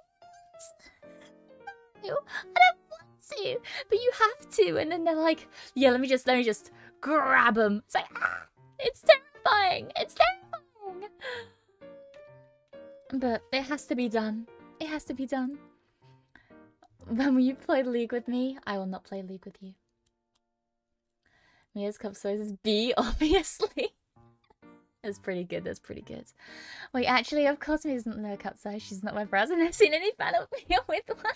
I don't want to, but you have to. And then they're like, yeah, let me just grab them. It's like, it's terrifying. It's terrifying. But it has to be done. It has to be done. When will you play League with me? I will not play League with you. Mia's cup size is B, obviously. That's pretty good. That's pretty good. Wait, actually, of course, Mia doesn't know cup size. She's not my browser. I've never seen any fan of Mia with one.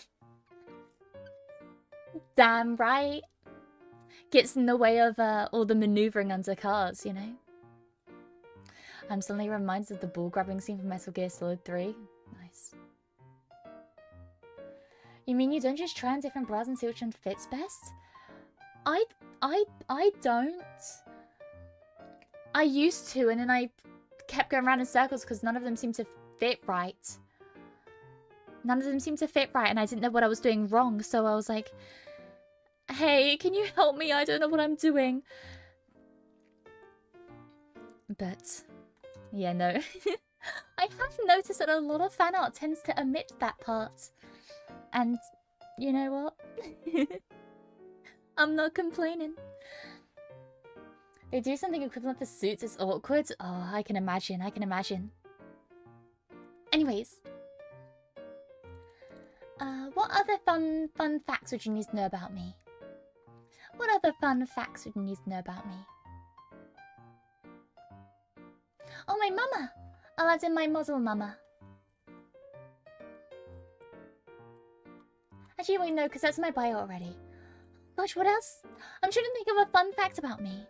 Damn right. Gets in the way of all the maneuvering under cars, you know? I'm suddenly reminded of the ball grabbing scene from Metal Gear Solid 3. Nice. You mean you don't just try on different bras and see which one fits best? I don't. I used to, and then I kept going around in circles because none of them seemed to fit right. None of them seemed to fit right, and I didn't know what I was doing wrong, so I was like, hey, can you help me? I don't know what I'm doing. But, yeah, no. I have noticed that a lot of fan art tends to omit that part. And, you know what? I'm not complaining. They do something equivalent for suits, it's awkward. Oh, I can imagine, I can imagine. Anyways. What other fun facts would you need to know about me? What other fun facts would you need to know about me? Oh, my mama! I'll add in my model mama. Actually, wait, no, because that's my bio already. Gosh, what else? I'm trying to think of a fun fact about me.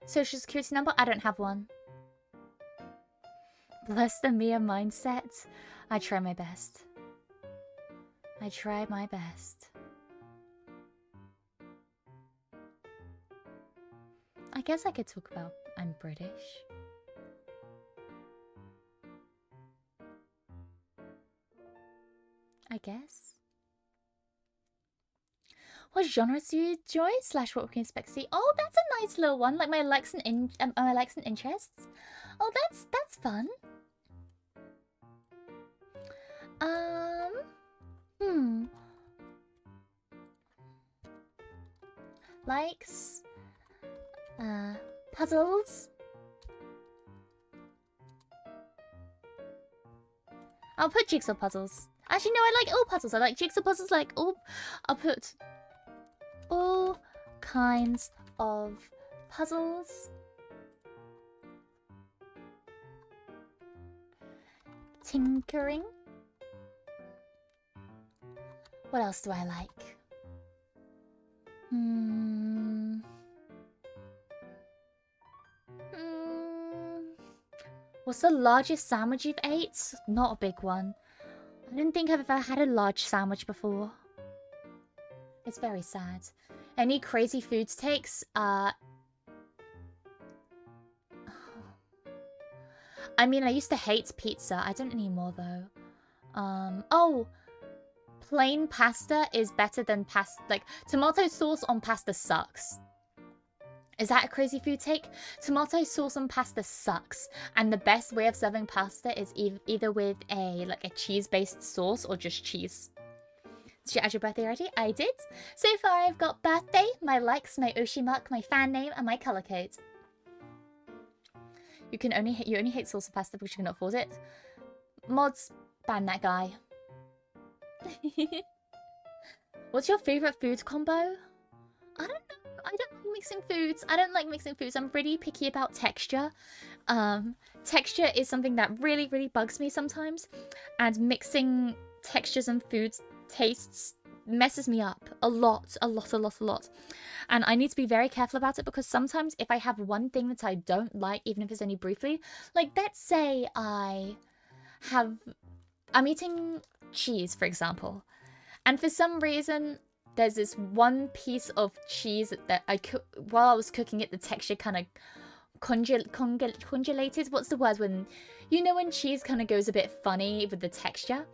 Social security number? I don't have one. Bless the Mia mindset. I try my best. I try my best. I guess I could talk about I'm British. I guess. What genres do you enjoy? / what we can expect to see? Oh, that's a nice little one. Like my likes and interests. Oh, that's fun. Likes. Puzzles. I'll put jigsaw puzzles. Actually, no, I like all puzzles. I like jigsaw puzzles. Like all. I'll put all kinds of puzzles. Tinkering. What else do I like? What's the largest sandwich you've ate? Not a big one. I don't think I've ever had a large sandwich before. It's very sad. Any crazy food takes? I mean, I used to hate pizza. I don't anymore, though. Oh! Plain pasta is better than pasta. Like, tomato sauce on pasta sucks. Is that a crazy food take? Tomato sauce on pasta sucks. And the best way of serving pasta is either with a cheese-based sauce or just cheese. Did you add your birthday already? I did. So far I've got birthday, my likes, my Oshi mark, my fan name, and my color code. You only hate sauce and pasta because you cannot afford it. Mods, ban that guy. What's your favorite food combo? I don't know. I don't like mixing foods. I don't like mixing foods. I'm pretty picky about texture. Texture is something that really, really bugs me sometimes. And mixing textures and foods tastes messes me up a lot. And I need to be very careful about it because sometimes if I have one thing that I don't like, even if it's only briefly, like let's say I'm eating cheese, for example, and for some reason there's this one piece of cheese that while I was cooking it, the texture kind of congelated. What's the word when cheese kind of goes a bit funny with the texture?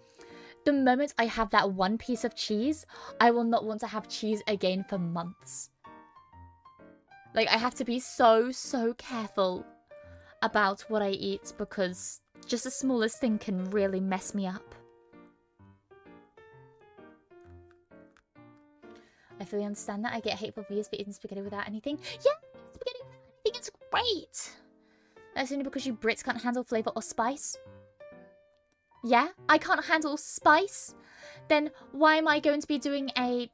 The moment I have that one piece of cheese, I will not want to have cheese again for months. Like, I have to be so careful about what I eat because just the smallest thing can really mess me up. I fully understand that. I get hateful views for eating spaghetti without anything. Yeah, spaghetti without anything is great. That's only because you Brits can't handle flavour or spice. Yeah, I can't handle spice. Then why am I going to be doing a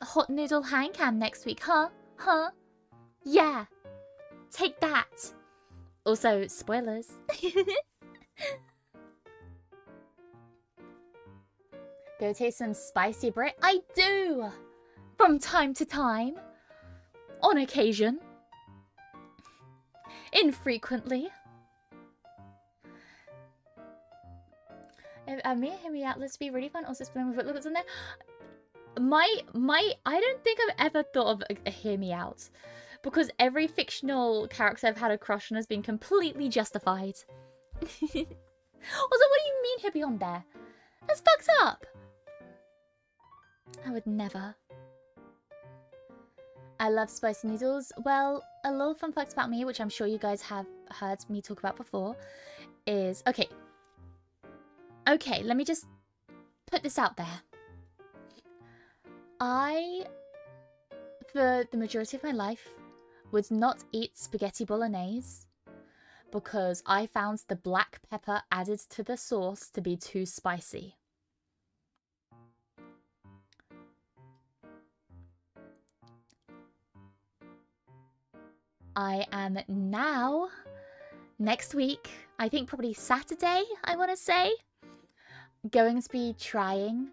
hot noodle hang cam next week, huh? Yeah. Take that. Also, spoilers. Go taste some spicy bread. I do! From time to time. On occasion. Infrequently. Mia, hear me out. Let's be really fun. Also, explain what looks in there. I don't think I've ever thought of a hear me out. Because every fictional character I've had a crush on has been completely justified. Also, what do you mean he'll be on there? That's fucked up. I would never. I love spicy noodles. Well, a little fun facts about me, which I'm sure you guys have heard me talk about before, is... Okay. Okay, let me just put this out there. I, for the majority of my life, would not eat spaghetti bolognese because I found the black pepper added to the sauce to be too spicy. I am now, next week, I think probably Saturday, I want to say, going to be trying,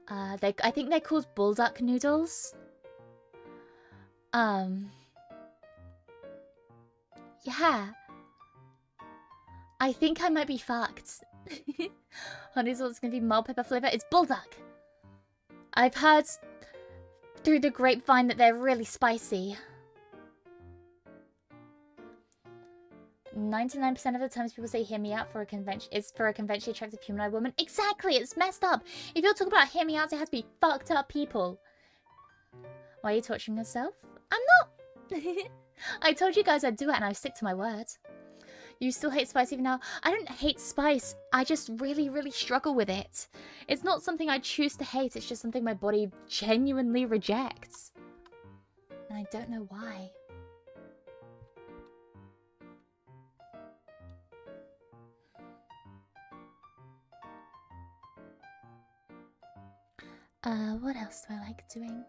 I think they're called bulldog noodles. Yeah. I think I might be fucked. Honey sauce is going to be mild pepper flavor. It's bulldog. I've heard through the grapevine that they're really spicy. 99% of the times people say hear me out for a convention, it's for a conventionally attractive humanoid woman. Exactly, it's messed up. If you're talking about hear me out, it has to be fucked up people. Why are you torturing yourself? I'm not. I told you guys I'd do it and I stick to my word. You still hate spice even now? I don't hate spice. I just really, really struggle with it. It's not something I choose to hate. It's just something my body genuinely rejects. And I don't know why. What else do I like doing?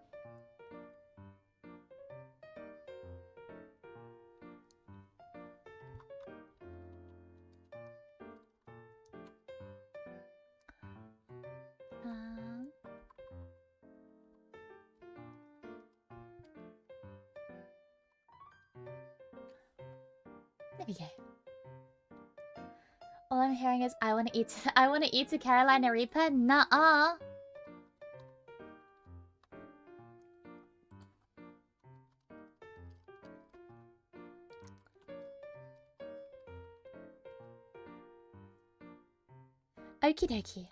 There we go. All I'm hearing is I want to eat a Carolina Reaper. Nuh-uh. Okie dokie.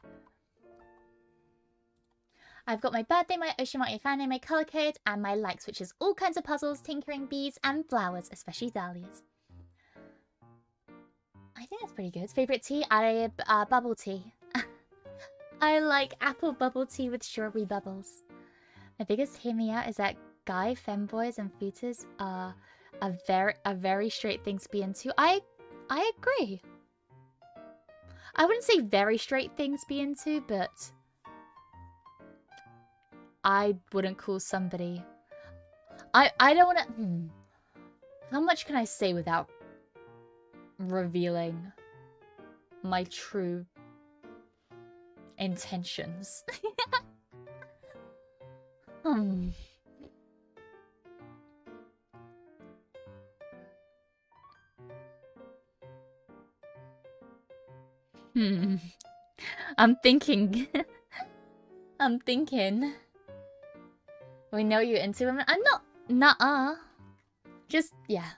I've got my birthday, my Oshimaki Fane, my color code, and my likes, which is all kinds of puzzles, tinkering, bees, and flowers, especially dahlias. I think that's pretty good. Favorite tea? Bubble tea. I like apple bubble tea with strawberry bubbles. My biggest hear me out is that guy femboys and foetas are a very straight thing to be into. I agree. I wouldn't say very straight things to be into, but I wouldn't call somebody... I don't want to... How much can I say without revealing my true intentions? I'm thinking. I'm thinking. We know you're into women. I'm not. Nuh-uh. Just, yeah.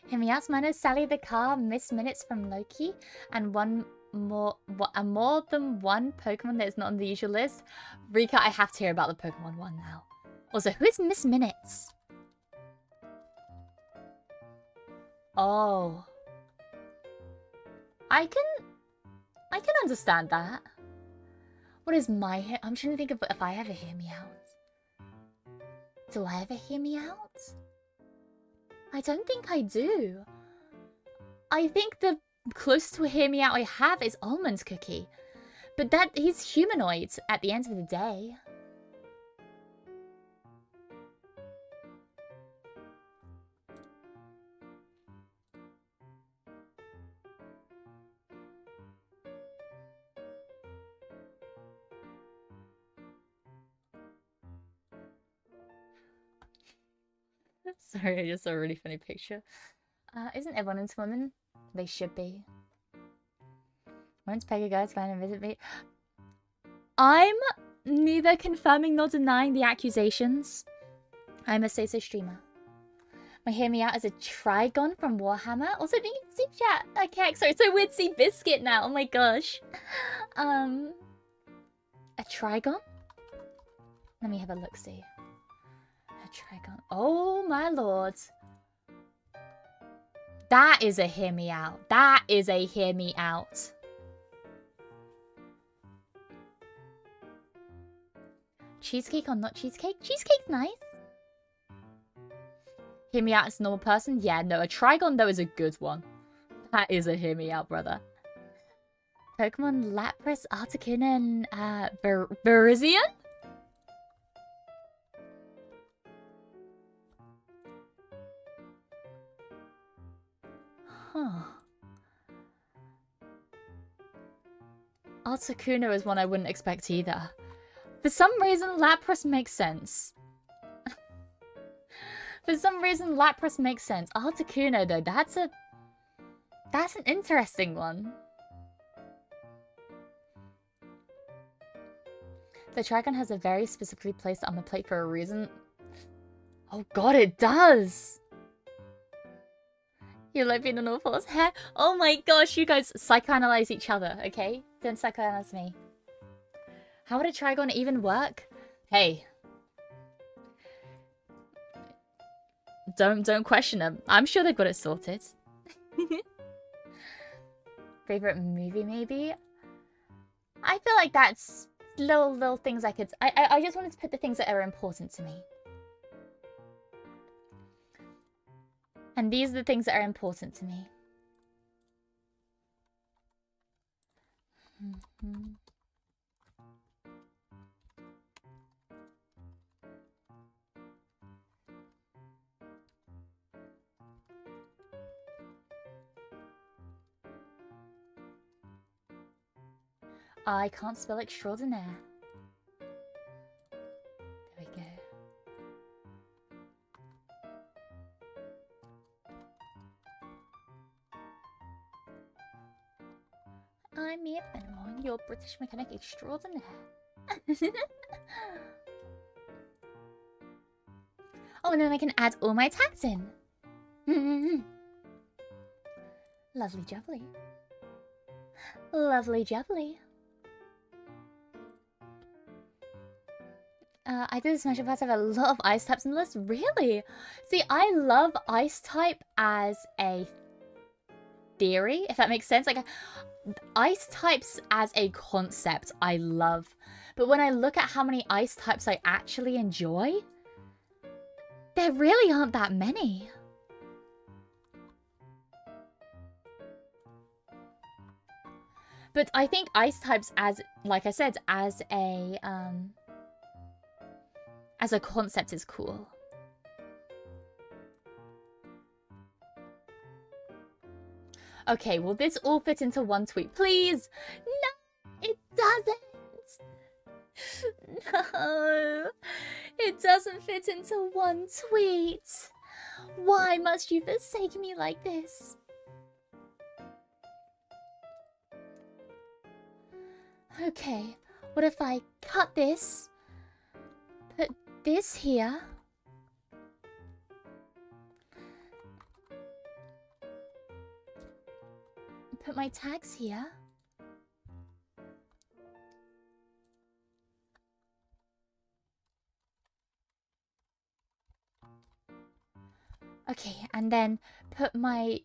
Hear me out, man. Sally the car, Miss Minutes from Loki, and more than one Pokemon that is not on the usual list. Rika, I have to hear about the Pokemon one now. Also, who is Miss Minutes? Oh. I can understand that. What is my hair? I'm trying to think of if I ever hear me out. Do I ever hear me out? I don't think I do. I think the closest to a hear me out I have is Almond Cookie. But he's humanoid at the end of the day. Sorry, I just saw a really funny picture. Isn't everyone into women? They should be. When's Pega guys find and visit me? I'm neither confirming nor denying the accusations. I'm a say-so streamer. My hear me out is a Trigon from Warhammer. Also, do you see chat? Okay, sorry, it's so weird to see Biscuit now. Oh my gosh. A Trigon? Let me have a look-see. A Trigon. Oh my lord. That is a hear me out. That is a hear me out. Cheesecake or not cheesecake? Cheesecake's nice. Hear me out as a normal person? Yeah, no, a Trigon though is a good one. That is a hear me out, brother. Pokemon Lapras, Articuno, and Virizion? Huh. Articuno is one I wouldn't expect either. For some reason, Lapras makes sense. For some reason, Lapras makes sense. Articuno, though, that's an interesting one. The Trigon has a very specifically placed on the plate for a reason. Oh god, it does! You like being on all fours? Hair? Oh my gosh, you guys psychoanalyze each other, okay? Don't psychoanalyze me. How would a Trigon even work? Hey. Don't question them. I'm sure they've got it sorted. Favorite movie, maybe? I feel like that's little things I could... I just wanted to put the things that are important to me. And these are the things that are important to me. I can't spell extraordinaire. There we go. I'm Mia Fenimore, your British mechanic extraordinaire. Oh, and then I can add all my tags in. Lovely jubbly. Lovely jubbly. I did Smash Pass have a lot of ice types in the list. Really? See, I love ice type as a theory, if that makes sense. Like, ice types as a concept, I love. But when I look at how many ice types I actually enjoy, there really aren't that many. But I think ice types as, like I said, as a concept is cool. Okay, will this all fit into one tweet? Please! No! It doesn't! No! It doesn't fit into one tweet! Why must you forsake me like this? Okay, what if I cut this? Put this here. Put my tags here. Okay, and then put my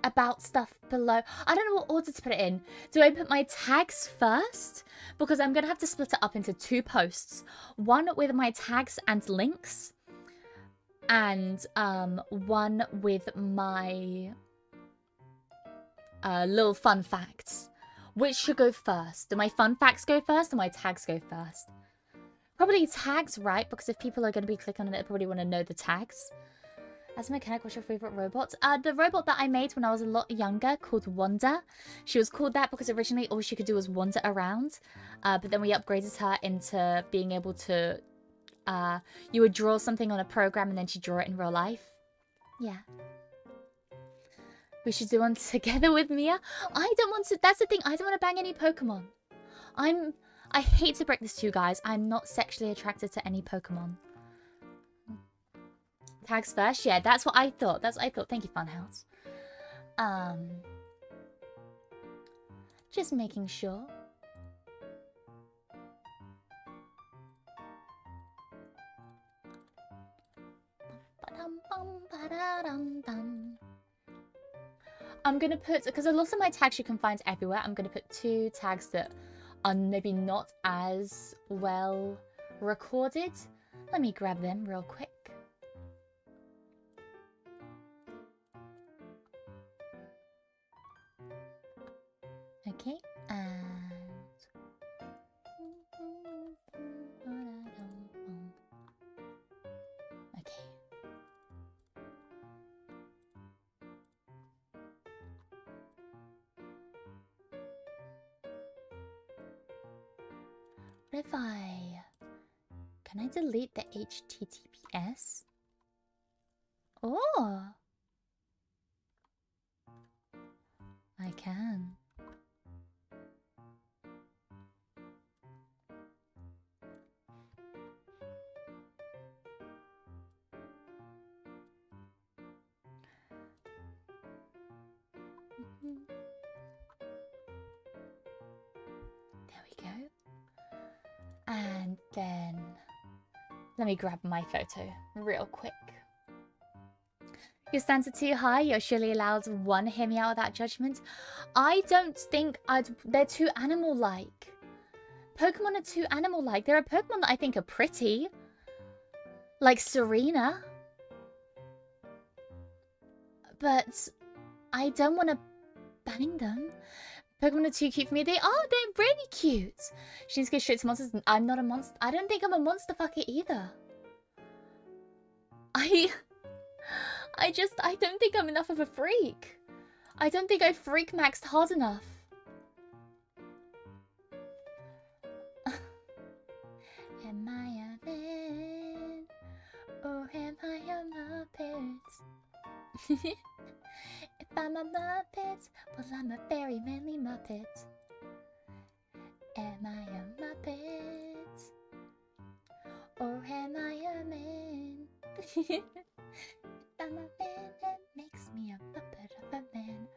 about stuff below. I don't know what order to put it in. Do I put my tags first? Because I'm going to have to split it up into 2 posts. One with my tags and links. And one with my little fun facts. Which should go first? Do my fun facts go first or my tags go first? Probably tags, right? Because if people are going to be clicking on it, they probably want to know the tags. As a mechanic, what's your favourite robot? The robot that I made when I was a lot younger called Wanda. She was called that because originally all she could do was wander around. But then we upgraded her into being able to you would draw something on a program and then she'd draw it in real life. Yeah. We should do one together with Mia. I don't want to. That's the thing. I don't want to bang any Pokemon. I hate to break this to you guys. I'm not sexually attracted to any Pokemon. Tags first? Yeah, that's what I thought. That's what I thought. Thank you, Funhouse. Just making sure. I'm gonna put, because a lot of my tags you can find everywhere, I'm gonna put 2 tags that are maybe not as well recorded. Let me grab them real quick. Okay, and okay. What if can I delete the HTTPS? Oh, I can. There we go. And then let me grab my photo real quick. Your standards are too high. You're surely allowed one hear me out without judgment. I don't think they're too animal-like. Pokemon are too animal-like. There are Pokemon that I think are pretty. Like Serena. But I don't want to bang them. Pokemon are too cute for me. They are. They're really cute. She needs to go straight to monsters. I'm not a monster. I don't think I'm a monster fucker either. I don't think I'm enough of a freak. I don't think I freak maxed hard enough. Am I a man? Or am I a Muppet? If I'm a Muppet, well, I'm a very manly Muppet. Am I a Muppet? Or am I a man? If I'm a man, that makes me a Muppet of a man.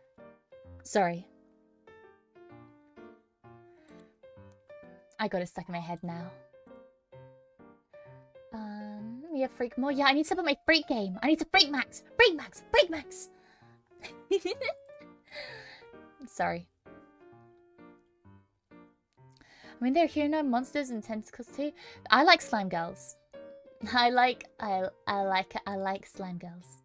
Sorry. I got it stuck in my head now. We have freak more. Yeah, I need to put my freak game. I need to freak max. Freak max. Freak max. Sorry. I mean, they're here now. Monsters and tentacles too. I like slime girls. I like slime girls.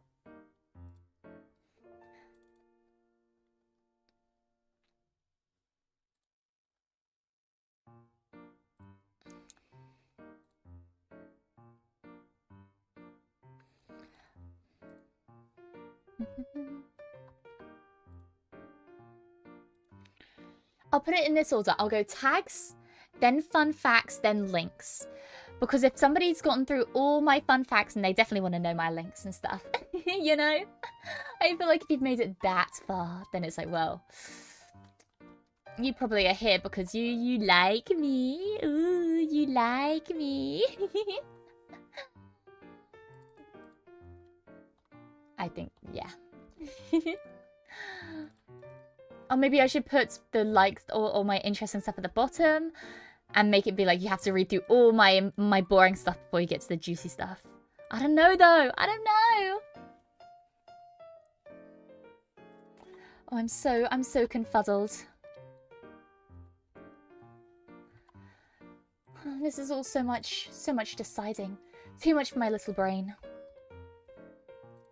I'll put it in this order. I'll go tags, then fun facts, then links. Because if somebody's gotten through all my fun facts, and they definitely want to know my links and stuff, you know? I feel like if you've made it that far, then it's like, well, you probably are here because you like me. Ooh, you like me. I think, yeah. Or maybe I should put the likes or my interesting stuff at the bottom and make it be like you have to read through all my boring stuff before you get to the juicy stuff. I don't know though. I don't know. Oh, I'm so confuddled. Oh, this is all so much deciding. Too much for my little brain.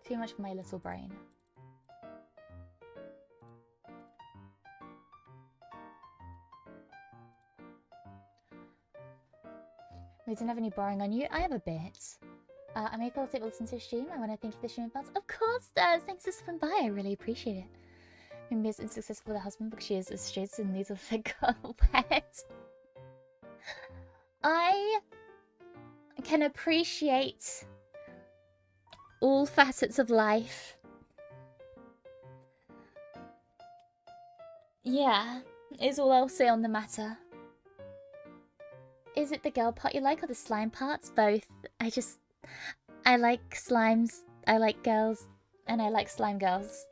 Too much for my little brain. We didn't have any borrowing on you. I have a bit. I may fall asleep listen to a stream. I want to thank you for the stream advance. Of course, does. Thanks for stopping by. I really appreciate it. Maybe it's unsuccessful with her husband because she is as straight and needs a thick wet. can appreciate all facets of life. Yeah, is all I'll say on the matter. Is it the girl part you like or the slime parts? Both. I like slimes, I like girls, and I like slime girls.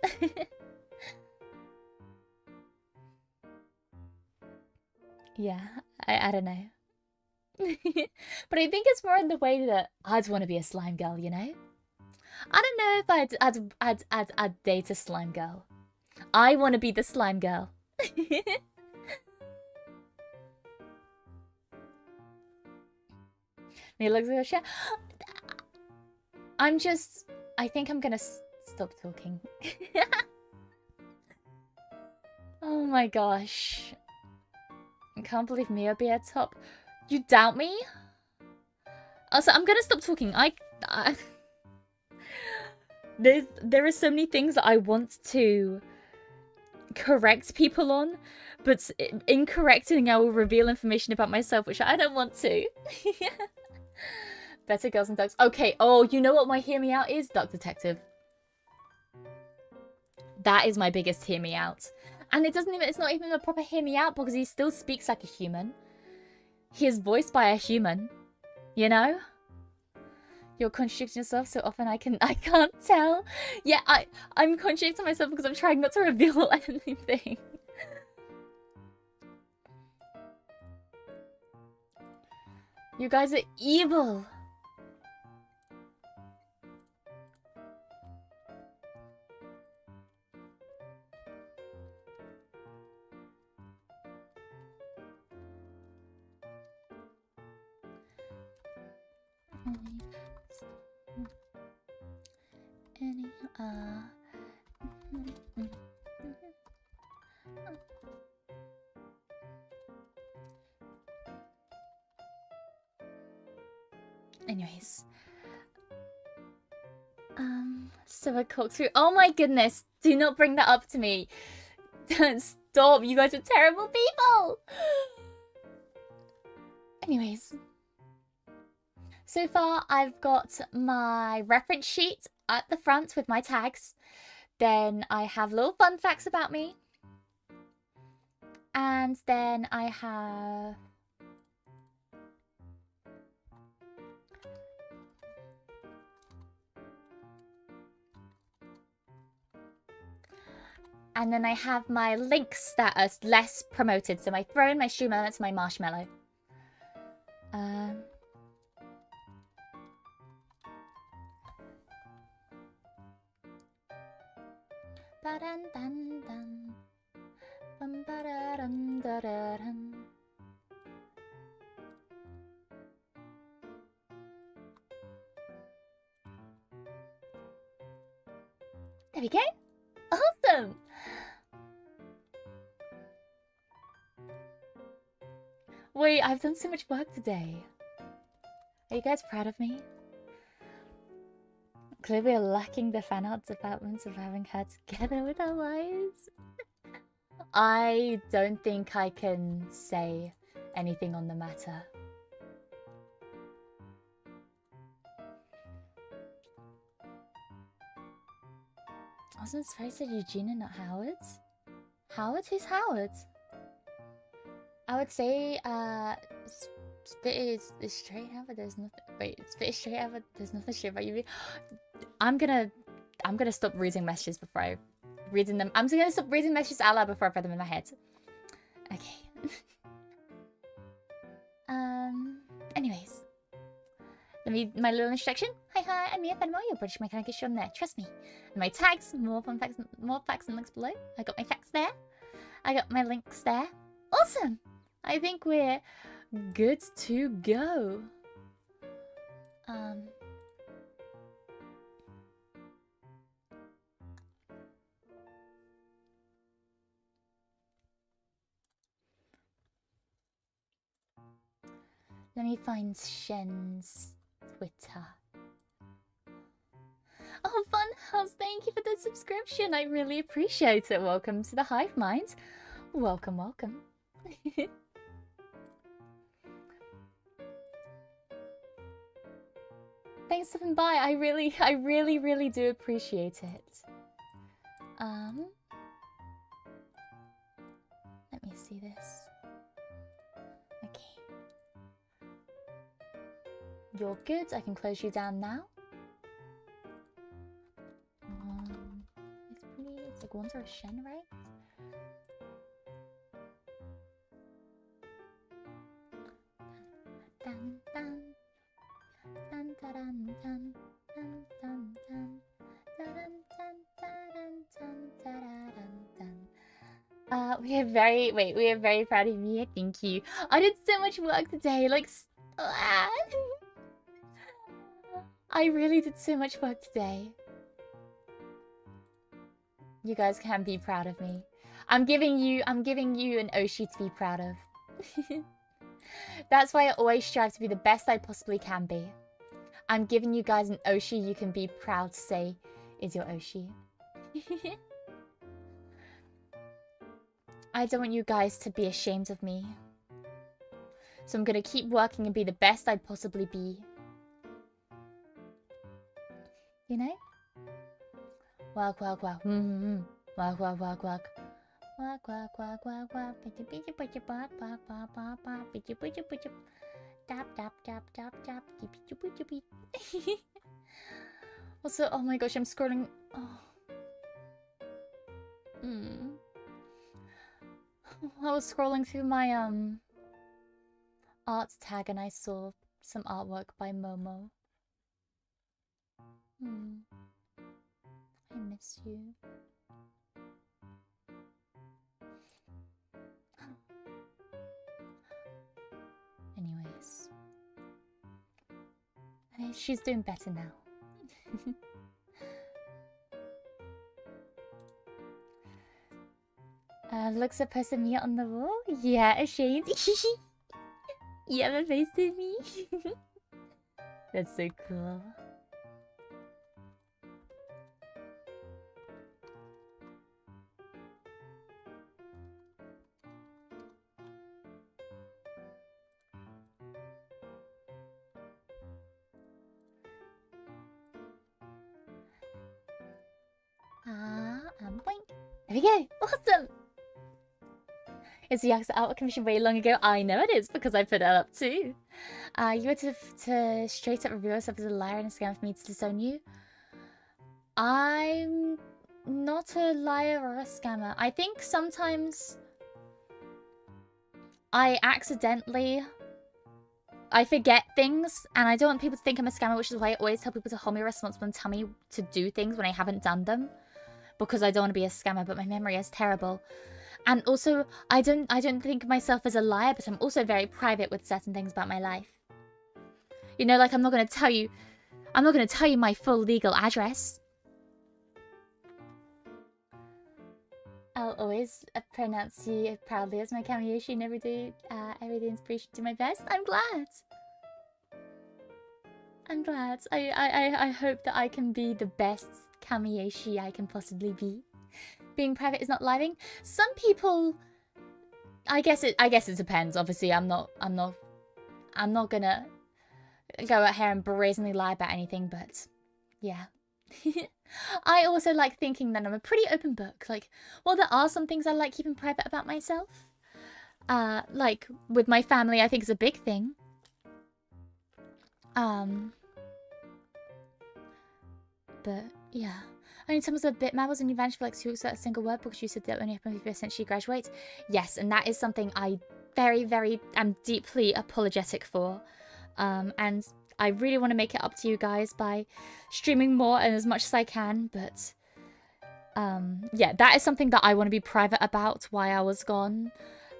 Yeah, I don't know. But I think it's more in the way that I'd want to be a slime girl, you know? I don't know if I'd date a slime girl. I want to be the slime girl. He looks like a shit. I think I'm gonna stop talking. Oh my gosh. I can't believe Mia be at top. You doubt me? Also, I'm gonna stop talking. There are so many things that I want to correct people on, but in correcting I will reveal information about myself which I don't want to. Better girls and dogs. Okay, oh, you know what my hear me out is? Duck Detective. That is my biggest hear me out. And it's not even a proper hear me out because he still speaks like a human. He is voiced by a human. You know? You're contradicting yourself so often I can't tell. Yeah, I'm contradicting myself because I'm trying not to reveal anything. You guys are evil. Anyways. So a corkscrew. Oh my goodness. Do not bring that up to me. Don't stop. You guys are terrible people. Anyways. So far, I've got my reference sheet at the front with my tags. Then I have little fun facts about me. And then I have... And then I have my links that are less promoted. So my throne, my stream elements, my marshmallow. There we go. Awesome. Wait, I've done so much work today. Are you guys proud of me? Clearly we're lacking the fan art developments of having her together with our wives. I don't think I can say anything on the matter. Wasn't Spray said Eugene and not Howard? Howard? Who's Howard? I would say Spit is straight Howard. There's nothing. Wait, Spit is straight Howard. There's nothing straight about you. I'm gonna stop reading messages before I reading them. I'm just gonna stop reading messages out loud before I put them in my head. Okay. Anyways. My little introduction. Hi, I'm Mia Fenimore, your British mechanic show on there. Trust me. And my tags, more facts and links below. I got my facts there. I got my links there. Awesome! I think we're good to go. Let me find Shen's Twitter. Oh, Funhouse, thank you for the subscription. I really appreciate it. Welcome to the Hive Mind. Welcome, welcome. Thanks for stopping by. I really do appreciate it. Let me see this. Okay. You're good. I can close you down now. It's pretty. It's like one's a Shen, right? Dun, dun. Dun, dun, dun, dun, dun, dun, dun. We are very proud of Mia. Thank you. I did so much work today. Like, I really did so much work today. You guys can be proud of me. I'm giving you an Oshi to be proud of. That's why I always strive to be the best I possibly can be. I'm giving you guys an Oshi you can be proud to say is your Oshi. I don't want you guys to be ashamed of me. So I'm gonna keep working and be the best I'd possibly be. You know? Walk, walk, walk. Walk, walk, walk, walk. Walk, walk, walk, walk, walk. Tap, tap, tap, tap, tap. Also, oh my gosh, I'm scrolling. Oh. I was scrolling through my arts tag and I saw some artwork by Momo. I miss you. Anyways, she's doing better now. Looks a person Mia on the wall? Yeah, ashamed. You have a face to me. That's so cool. Boink. There we go. Awesome. It's the Yakuza artwork commission way long ago. I know it is because I put that up too. You were to straight up reveal yourself as a liar and a scam for me to disown you. I'm not a liar or a scammer. I think sometimes I forget things and I don't want people to think I'm a scammer, which is why I always tell people to hold me responsible and tell me to do things when I haven't done them. Because I don't want to be a scammer, but my memory is terrible. And also, I don't think of myself as a liar, but I'm also very private with certain things about my life. You know, like I'm not going to tell you my full legal address. I'll always pronounce you proudly as my Kamiyoshi and everyday inspiration to my best. I'm glad. I'm glad. I hope that I can be the best Kamiyoshi I can possibly be. Being private is not lying. Some people, I guess it depends. Obviously, I'm not gonna go out here and brazenly lie about anything. But yeah, I also like thinking that I'm a pretty open book. Like, well, there are some things I like keeping private about myself. Like with my family, I think it's a big thing. But yeah. Only someone's a bit mad was when you vanished for like 2 weeks without a single word because you said that only happened if you essentially graduate. Yes, and that is something I very am deeply apologetic for. And I really want to make it up to you guys by streaming more and as much as I can. But yeah, that is something that I want to be private about, why I was gone.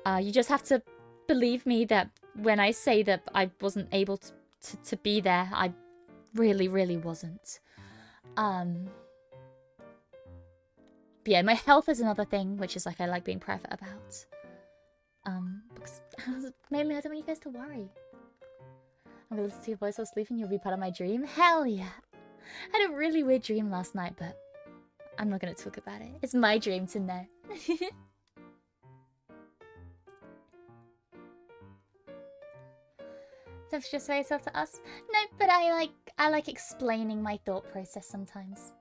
You just have to believe me that when I say that I wasn't able to be there, I really wasn't. But yeah, my health is another thing, which is like I like being private about. Because mainly I don't want you guys to worry. I'm gonna listen to your voice while sleeping, you'll be part of my dream. Hell yeah! I had a really weird dream last night, but I'm not gonna talk about it. It's my dream to know. That's just very self to us. No, but I like explaining my thought process sometimes.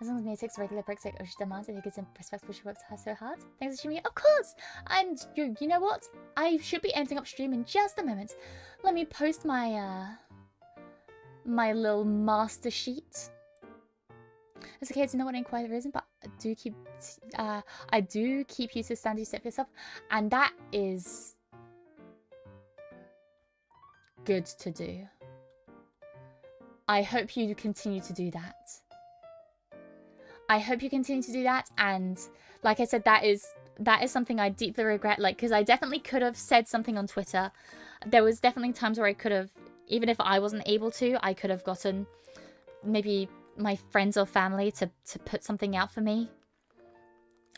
As long as Mia takes regular breaks like Osha demands, I think it's respectful she works so hard. Thanks for Mia. Of course! And you know what? I should be ending up stream in just a moment. Let me post my my little master sheet. It's okay to know what inquire there isn't, but I do keep you to stand you set for yourself, and that is good to do. I hope you continue to do that. I hope you continue to do that, and like I said, that is something I deeply regret, like, because I definitely could have said something on Twitter. There was definitely times where I could have, even if I wasn't able to, I could have gotten maybe my friends or family to put something out for me,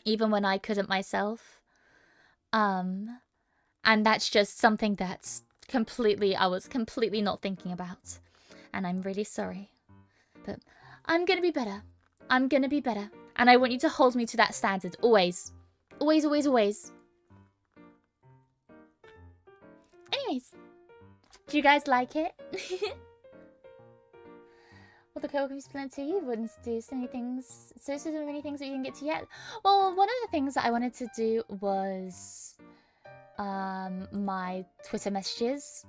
even when I couldn't myself. And that's just something that's I was completely not thinking about, and I'm really sorry. But I'm gonna be better. I'm gonna be better. And I want you to hold me to that standard. Always. Always, always, always. Anyways. Do you guys like it? Well, the co-worker is planned to you. Wouldn't do so many things. So many things that you didn't get to yet. Well, one of the things that I wanted to do was my Twitter messages,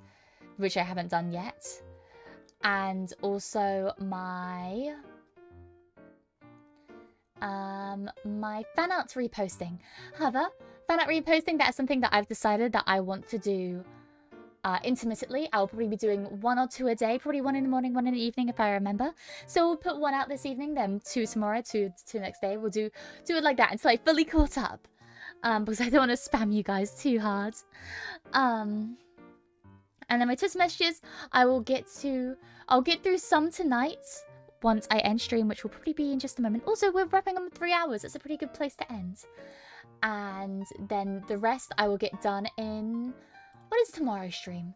which I haven't done yet. And also my my fan art reposting. However, fan art reposting, that is something that I've decided that I want to do intermittently. I'll probably be doing 1 or 2 a day, probably 1 in the morning, 1 in the evening if I remember. So we'll put 1 out this evening, then 2 tomorrow, 2 next day. We'll do it like that until I fully caught up, because I don't want to spam you guys too hard. And then my Twitter messages, I'll get through some tonight once I end stream, which will probably be in just a moment. Also, we're wrapping up 3 hours. It's a pretty good place to end. And then the rest I will get done in... What is tomorrow's stream?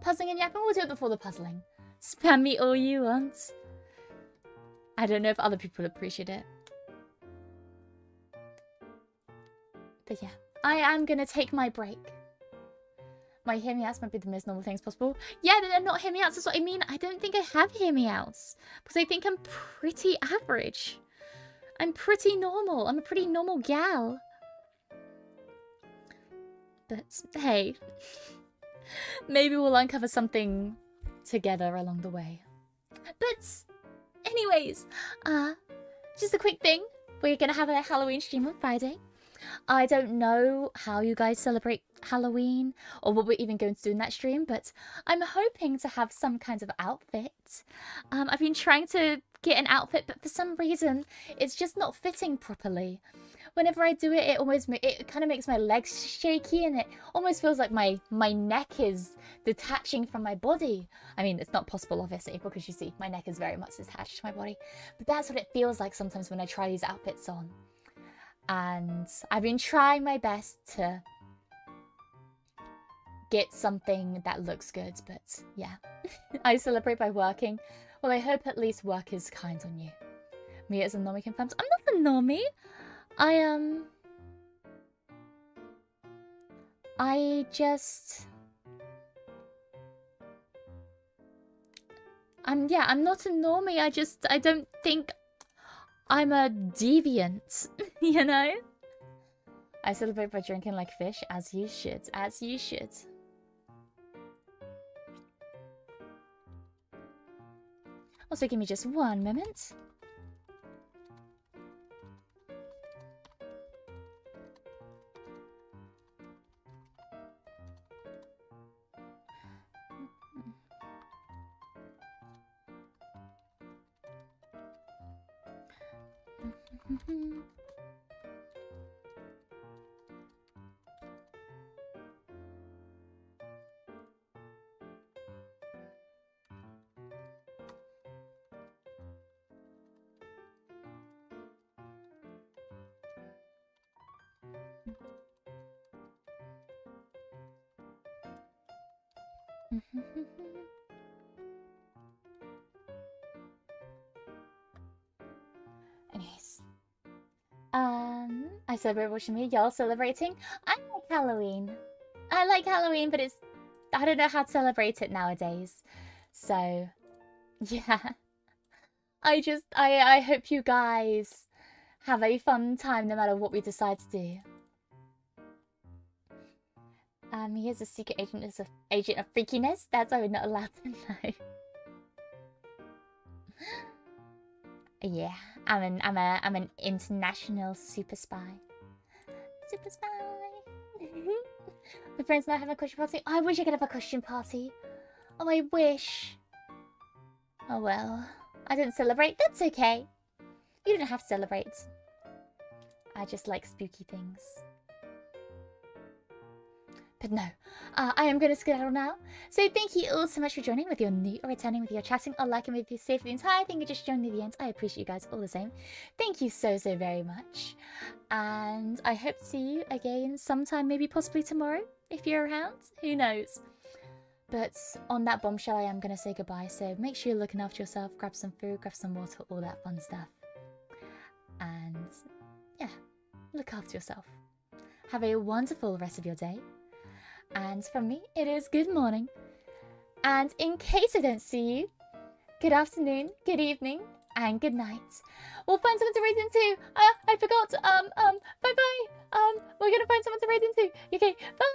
Puzzling and yapping? We'll do it before the puzzling. Spam me all you want. I don't know if other people appreciate it. But yeah, I am going to take my break. My hear me outs might be the most normal things possible. Yeah, they're not hear me outs, that's what I mean. I don't think I have hear me outs, because I think I'm pretty average. I'm pretty normal. I'm a pretty normal gal. But hey, maybe we'll uncover something together along the way. But anyways, just a quick thing. We're gonna have a Halloween stream on Friday. I don't know how you guys celebrate Halloween or what we're even going to do in that stream, but I'm hoping to have some kind of outfit. I've been trying to get an outfit, but for some reason it's just not fitting properly. Whenever I do it, it kind of makes my legs shaky, and it almost feels like my neck is detaching from my body. I mean, it's not possible, obviously, because you see, my neck is very much attached to my body. But that's what it feels like sometimes when I try these outfits on. And I've been trying my best to get something that looks good, but yeah. I celebrate by working. Well, I hope at least work is kind on you. Me as a normie confirms. I'm not a normie. I'm not a normie. I don't think I'm a deviant, you know? I celebrate by drinking like fish, as you should, as you should. Also, give me just 1 moment. Anyways, I celebrate watching me. Y'all celebrating? I like Halloween. I like Halloween, but it's I don't know how to celebrate it nowadays. So, yeah. I hope you guys have a fun time no matter what we decide to do. He is a secret agent, is an agent of freakiness. That's why we're not allowed to know. Yeah, I'm an international super spy. Super spy. My friends now have a question party. I wish I could have a question party. Oh, I wish. Oh well. I didn't celebrate. That's okay. You don't have to celebrate. I just like spooky things. But no, I am going to skedaddle now. So thank you all so much for joining, whether you're new or returning, whether you're chatting or liking, whether you stay for the entire thing or just joined near the end. I appreciate you guys all the same. Thank you so very much. And I hope to see you again sometime, maybe possibly tomorrow, if you're around. Who knows? But on that bombshell, I am going to say goodbye. So make sure you're looking after yourself. Grab some food, grab some water, all that fun stuff. And yeah, look after yourself. Have a wonderful rest of your day. And from me, it is good morning. And in case I don't see you, good afternoon, good evening, and good night. We'll find someone to raid into. I forgot. Bye-bye. We're gonna find someone to raid into. Okay, bye.